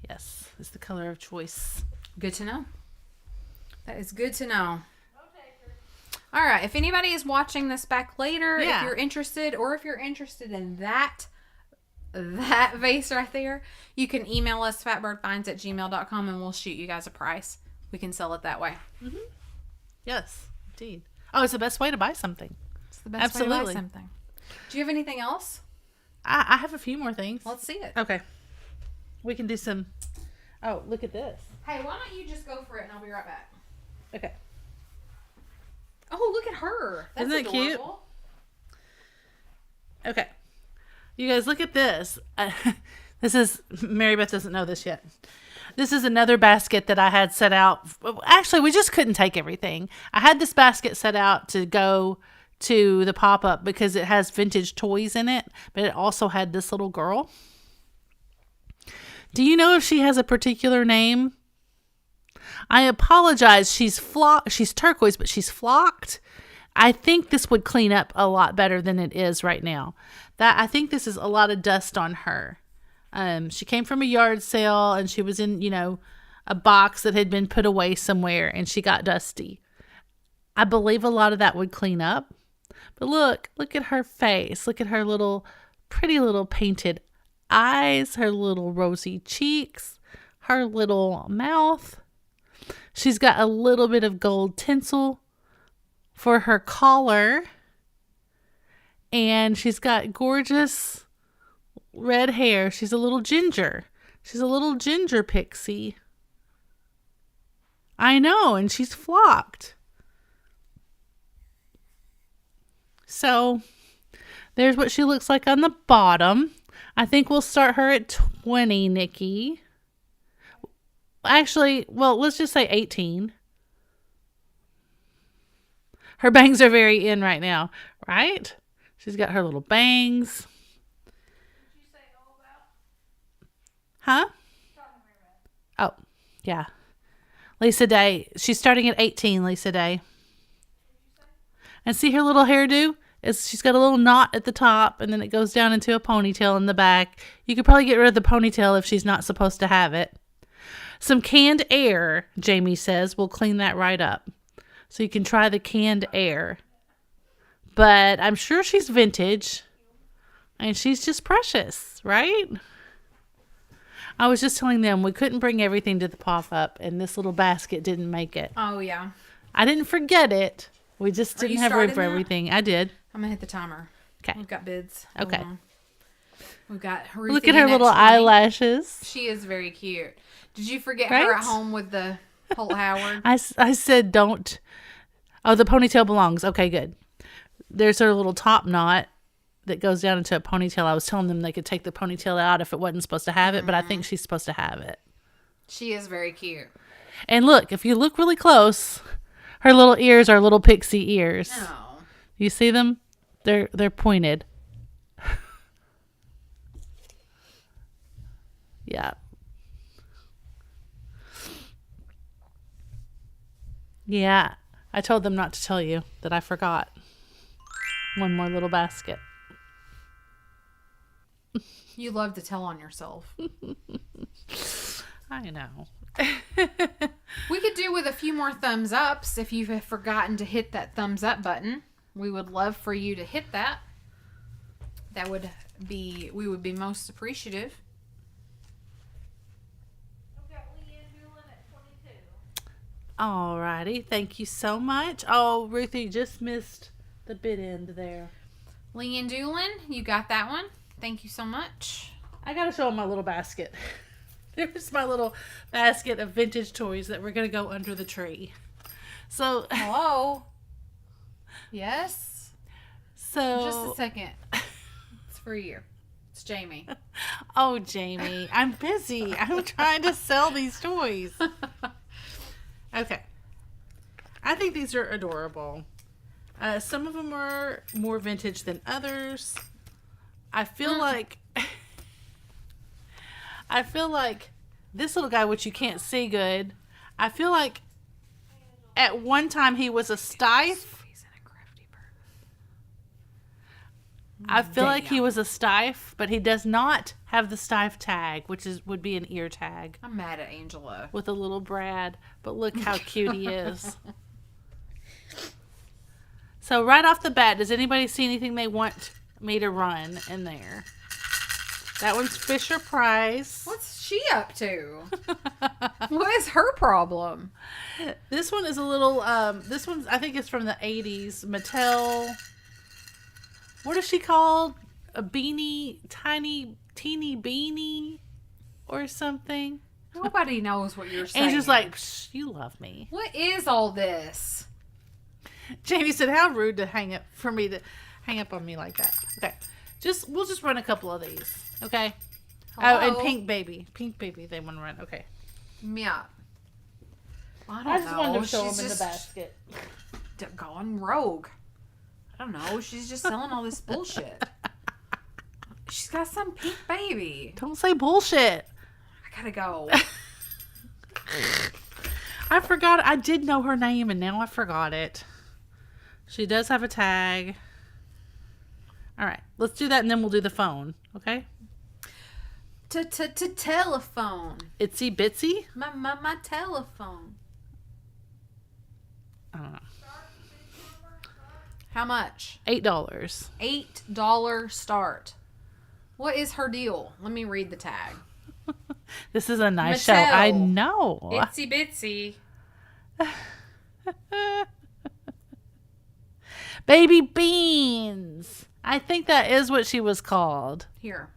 Yes, it's the color of choice. Good to know. That is good to know. All right. If anybody is watching this back later, if you're interested, or if you're interested in that vase right there, you can email us fatbirdfinds@gmail.com and we'll shoot you guys a price. We can sell it that way. Mm-hmm. Yes, indeed. Oh, it's the best way to buy something. It's the best way to buy something. Do you have anything else? I have a few more things. Let's see it. Okay. We can do some... Oh, look at this. Hey, why don't you just go for it and I'll be right back. Okay. Oh, look at her. That's Isn't that adorable. Cute? Okay. You guys, look at this. This is... Mary Beth doesn't know this yet. This is another basket that I had set out. Actually, we just couldn't take everything. I had this basket set out to go to the pop-up because it has vintage toys in it, but it also had this little girl. Do you know if she has a particular name? I apologize. She's turquoise, but she's flocked. I think this would clean up a lot better than it is right now. I think this is a lot of dust on her. She came from a yard sale and she was in, a box that had been put away somewhere and she got dusty. I believe a lot of that would clean up. But look at her face. Look at her pretty little painted eyes, her little rosy cheeks, her little mouth. She's got a little bit of gold tinsel for her collar. And she's got gorgeous red hair. She's a little ginger. She's a little ginger pixie. I know, and she's flocked. So, there's what she looks like on the bottom. I think we'll start her at 20, Nikki. Actually, let's just say 18. Her bangs are very in right now, right? She's got her little bangs. Huh? Oh, yeah. Lisa Day. She's starting at 18, Lisa Day. And see her little hairdo? She's got a little knot at the top, and then it goes down into a ponytail in the back. You could probably get rid of the ponytail if she's not supposed to have it. Some canned air, Jamie says, will clean that right up. So you can try the canned air. But I'm sure she's vintage. And she's just precious, right? I was just telling them we couldn't bring everything to the pop-up, and this little basket didn't make it. Oh, yeah. I didn't forget it. We just didn't have room for that? everything. I did. I'm going to hit the timer. Okay. We've got bids. Okay. We've got Ruthie. Look at her little eyelashes. She is very cute. Did you forget her at home with the Holt Howard? I said don't. Oh, the ponytail belongs. Okay, good. There's her little top knot that goes down into a ponytail. I was telling them they could take the ponytail out if it wasn't supposed to have it, but I think she's supposed to have it. She is very cute. And look, if you look really close, her little ears are little pixie ears. Oh. You see them? They're pointed. Yeah. Yeah. I told them not to tell you that I forgot. One more little basket. You love to tell on yourself. I know. We could do with a few more thumbs ups if you've forgotten to hit that thumbs up button. We would love for you to hit that. We would be most appreciative. Alrighty, thank you so much. Oh, Ruthie just missed the bid end there. Leanne Doolin, you got that one. Thank you so much. I gotta show them my little basket. There's my little basket of vintage toys that we're gonna go under the tree. So, hello. Yes. So, just a second. It's for you. It's Jamie. Oh, Jamie, I'm busy. I'm trying to sell these toys. Okay. I think these are adorable. Some of them are more vintage than others. I feel like this little guy, which you can't see good, I feel like at one time he was a stife. I feel like he was a stife, but he does not have the stife tag, which would be an ear tag. I'm mad at Angela. With a little Brad, but look how cute he is. So right off the bat, does anybody see anything they want me to run in there? That one's Fisher Price. What's she up to? What is her problem? This one is a little, this one's, I think it's from the 80s. Mattel. What is she called? A beanie, teeny beanie or something? Nobody knows what you're saying. Angel's like, shh, you love me. What is all this? Jamie said, how rude for me to hang up on me like that. Okay. We'll just run a couple of these. Okay. Hello? Oh, and Pink Baby, they want to run. Okay. Yeah. I just wanted to show them in the basket. Gone rogue. I don't know. She's just selling all this bullshit. She's got some Pink Baby. Don't say bullshit. I gotta go. I forgot. I did know her name, and now I forgot it. She does have a tag. All right. Let's do that, and then we'll do the phone. Okay? Telephone. Itsy Bitsy? My telephone. I don't know. How much? $8. $8 start. What is her deal? Let me read the tag. This is a nice Mattel. show. I know. Itsy bitsy. Baby Beans. I think that is what she was called. Here.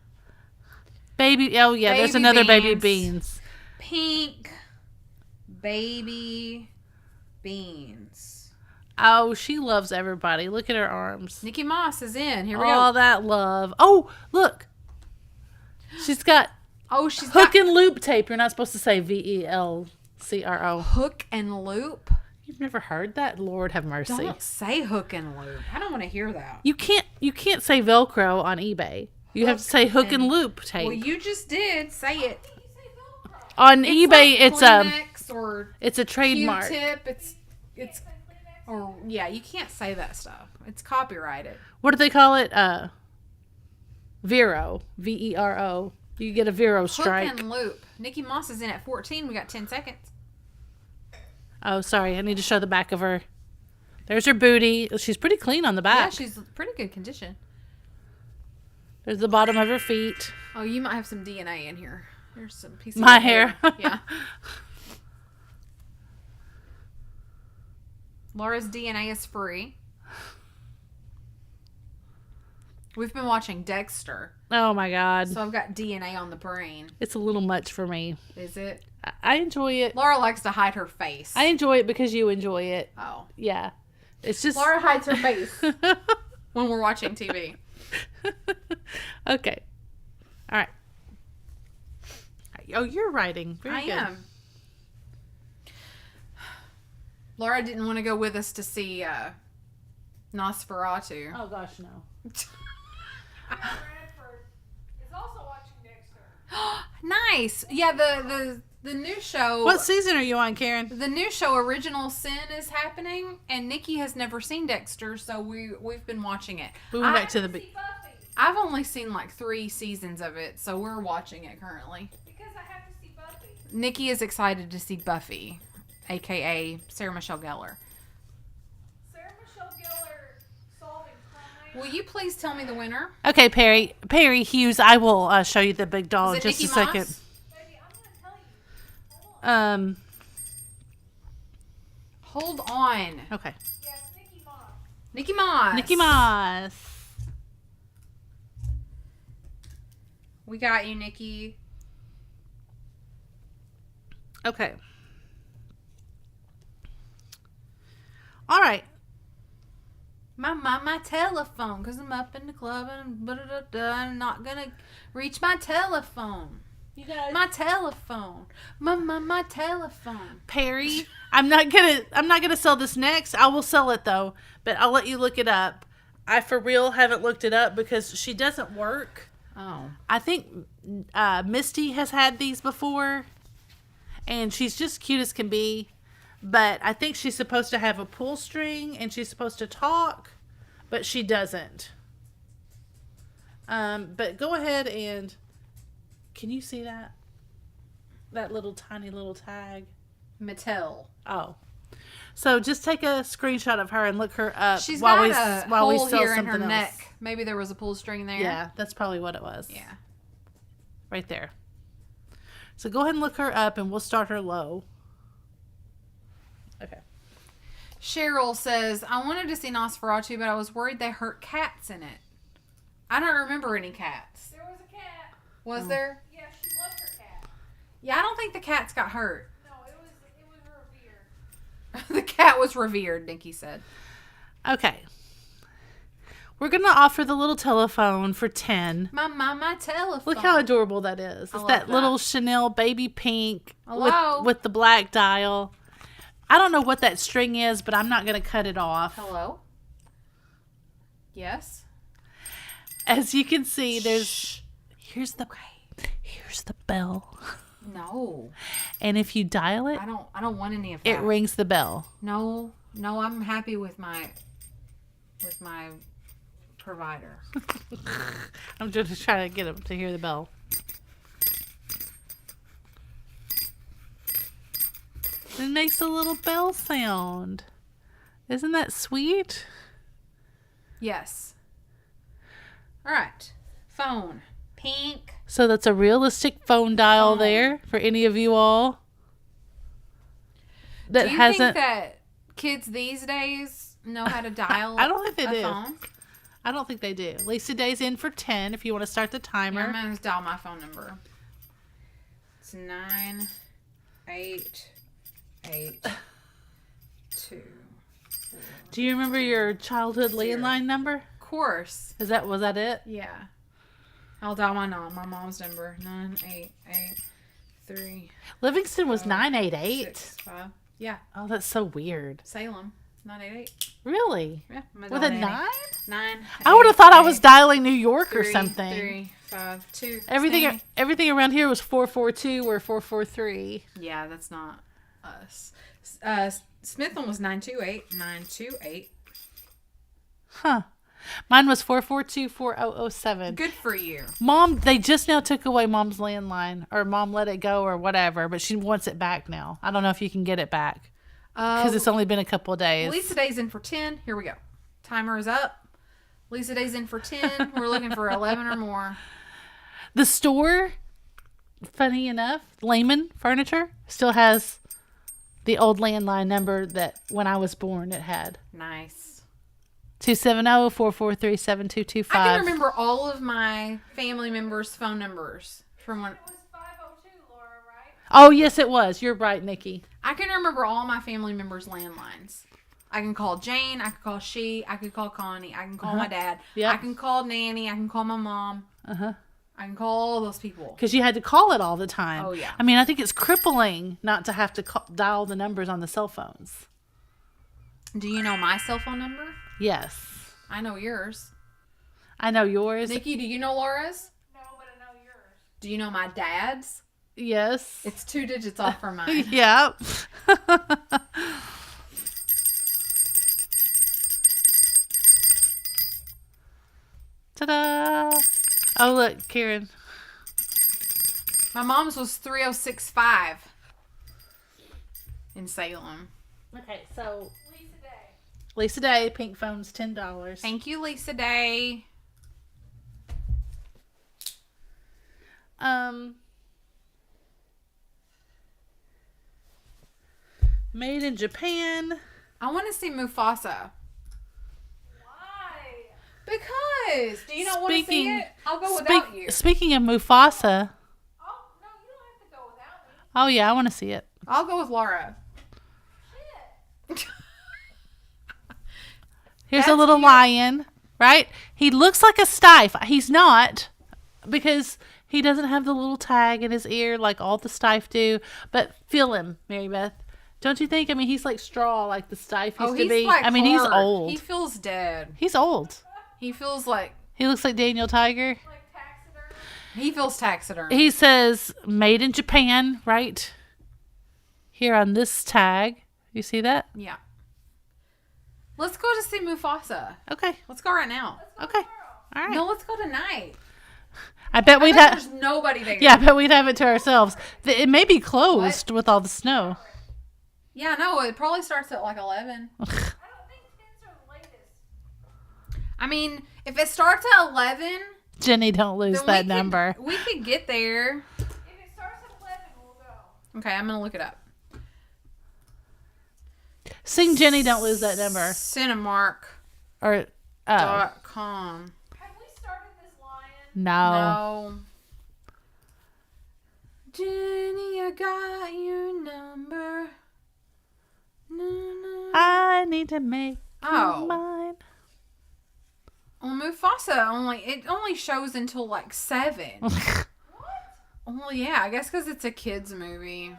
Baby. Oh, yeah. There's another Baby Beans. Pink Baby Beans. Oh, she loves everybody. Look at her arms. Nikki Moss is in. Here we All go. that love. Oh, look. She's got hook and loop tape. You're not supposed to say VELCRO. Hook and loop? You've never heard that? Lord have mercy. Don't say hook and loop. I don't want to hear that. You can't say Velcro on eBay. You have to say hook and loop tape. Well, you just did. Say it. On eBay, like Kleenex or it's a trademark. Q-tip. It's yeah, you can't say that stuff. It's copyrighted. What do they call it? Vero. VERO. You get a Vero strike. Hook and loop. Nikki Moss is in at 14. We got 10 seconds. Oh, sorry. I need to show the back of her. There's her booty. She's pretty clean on the back. Yeah, she's pretty good condition. There's the bottom of her feet. Oh, you might have some DNA in here. There's some pieces My of hair. Yeah. Laura's DNA is free. We've been watching Dexter. Oh, my God. So I've got DNA on the brain. It's a little much for me. Is it? I enjoy it. Laura likes to hide her face. I enjoy it because you enjoy it. Oh. Yeah. It's just... Laura hides her face when we're watching TV. Okay. All right. Oh, you're writing. Very good. I am. Laura didn't want to go with us to see Nosferatu. Oh, gosh, no. is also watching Dexter. Nice. Yeah, the new show. What season are you on, Karen? The new show, Original Sin, is happening, and Nikki has never seen Dexter, so we've been watching it. We went back to the... I've only seen like 3 seasons of it, so we're watching it currently. Because I have to see Buffy. Nikki is excited to see Buffy, a.k.a. Sarah Michelle Gellar. Sarah Michelle Gellar solving crime. Will you please tell me the winner? Okay, Perry Hughes, I will show you the big doll in just Nikki a second. Baby, I'm going to tell you. Hold on. Hold on. Okay. Yes, Nikki Moss. Nikki Moss. Nikki Moss. We got you, Nikki. Okay. All right. My telephone, because I'm up in the club and I'm not going to reach my telephone. You guys. My telephone. My telephone. Perry. I'm not gonna sell this next. I will sell it though, but I'll let you look it up. I for real haven't looked it up because she doesn't work. Oh. I think Misty has had these before, and she's just cute as can be. But I think she's supposed to have a pull string, and she's supposed to talk, but she doesn't. But go ahead and... Can you see that? That little tiny little tag? Mattel. Oh. So just take a screenshot of her and look her up. She's while got a while we hole sell here in something her else. neck. Maybe there was a pull string there. Yeah, that's probably what it was. Yeah. Right there. So go ahead and look her up, and we'll start her low. Okay. Cheryl says, I wanted to see Nosferatu, but I was worried they hurt cats in it. I don't remember any cats. There was a cat. Was there? Yeah, she loved her cat. Yeah, I don't think the cats got hurt. No, it was revered. The cat was revered, Nikki said. Okay. We're going to offer the little telephone for 10. My telephone. Look how adorable that is. It's love that that. little Chanel baby pink Hello? with the black dial. I don't know what that string is, but I'm not going to cut it off. Hello? Yes? As you can see, here's the bell. No. And if you dial it, I don't want any of that. it rings the bell. No, I'm happy with my provider. I'm just trying to get him to hear the bell. It makes a little bell sound. Isn't that sweet? Yes. All right. Phone. Pink. So that's a realistic phone dial Phone. there for any of you all that Do you hasn't. think that kids these days know how to dial I don't think they a do. phone? I don't think they do. Lisa Day's in for 10 if you want to start the timer. I'm going to dial my phone number. It's 988 Do you remember your childhood 0. landline number? Of course. Was that it? Yeah. I'll dial my mom's number. 9883 Livingston was 988. 65. Yeah. Oh, that's so weird. Salem. 988. Really? Yeah. With a 9? 9. I would have thought I was dialing New York or something. 352. Everything around here was 442 or 443. Yeah, that's not us. Smith one was 928. Huh. Mine was 442-4007. Good for you. Mom, they just now took away Mom's landline, or Mom let it go or whatever, but she wants it back now. I don't know if you can get it back because it's only been a couple of days. Lisa Day's in for 10. Here we go. Timer is up. Lisa Day's in for 10. We're looking for 11 or more. The store, funny enough, Lehman Furniture still has the old landline number that when I was born it had. Nice. 270-443-7225. I can remember all of my family members' phone numbers from when. It was 502, Laura, right? Oh, yes, it was. You're right, Nikki. I can remember all my family members' landlines. I can call Jane. I can call I can call Connie. I can call my dad. Yep. I can call Nanny. I can call my mom. Uh-huh. I can call all those people. Because you had to call it all the time. Oh, yeah. I mean, I think it's crippling not to have to dial the numbers on the cell phones. Do you know my cell phone number? Yes. I know yours. I know yours. Nikki, do you know Laura's? No, but I know yours. Do you know my dad's? Yes. It's 2 digits off from mine. Yep. Ta-da! Oh, look, Karen. My mom's was 3065 in Salem. Okay, so Lisa Day. Lisa Day, pink phone's $10. Thank you, Lisa Day. Made in Japan. I want to see Mufasa. Why? Because. Do you not want to see it? I'll go without you. Speaking of Mufasa. Oh, no, you don't have to go without me. Oh, yeah, I want to see it. I'll go with Laura. Shit. Here's a That's little cute. lion, right? He looks like a stiff. He's not, because He doesn't have the little tag in his ear like all the Stife do. But feel him, Mary Beth. Don't you think? I mean, he's like straw, like the Stife used to be. Like I mean, he's hard. old. He feels dead. He's old. He feels like... He looks like Daniel Tiger. Like taxidermy. He feels taxidermy. He says, made in Japan, right? Here on this tag. You see that? Yeah. Let's go to see Mufasa. Okay. Let's go right now. Okay. All right. No, let's go tonight. I bet we'd have... There's nobody there. Yeah, I bet we'd have it to ourselves. It may be closed with all the snow. Yeah, no, it probably starts at like 11. I don't think 10s are the latest. I mean, if it starts at 11... Jenny, don't lose that number. We could get there. If it starts at 11, we'll go. Okay, I'm going to look it up. Sing Jenny, don't lose that number. Cinemark.com. Or, Have we started this lion? no. No. Jenny, I got your number. No, no. I need to make Oh. you mine. Well, Mufasa only shows until like 7. What? Well, yeah, I guess because it's a kids movie.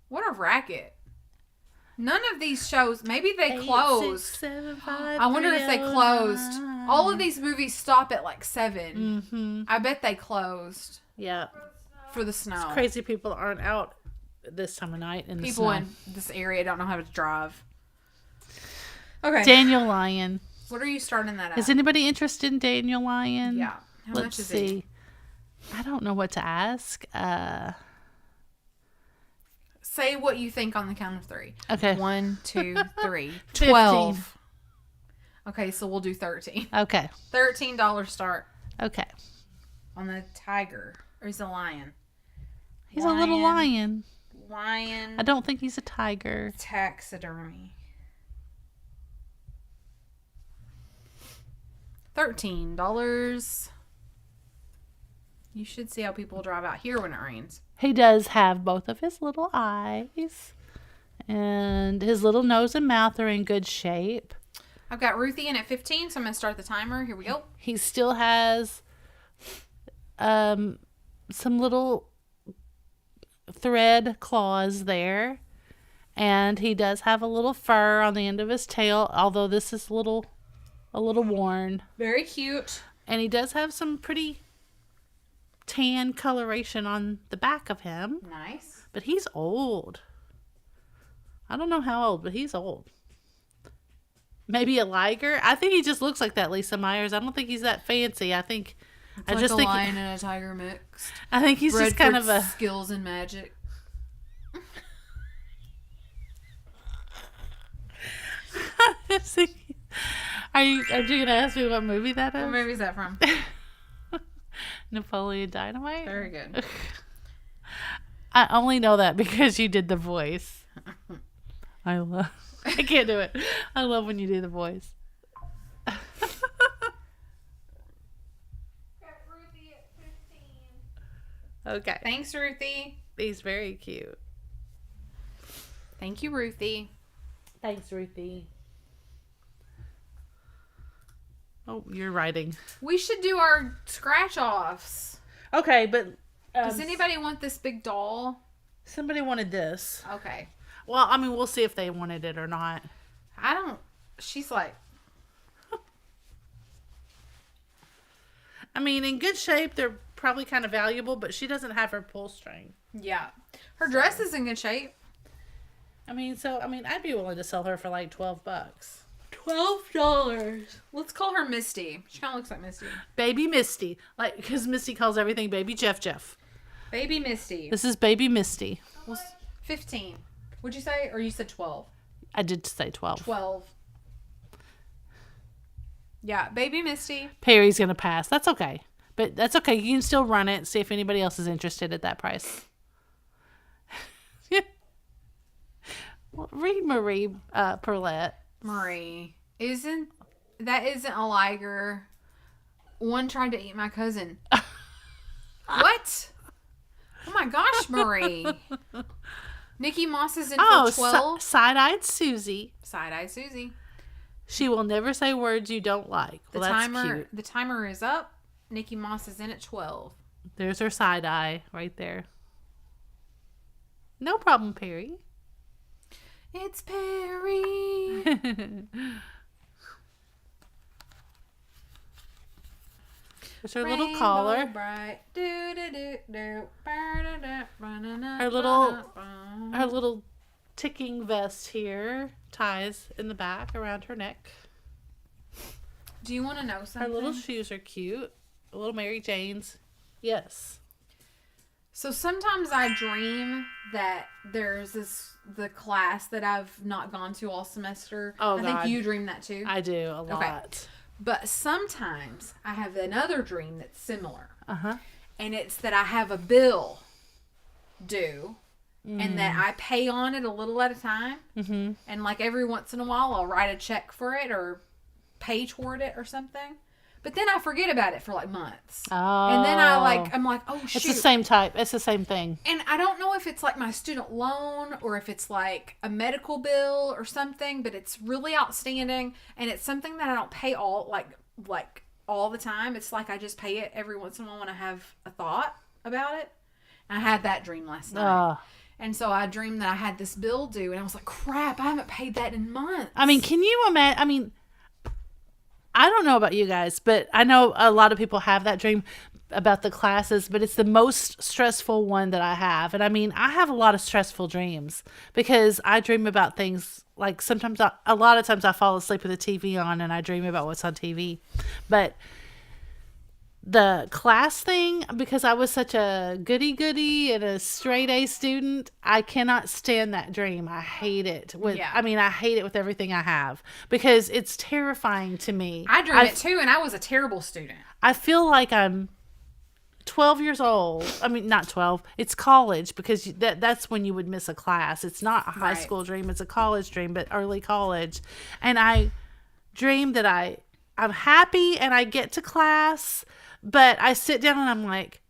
What a racket! None of these shows. Maybe they closed. 8, 6, 7, 5, I wonder if they 3, closed. 09. All of these movies stop at like 7. Mm-hmm. I bet they closed Yeah. for the snow. Crazy people aren't out this time of night in the People snow. in this area don't know how to drive. Okay. Daniel Lyon. What are you starting that at? Is anybody interested in Daniel Lyon? Yeah. How Let's much is see. it? I don't know what to ask. Say what you think on the count of 3. Okay. 1, 2, 3. 15. 12. Okay, so we'll do 13. Okay. $13 start Okay. on the tiger. Or is it a lion? He's a little lion. Lion I don't think he's a tiger. taxidermy. $13. You should see how people drive out here when it rains. He does have both of his little eyes. And his little nose and mouth are in good shape. I've got Ruthie in at 15, so I'm going to start the timer. Here we go. He still has some little thread claws there. And he does have a little fur on the end of his tail, although this is a little worn. Very cute. And he does have some pretty tan coloration on the back of him. Nice. But he's old. I don't know how old, but he's old. Maybe a liger? I think he just looks like that, Lisa Myers. I don't think he's that fancy. I think... It's I like just a think lion and a tiger mixed. I think he's just kind of a... skills and magic. Are you gonna ask me what movie that is? What movie is that from? Napoleon Dynamite? Very good. I only know that because you did the voice. I can't do it. I love when you do the voice. Got Ruthie at 15. Okay. Thanks, Ruthie. He's very cute. Thank you, Ruthie. Thanks, Ruthie. Oh, you're writing. We should do our scratch offs. Okay, but Does anybody want this big doll? somebody wanted this. Okay. Well, I mean, we'll see if they wanted it or not. I don't. She's like, I mean, in good shape, they're probably kind of valuable, but she doesn't have her pull string. yeah. Her dress is in good shape. I'd be willing to sell her for like $12. $12. Let's call her Misty. She kind of looks like Misty. Baby Misty. Like, because Misty calls everything Baby Jeff. Baby Misty. This is Baby Misty. Well, 15. Would you say? Or you said 12? I did say 12. 12. Yeah, Baby Misty. Perry's going to pass. That's okay. But that's okay. You can still run it. See if anybody else is interested at that price. Well, read Marie Perlette. Marie. Isn't a liger. One tried to eat my cousin. What? Oh my gosh, Marie. Nikki Moss is in for 12. Side-eyed Susie. Side-eye Susie. She will never say words you don't like. Well, that's cute. The timer is up. Nikki Moss is in at 12. There's her side eye right there. No problem, Perry. It's Perry. There's her little collar. Bright. Her little ticking vest here. Ties in the back around her neck. Do you want to know something? Her little shoes are cute. Little Mary Jane's. Yes. So sometimes I dream that there's the class that I've not gone to all semester. Oh, I God. think you dream that too. I do a lot. Okay. But sometimes I have another dream that's similar. Uh-huh. And it's that I have a bill due and that I pay on it a little at a time. Mm-hmm. And like every once in a while I'll write a check for it or pay toward it or something. But then I forget about it for like months. Oh. And then I'm like, oh shoot. It's the same type. It's the same thing. And I don't know if it's like my student loan or if it's like a medical bill or something, but it's really outstanding. And it's something that I don't pay all the time. It's like I just pay it every once in a while when I have a thought about it. And I had that dream last night. And so I dreamed that I had this bill due and I was like, crap, I haven't paid that in months. I mean, can you imagine? I mean, I don't know about you guys, but I know a lot of people have that dream about the classes, but it's the most stressful one that I have. And I mean, I have a lot of stressful dreams because I dream about things like sometimes, a lot of times I fall asleep with the TV on and I dream about what's on TV. But the class thing, because I was such a goody and a straight A student, I cannot stand that dream. I hate it. I hate it with everything I have because it's terrifying to me. I dream it too, and I was a terrible student. I feel like I'm 12 years old. I mean, not 12. It's college because that's when you would miss a class. It's not a high school dream. It's a college dream, but early college. And I dream that I'm happy and I get to class. But I sit down and I'm like,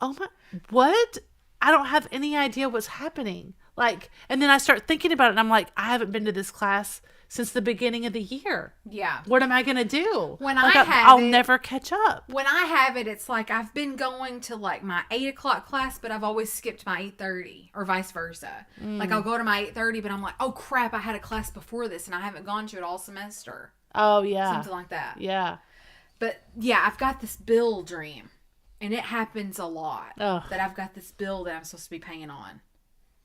oh my, what? I don't have any idea what's happening. Like, and then I start thinking about it and I'm like, I haven't been to this class since the beginning of the year. Yeah. What am I going to do? I'll never catch up. When I have it, it's like I've been going to like my 8 o'clock class, but I've always skipped my 8:30 or vice versa. Like I'll go to my 8:30, but I'm like, oh crap, I had a class before this and I haven't gone to it all semester. Oh yeah. Something like that. Yeah. But yeah, I've got this bill dream, and it happens a lot. That I've got this bill that I'm supposed to be paying on,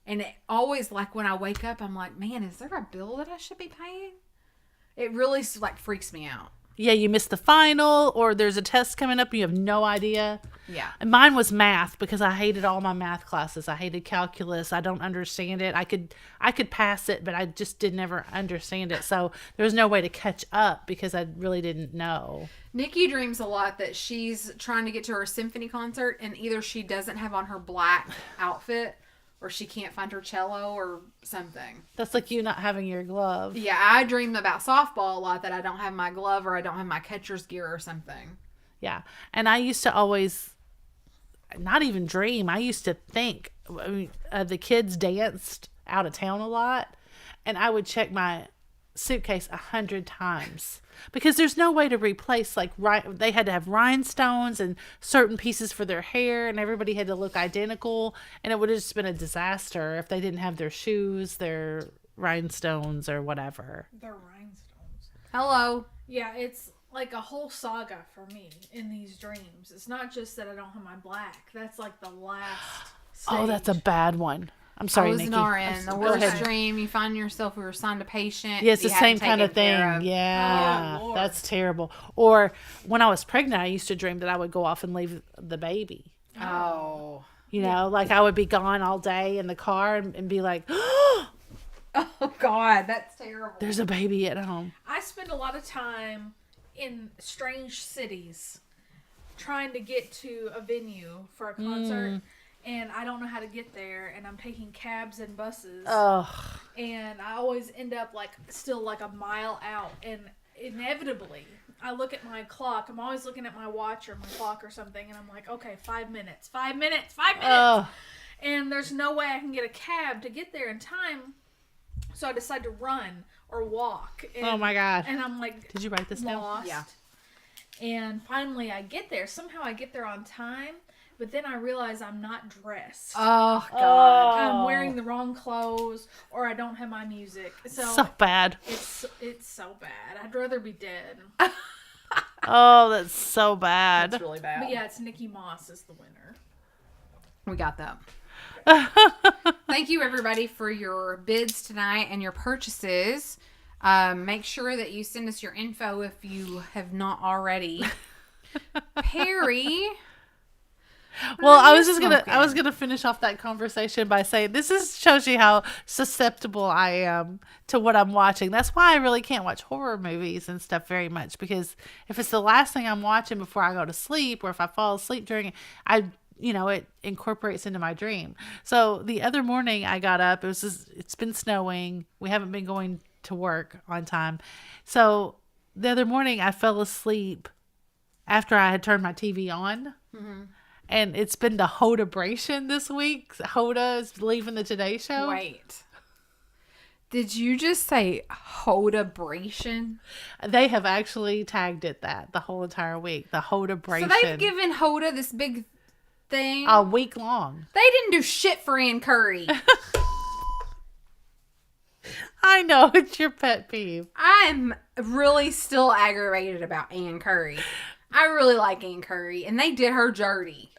and it always like when I wake up, I'm like, man, is there a bill that I should be paying? It really like freaks me out. Yeah, you missed the final, or there's a test coming up and you have no idea. Yeah. And mine was math because I hated all my math classes. I hated calculus. I don't understand it. I could pass it, but I just did never understand it. So there was no way to catch up because I really didn't know. Nikki dreams a lot that she's trying to get to her symphony concert and either she doesn't have on her black outfit or she can't find her cello or something. That's like you not having your glove. Yeah, I dream about softball a lot that I don't have my glove or I don't have my catcher's gear or something. Yeah. And I used to always not even dream. I used to think the kids danced out of town a lot and I would check my suitcase 100 times because there's no way to replace they had to have rhinestones and certain pieces for their hair and everybody had to look identical and it would have just been a disaster if they didn't have their shoes, their rhinestones or whatever. Their rhinestones. Hello. Yeah, it's like a whole saga for me in these dreams. It's not just that I don't have my black. That's like the last stage. Oh, that's a bad one. I'm sorry, I was Nikki. an RN. The worst dream. You find yourself, we were assigned a patient. Yeah, it's the you had same to kind take of thing. care of. Yeah, Oh, Lord. that's terrible. Or when I was pregnant, I used to dream that I would go off and leave the baby. Oh. You know, like I would be gone all day in the car and be like, Oh, God. That's terrible. there's a baby at home. I spend a lot of time in strange cities trying to get to a venue for a concert. And I don't know how to get there, and I'm taking cabs and buses. Oh, And I always end up still like a mile out, and inevitably I look at my clock. I'm always looking at my watch or my clock or something, and I'm like, okay, 5 minutes. oh, And there's no way I can get a cab to get there in time, so I decide to run or walk. And, oh my God. And I'm like, Did you write this down? lost. Yeah. And finally I get there. Somehow I get there on time, but then I realize I'm not dressed. Oh, God. I'm wearing the wrong clothes, or I don't have my music. So bad. It's so bad. I'd rather be dead. Oh, that's so bad. That's really bad. But yeah, it's Nikki Moss is the winner. We got that. Thank you, everybody, for your bids tonight and your purchases. Make sure that you send us your info if you have not already. Perry. Well, I was gonna finish off that conversation by saying this shows you how susceptible I am to what I'm watching. That's why I really can't watch horror movies and stuff very much, because if it's the last thing I'm watching before I go to sleep, or if I fall asleep during it, it incorporates into my dream. So the other morning I got up, it's been snowing. We haven't been going to work on time. So the other morning I fell asleep after I had turned my TV on. Mm-hmm. And it's been the Hoda-bration this week. Hoda is leaving the Today Show. Wait. Did you just say Hoda-bration? They have actually tagged it that the whole entire week. The Hoda-bration. So they've given Hoda this big thing. A week long. They didn't do shit for Ann Curry. I know. It's your pet peeve. I'm really still aggravated about Ann Curry. I really like Ann Curry, and they did her dirty.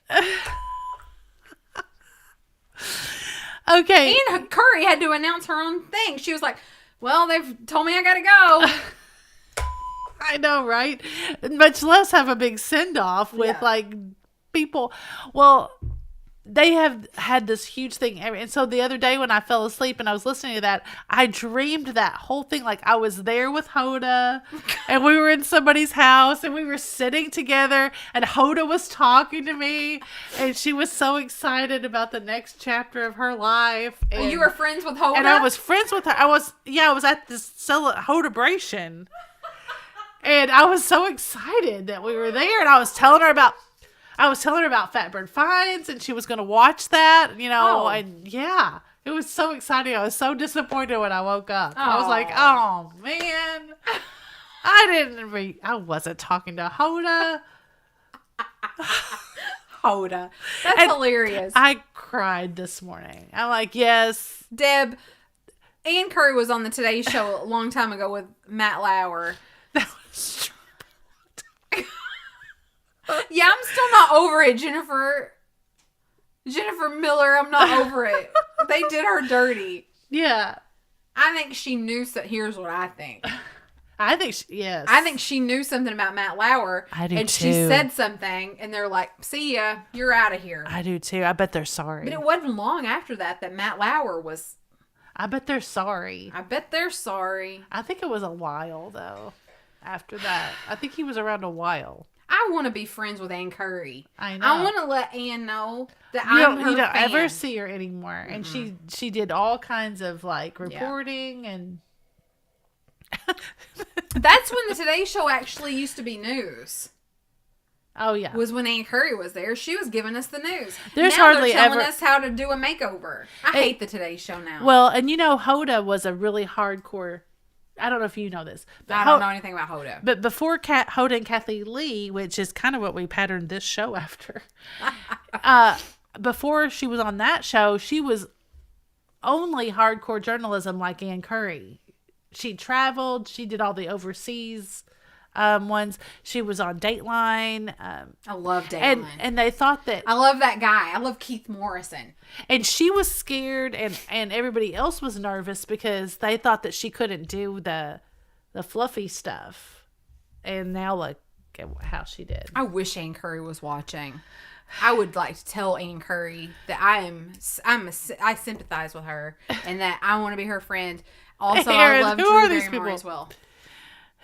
Okay. Ann Curry had to announce her own thing. She was like, well, they've told me I gotta go. I know, right? Much less have a big send-off with, people. Well, they have had this huge thing. And so the other day when I fell asleep and I was listening to that, I dreamed that whole thing. Like I was there with Hoda and we were in somebody's house and we were sitting together and Hoda was talking to me and she was so excited about the next chapter of her life. And you were friends with Hoda? And I was friends with her. I was at this Hoda-bration. And I was so excited that we were there, and I was telling her about fatbirdfinds, and she was going to watch that, and yeah, it was so exciting. I was so disappointed when I woke up. I was like, oh man, I wasn't talking to Hoda. Hoda. That's hilarious. I cried this morning. I'm like, yes. Deb, Ann Curry was on the Today Show a long time ago with Matt Lauer. That was true. Yeah, I'm still not over it, Jennifer Miller. I'm not over it. They did her dirty. Yeah. I think she knew. Here's what I think. I think yes. I think she knew something about Matt Lauer. I do and too. She said something, and they're like, "See ya, you're out of here." I do too. I bet they're sorry. But it wasn't long after that Matt Lauer was. I bet they're sorry. I bet they're sorry. I think it was a while though. After that, I think he was around a while. I want to be friends with Ann Curry. I know. I want to let Ann know that I'm her You don't fan. ever see her anymore, and she did all kinds of reporting and. That's when the Today Show actually used to be news. Oh yeah, was when Ann Curry was there. She was giving us the news. There's now hardly they're telling ever us how to do a makeover. I hate the Today Show now. Well, and Hoda was a really hardcore. I don't know if you know this. But I don't know anything about Hoda. But before Hoda and Kathleen Lee, which is kind of what we patterned this show after, before she was on that show, she was only hardcore journalism like Ann Curry. She traveled. She did all the overseas ones. She was on Dateline. I love Dateline. And they thought that... I love that guy. I love Keith Morrison. And she was scared and everybody else was nervous because they thought that she couldn't do the fluffy stuff. And now look at how she did. I wish Ann Curry was watching. I would like to tell Ann Curry that I sympathize with her and that I want to be her friend. Also, Aaron, I love who are Drew these Barrymore people? as well.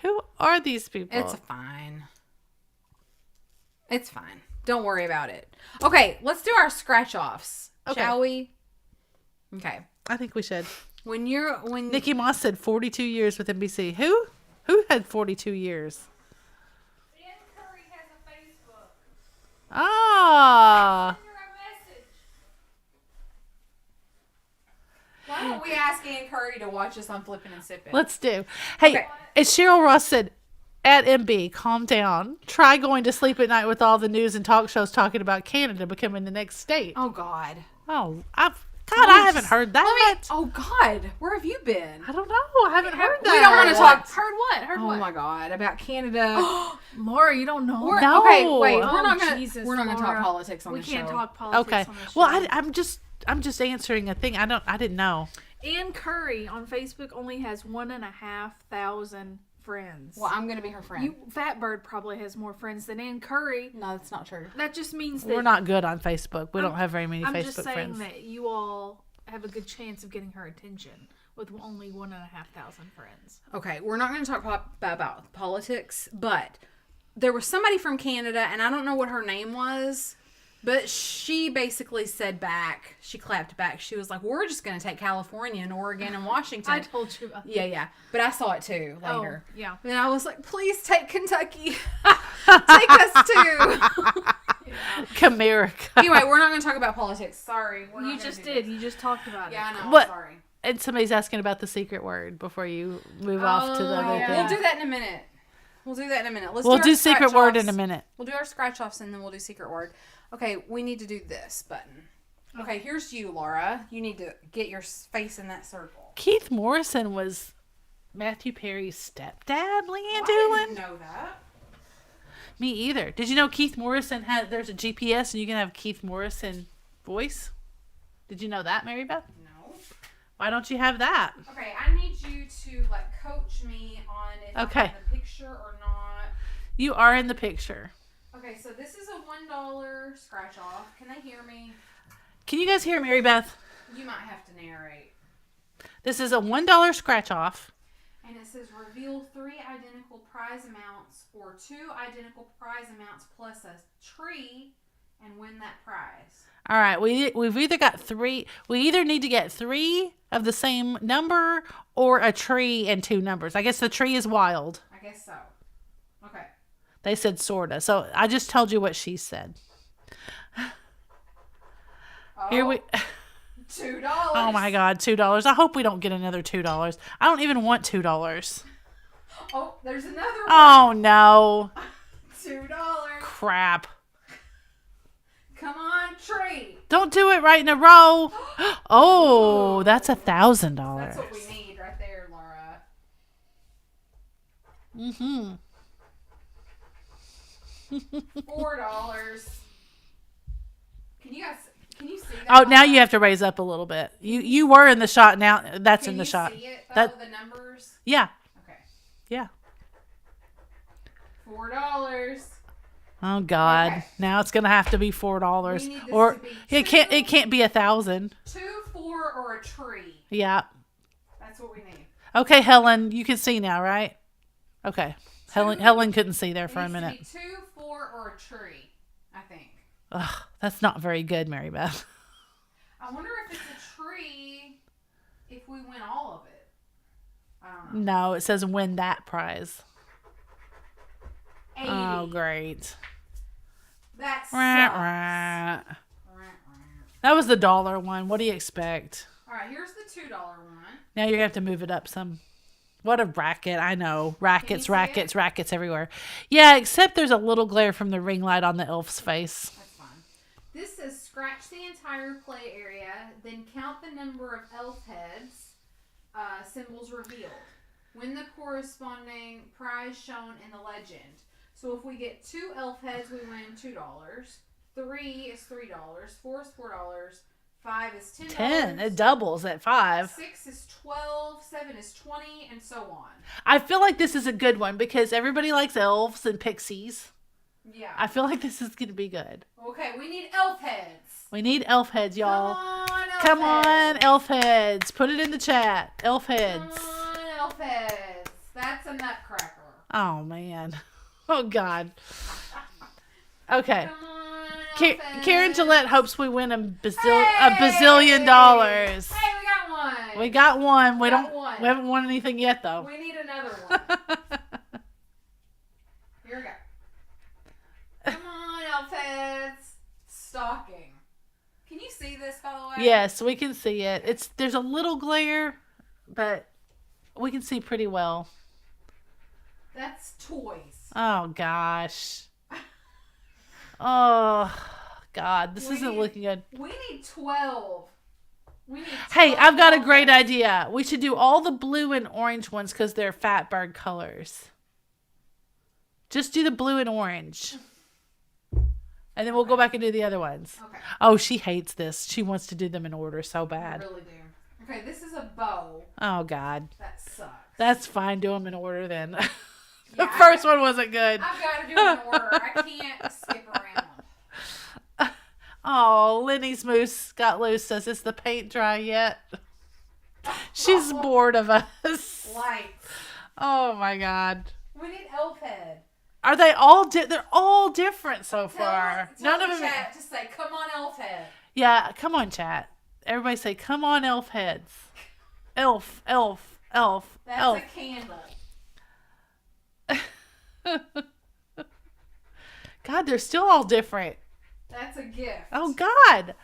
Who are these people? It's fine. It's fine. Don't worry about it. Okay, let's do our scratch-offs, shall we? Okay. I think we should. When Nikki Moss said 42 years with NBC. Who had 42 years? Ann Curry has a Facebook. Ah. Send her a message. Why don't we ask Ann Curry to watch us on Flippin and Sippin? Let's do. Hey, Okay. and Cheryl Ross said, At MB, calm down. Try going to sleep at night with all the news and talk shows talking about Canada becoming the next state. Oh God. Oh, I haven't heard that. Oh God, where have you been? I don't know. I haven't heard that. We don't want to talk. Heard what? Heard Oh what? my God, about Canada. Laura, you don't know. No. Okay, wait. Oh, We're not gonna. Jesus, We're not gonna talk Laura. politics on We the can't show. talk politics Okay. on the show. Well, I'm just answering a thing. I didn't know. Ann Curry on Facebook only has 1,500 friends. Well, I'm gonna be her friend. Fatbird probably has more friends than Ann Curry. No, that's not true. That just means that We're not good on Facebook. We don't have very many I'm Facebook just saying friends. that you all have a good chance of getting her attention with only 1,500 friends. Okay, we're not gonna talk about politics, but there was somebody from Canada, and I don't know what her name was. But she basically said back, she clapped back. She was like, we're just going to take California and Oregon and Washington. I told you about that. Yeah. But I saw it too later. Oh, yeah. And I was like, please take Kentucky. Take us too. America. Anyway, we're not going to talk about politics. Sorry. We're not You gonna just do did. this. You just talked about it. Yeah, I know. What? I'm sorry. And somebody's asking about the secret word before you move off to the other yeah. thing. We'll do that in a minute. We'll We'll do our secret scratch word offs. in a minute. We'll do our scratch offs and then we'll do secret word. Okay, we need to do this button. Okay, here's you, Laura. You need to get your face in that circle. Keith Morrison was Matthew Perry's stepdad, Leanne I Doolin? didn't know that. Me either. Did you know Keith Morrison there's a GPS and you can have Keith Morrison voice? Did you know that, Mary Beth? No. Why don't you have that? Okay, I need you to coach me on if I'm Okay. in the picture or not. You are in the picture. Okay, so this is a $1 scratch off. Can they hear me? Can you guys hear Mary Beth? You might have to narrate. This is a $1 scratch off. And it says reveal 3 identical prize amounts or 2 identical prize amounts plus a tree and win that prize. All right, we've either got 3. We either need to get 3 of the same number or a tree and 2 numbers. I guess the tree is wild. I guess so. Okay. They said sorta. So I just told you what she said. Oh, Here we. $2. Oh my God, $2. I hope we don't get another $2. I don't even want $2. Oh, there's another one. Oh no. $2. Crap. Come on, tree. Don't do it right in a row. Oh, that's $1,000. That's what we need right there, Laura. Mm-hmm. $4. Can you see that? Oh, now you have to raise up a little bit. You were in the shot. Now that's in the shot. Can you see it, though, That the numbers? yeah. Okay. Yeah. $4. Oh God. Okay. Now it's gonna have to be $4, We need this or to be it can't be 1,000. 2, 4, or a tree. Yeah. That's what we need. Okay, Helen, you can see now, right? Okay. Helen couldn't see there for a It needs minute. to be 2, 4, or a tree. I think. Ugh, that's not very good, Mary Beth. I wonder if it's a tree. If we win all of it. I don't know. No, it says win that prize. 80. Oh, great. That sucks. Rah, rah. That was the dollar one. What do you expect? All right, here's the $2 one. Now you're going to have to move it up some. What a racket. I know. Rackets, see rackets, rackets everywhere. Yeah, except there's a little glare from the ring light on the elf's face. That's fine. This says scratch the entire play area, then count the number of elf heads, symbols revealed. Win the corresponding prize shown in the legend. So if we get 2 elf heads, we win $2. 3 is $3. 4 is $4. 5 is $10. 10. It doubles at 5. 6 is 12. 7 is 20, and so on. I feel like this is a good one because everybody likes elves and pixies. Yeah. I feel like this is going to be good. Okay, we need elf heads. We need elf heads, y'all. Come on, elf heads. Put it in the chat. Elf heads. Come on, elf heads. That's a nutcracker. Oh, man. Oh, God. Okay. Come on, elf heads. Karen Gillette hopes we win a bazillion Hey, dollars. we got one. We got one. We Got don't. one. We haven't won anything yet, though. We need another one. Here we go. Come on, elf heads. Stocking. Can you see this, by the way? Yes, we can see it. There's a little glare, but we can see pretty well. That's toys. Oh, gosh. Oh, God. This isn't looking good. We need 12. Hey, I've got a great idea. We should do all the blue and orange ones because they're Fatbird colors. Just do the blue and orange. And then we'll go back and do the other ones. Okay. Oh, she hates this. She wants to do them in order so bad. I really do. Okay, this is a bow. Oh, God. That sucks. That's fine. Do them in order then. The Yeah, first one wasn't good. I've got to do it in order. I can't skip around. Oh, Lenny's moose got loose. Says, is the paint dry yet? She's bored of us. Lights. Oh, my God. We need elf head. Are they all they're all different so far. Tell None of the them. chat to say, come on, elf head. Yeah, come on, chat. Everybody say, come on, elf heads. Elf, elf, elf, That's elf. a candle. God, they're still all different. That's a gift. Oh, God.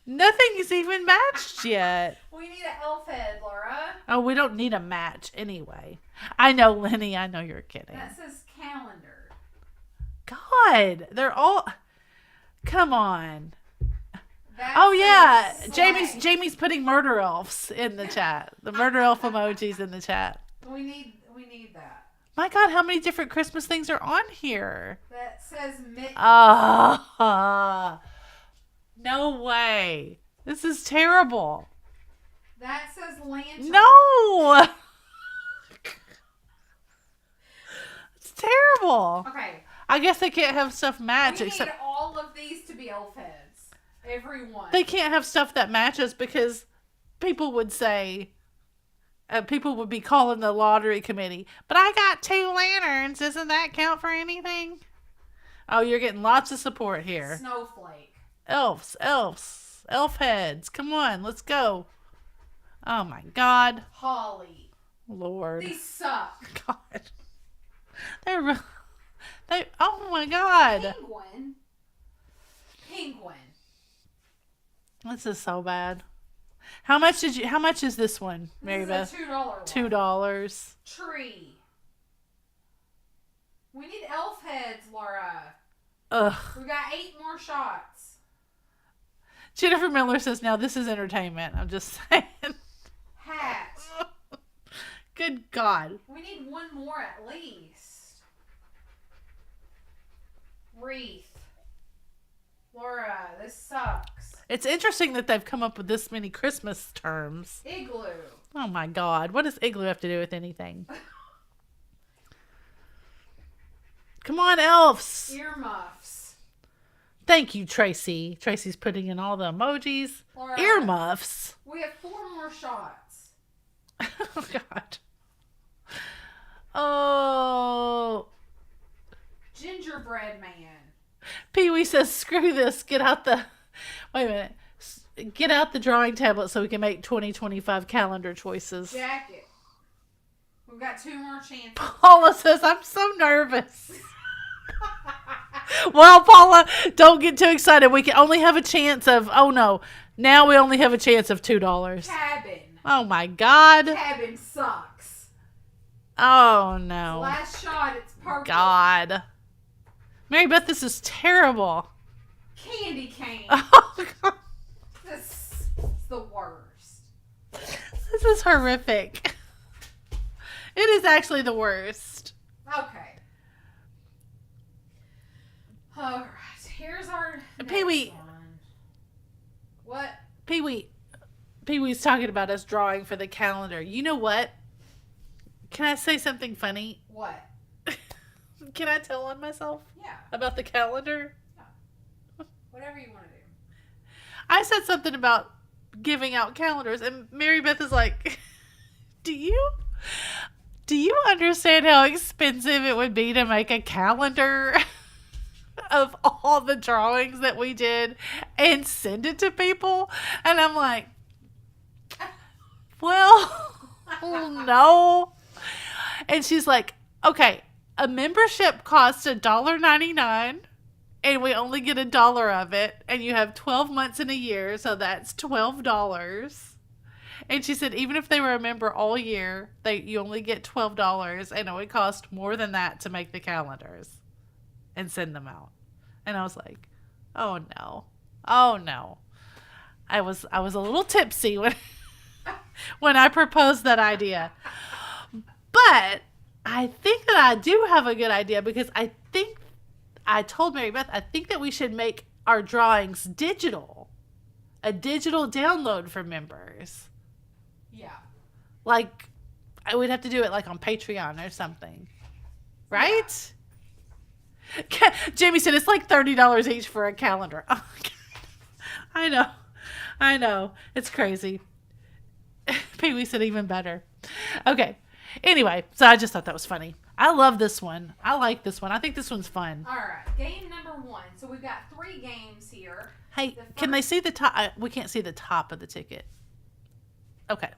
Nothing's even matched yet. We need an elf head, Laura. Oh, we don't need a match anyway. I know, Lenny. I know you're kidding. That says calendar. God, they're all... Come on. That Oh, yeah. says Jamie's putting murder elves in the chat. The murder elf emojis in the chat. We need that. My God, how many different Christmas things are on here? That says mitten. No way. This is terrible. That says lantern. No. It's terrible. Okay. I guess they can't have stuff match We except need all of these to be elf heads. Everyone. they can't have stuff that matches because people would say, people would be calling the lottery committee, but I got 2 lanterns. Doesn't that count for anything? Oh, you're getting lots of support here. Snowflake. Elf heads. Come on, let's go. Oh my God. Holly. Lord. These suck. God. Oh my God. Penguin. This is so bad. How much is this one, Mary Beth? This is a $2 one. $2. Tree. We need elf heads, Laura. Ugh. We got 8 more shots. Jennifer Miller says, now this is entertainment. I'm just saying. Hat. Good God. We need 1 more at least. Wreath. Laura, this sucks. It's interesting that they've come up with this many Christmas terms. Igloo. Oh my God. What does igloo have to do with anything? Come on, elves. Earmuffs. Thank you, Tracy. Tracy's putting in all the emojis. Laura, Earmuffs. We have 4 more shots. Oh, God. Oh. Gingerbread man. Pee-wee says, screw this. Get out the... Wait a minute. Get out the drawing tablet so we can make 2025 calendar choices. Jacket. We've got 2 more chances. Paula says, I'm so nervous. Well, Paula, don't get too excited. We can only have a chance of... Oh, no. Now we only have a chance of $2. Cabin. Oh, my God. Cabin sucks. Oh, no. Last shot, it's purple. God. Mary Beth, this is terrible. Candy cane. Oh, God. This is the worst. This is horrific. It is actually the worst. Okay. All right. Here's our next Pee-wee. one. What? Pee-wee's talking about us drawing for the calendar. You know what? Can I say something funny? What? Can I tell on myself Yeah. about the calendar? Whatever you want to do. I said something about giving out calendars, and Mary Beth is like, do you understand how expensive it would be to make a calendar of all the drawings that we did and send it to people? And I'm like, well, no. And she's like, okay, a membership costs $1.99 and we only get $1 of it, and you have 12 months in a year, so that's $12. And she said, even if they were a member all year, you only get $12, and it would cost more than that to make the calendars and send them out. And I was like, oh no. Oh no. I was a little tipsy when I proposed that idea. But I think that I do have a good idea, because I think I told Mary Beth, I think that we should make our drawings digital. A digital download for members. Yeah. Like, I would have to do it like on Patreon or something. Right? Yeah. Jamie said it's like $30 each for a calendar. Oh, I know. It's crazy. Pee Wee said even better. Okay. Anyway, so I just thought that was funny. I love this one. I like this one. I think this one's fun. All right. Game number 1. So we've got 3 games here. Hey, can they see the top? We can't see the top of the ticket. Okay.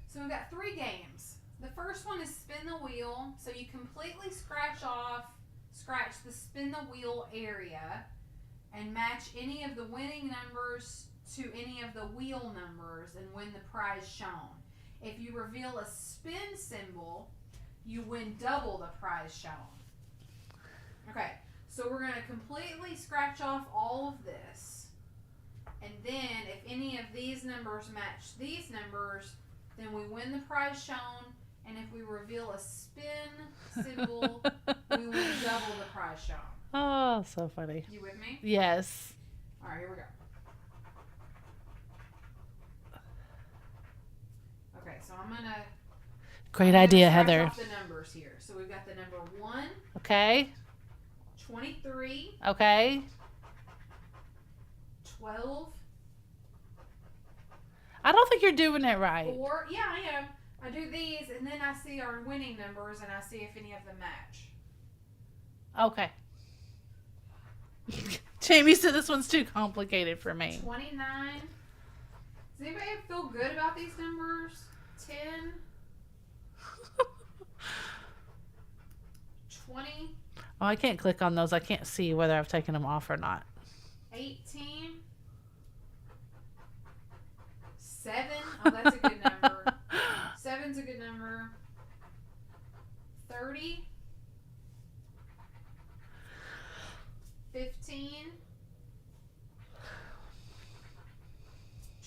So we've got 3 games. The first one is spin the wheel. So you completely scratch the spin the wheel area and match any of the winning numbers to any of the wheel numbers and win the prize shown. If you reveal a spin symbol, you win double the prize shown. Okay, so we're going to completely scratch off all of this. And then if any of these numbers match these numbers, then we win the prize shown. And if we reveal a spin symbol, we win double the prize shown. Oh, so funny. You with me? Yes. All right, here we go. Okay, so I'm going to... Great idea, Heather. Off the numbers here. So we've got the number 1. Okay. 23. Okay. 12. I don't think you're doing it right. 4. Yeah, I am. I do these, and then I see our winning numbers, and I see if any of them match. Okay. Jamie said this one's too complicated for me. 29. Does anybody feel good about these numbers? 10. 20. Oh, I can't click on those. I can't see whether I've taken them off or not. 18. 7. Oh, that's a good number. 7's a good number. 30. 15.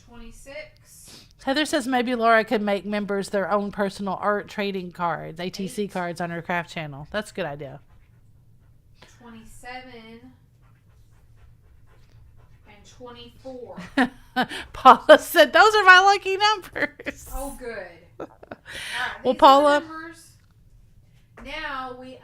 26. Heather says maybe Laura could make members their own personal art trading cards, ATC cards on her craft channel. That's a good idea. 27. And 24. Paula said those are my lucky numbers. Oh, good. All right, well, Paula. Numbers. Now we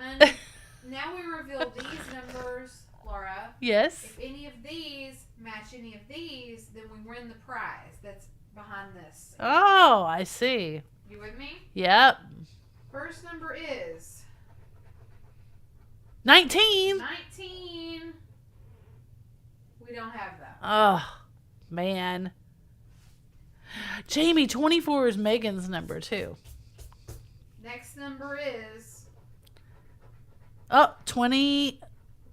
reveal these numbers, Laura. Yes. If any of these match any of these, then we win the prize that's behind this. Oh, I see. You with me? Yep. First number is 19. 19. We don't have that. Oh, man. Jamie, 24 is Megan's number too. Next number is 20.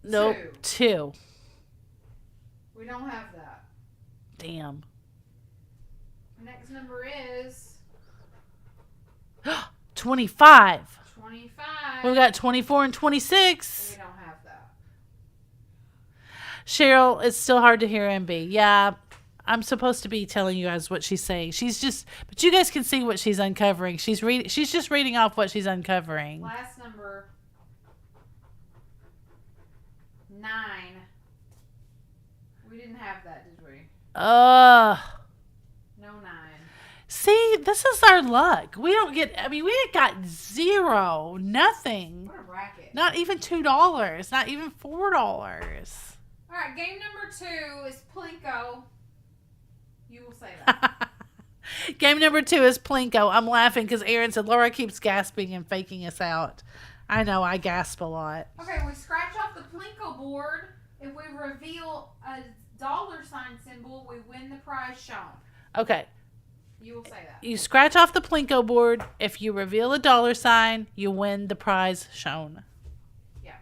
Nope, 2. We don't have that. Damn. Next number is 25. 25. We got 24 and 26. We don't have that. Cheryl, it's still hard to hear MB. Yeah, I'm supposed to be telling you guys what she's saying. But you guys can see what she's uncovering. She's just reading off what she's uncovering. Last number 9. We didn't have that, did we? No 9. See, this is our luck. We don't get, we got 0, nothing. What a racket. Not even $2, not even $4. All right, game number 2 is Plinko. You will say that. Game number 2 is Plinko. I'm laughing because Aaron said Laura keeps gasping and faking us out. I know, I gasp a lot. Okay, we scratch off the Plinko board. If we reveal a $sign symbol, we win the prize shown. Okay. You will say that. You scratch off the Plinko board. If you reveal a $sign, you win the prize shown. Yeah.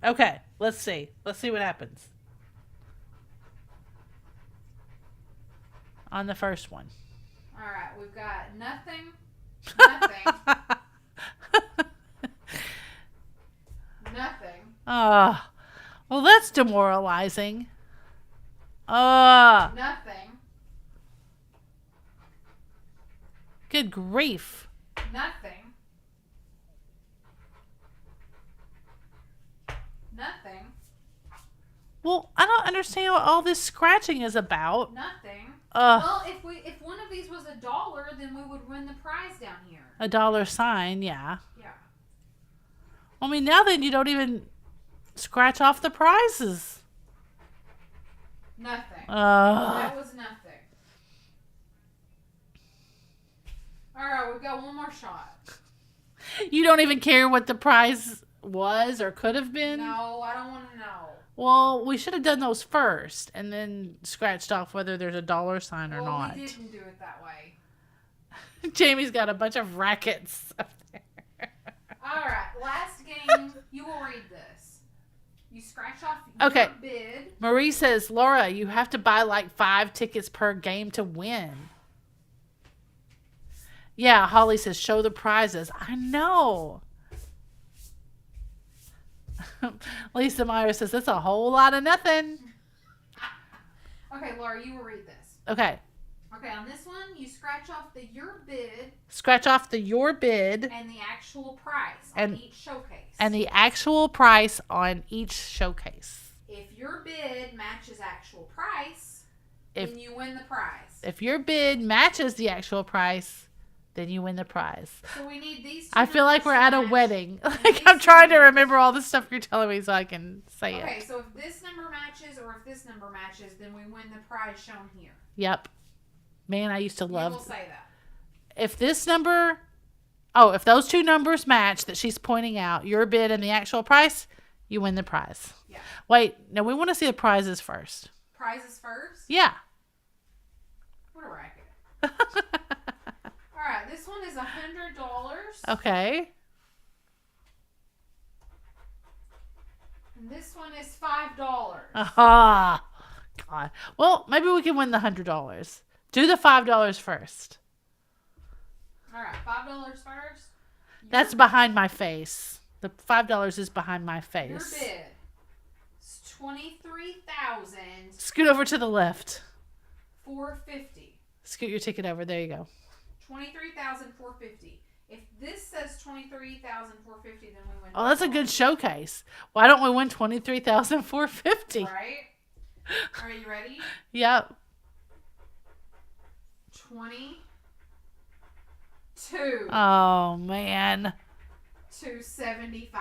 Okay, let's see. Let's see what happens. On the first one. All right, we've got nothing. Nothing. Well, that's demoralizing. Nothing. Good grief. Nothing. Nothing. Well, I don't understand what all this scratching is about. Nothing. Well, if one of these was $1, then we would win the prize down here. $, yeah. Yeah. I mean, now then you don't even scratch off the prizes. Nothing. That was nothing. All right, we've got one more shot. You don't even care what the prize was or could have been? No, I don't want to know. Well, we should have done those first and then scratched off whether there's a $sign or not. We didn't do it that way. Jamie's got a bunch of rackets up there. All right, last game. You will read this. You scratch off your bid. Marie says, Laura, you have to buy like 5 tickets per game to win. Yeah, Holly says, show the prizes. I know. Lisa Meyer says, that's a whole lot of nothing. Okay, Laura, you will read this. Okay. Okay, on this one, you scratch off your bid. Scratch off your bid. And the actual price on each showcase. And the actual price on each showcase. If your bid matches actual price, then you win the prize. If your bid matches the actual price, then you win the prize. So we need these two. I feel like we're at a wedding. Like I'm trying to remember all the stuff you're telling me so I can say it. Okay, so if this number matches or if this number matches, then we win the prize shown here. Yep. Man, I used to love. You will say that. If this number, if those two numbers match that she's pointing out, your bid and the actual price, you win the prize. Yeah. Wait, no, we want to see the prizes first. Prizes first? Yeah. What a racket. All right, this one is $100. Okay. And this one is $5. Ah, God. Well, maybe we can win the $100. Do the $5 first. All right, $5 first. That's behind my face. The $5 is behind my face. Your bid is $23,450. Scoot over to the left. Scoot your ticket over. There you go. $23,450. If this says $23,450, then we win. Oh, that's a good showcase. Why don't we win $23,450? Right? Are you ready? Yep. 22. Oh man. 275.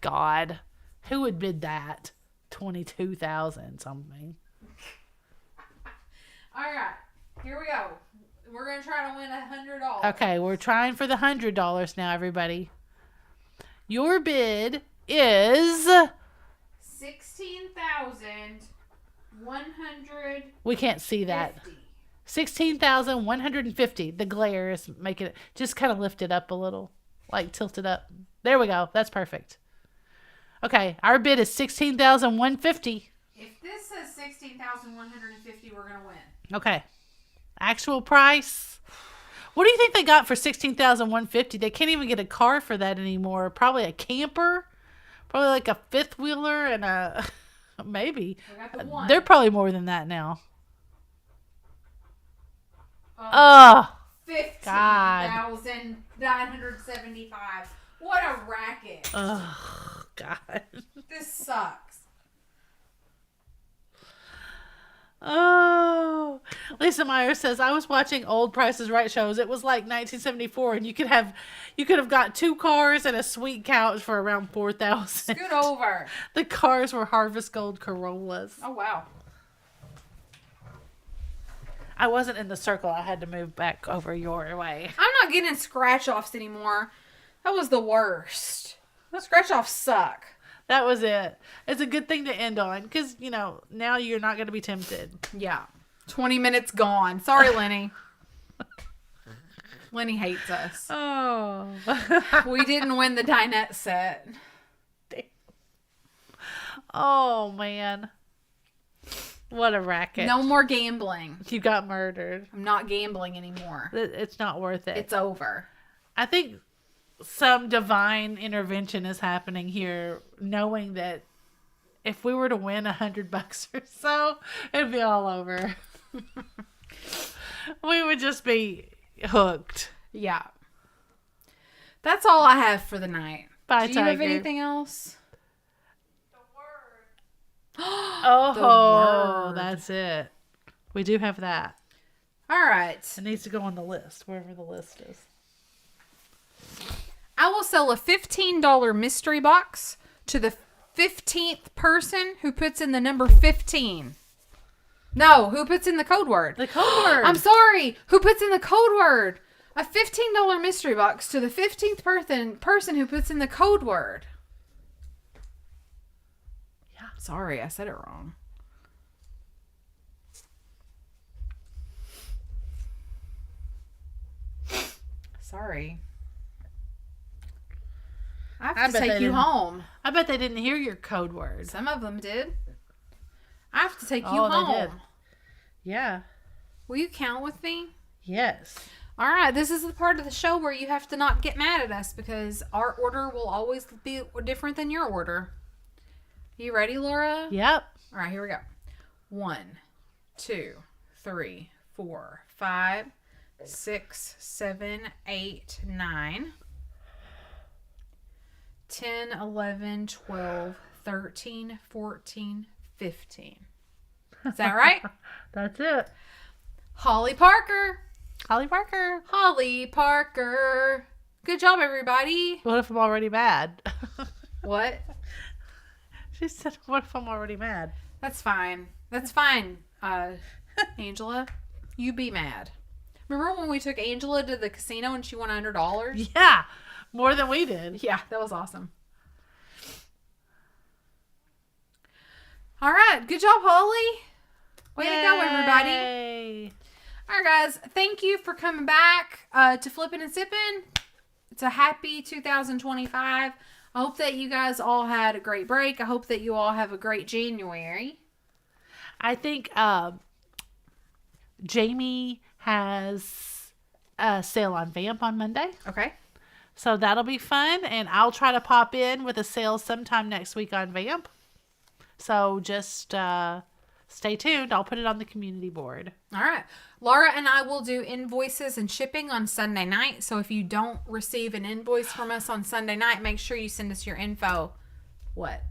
God, who would bid that? 22,000 something. All right, here we go. We're gonna try to win $100. Okay, we're trying for the $100 now, everybody. Your bid is $16,100. We can't see that. 16,150. The glare is making it. Just kind of lift it up a little, like tilt it up. There we go. That's perfect. Okay, our bid is 16,150. If this says 16,150, we're gonna win. Okay. Actual price. What do you think they got for 16,150? They can't even get a car for that anymore. Probably a camper. Probably like a fifth wheeler and a maybe. We got the one. They're probably more than that now. Oh, 15,975. What a racket. Oh, God. This sucks. Oh, Lisa Meyer says, I was watching old Price is Right shows. It was like 1974, and you could have got 2 cars and a sweet couch for around 4,000. Scoot over. The cars were Harvest Gold Corollas. Oh wow. I wasn't in the circle. I had to move back over your way. I'm not getting scratch offs anymore. That was the worst. Scratch offs suck. That was it. It's a good thing to end on because, now you're not going to be tempted. Yeah. 20 minutes gone. Sorry, Lenny. Lenny hates us. Oh. We didn't win the dinette set. Damn. Oh, man. What a racket. No more gambling. You got murdered. I'm not gambling anymore. It's not worth it. It's over. I think some divine intervention is happening here, knowing that if we were to win $100 or so, it'd be all over. We would just be hooked. Yeah. That's all I have for the night. Bye, Do you have Tiger. anything else? Oh, The word. that's it. We do have that. All right. It needs to go on the list, wherever the list is. I will sell a $15 mystery box to the 15th person who puts in the number 15. No, who puts in the code word. The code word. I'm sorry. Who puts in the code word? A $15 mystery box to the 15th person who puts in the code word. Yeah. Sorry, I said it wrong. Sorry. I have to bet take they you didn't. home. I bet they didn't hear your code word. Some of them did. I have to take you Oh, home. they did. Yeah. Will you count with me? Yes. All right, this is the part of the show where you have to not get mad at us because our order will always be different than your order. You ready, Laura? Yep. All right, here we go. 1, 2, 3, 4, 5, 6, 7, 8, 9, 10, 11, 12, 13, 14, 15. Is that right? That's it. Holly Parker. Holly Parker. Holly Parker. Good job, everybody. What if I'm already mad? What? She said, what if I'm already mad? That's fine. That's fine, Angela. You be mad. Remember when we took Angela to the casino and she won $100? Yeah. More than we did. Yeah, that was awesome. All right. Good job, Holly. Way to go, everybody. Yay. All right, guys. Thank you for coming back to Flippin and Sippin. It's a happy 2025. I hope that you guys all had a great break. I hope that you all have a great January. I think Jamie has a sale on Vamp on Monday. Okay. So that'll be fun. And I'll try to pop in with a sale sometime next week on Vamp. So just stay tuned. I'll put it on the community board. All right. Laura and I will do invoices and shipping on Sunday night. So if you don't receive an invoice from us on Sunday night, make sure you send us your info. What?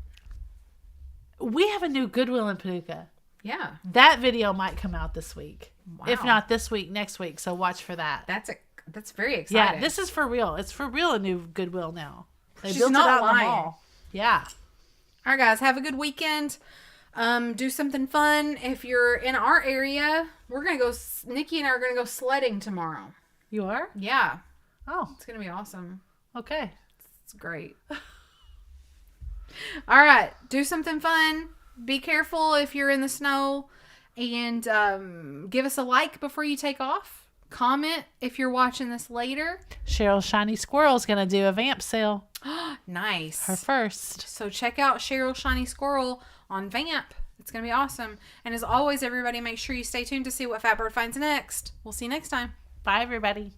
We have a new Goodwill in Paducah. Yeah. That video might come out this week. Wow. If not this week, next week. So watch for that. That's very exciting. Yeah, this is for real. It's for real a new Goodwill now. They She's built it not out in the lying. mall. Yeah. All right, guys. Have a good weekend. Do something fun. If you're in our area, we're going to go, Nikki and I are going to go sledding tomorrow. You are? Yeah. Oh, It's going to be awesome. okay. It's great. All right. Do something fun. Be careful if you're in the snow. And give us a like before you take off. Comment if you're watching this later. Cheryl's Shiny Squirrel's going to do a Vamp sale. Nice. Her first. So check out Cheryl Shiny Squirrel on Vamp. It's going to be awesome. And as always, everybody, make sure you stay tuned to see what Fatbird finds next. We'll see you next time. Bye, everybody.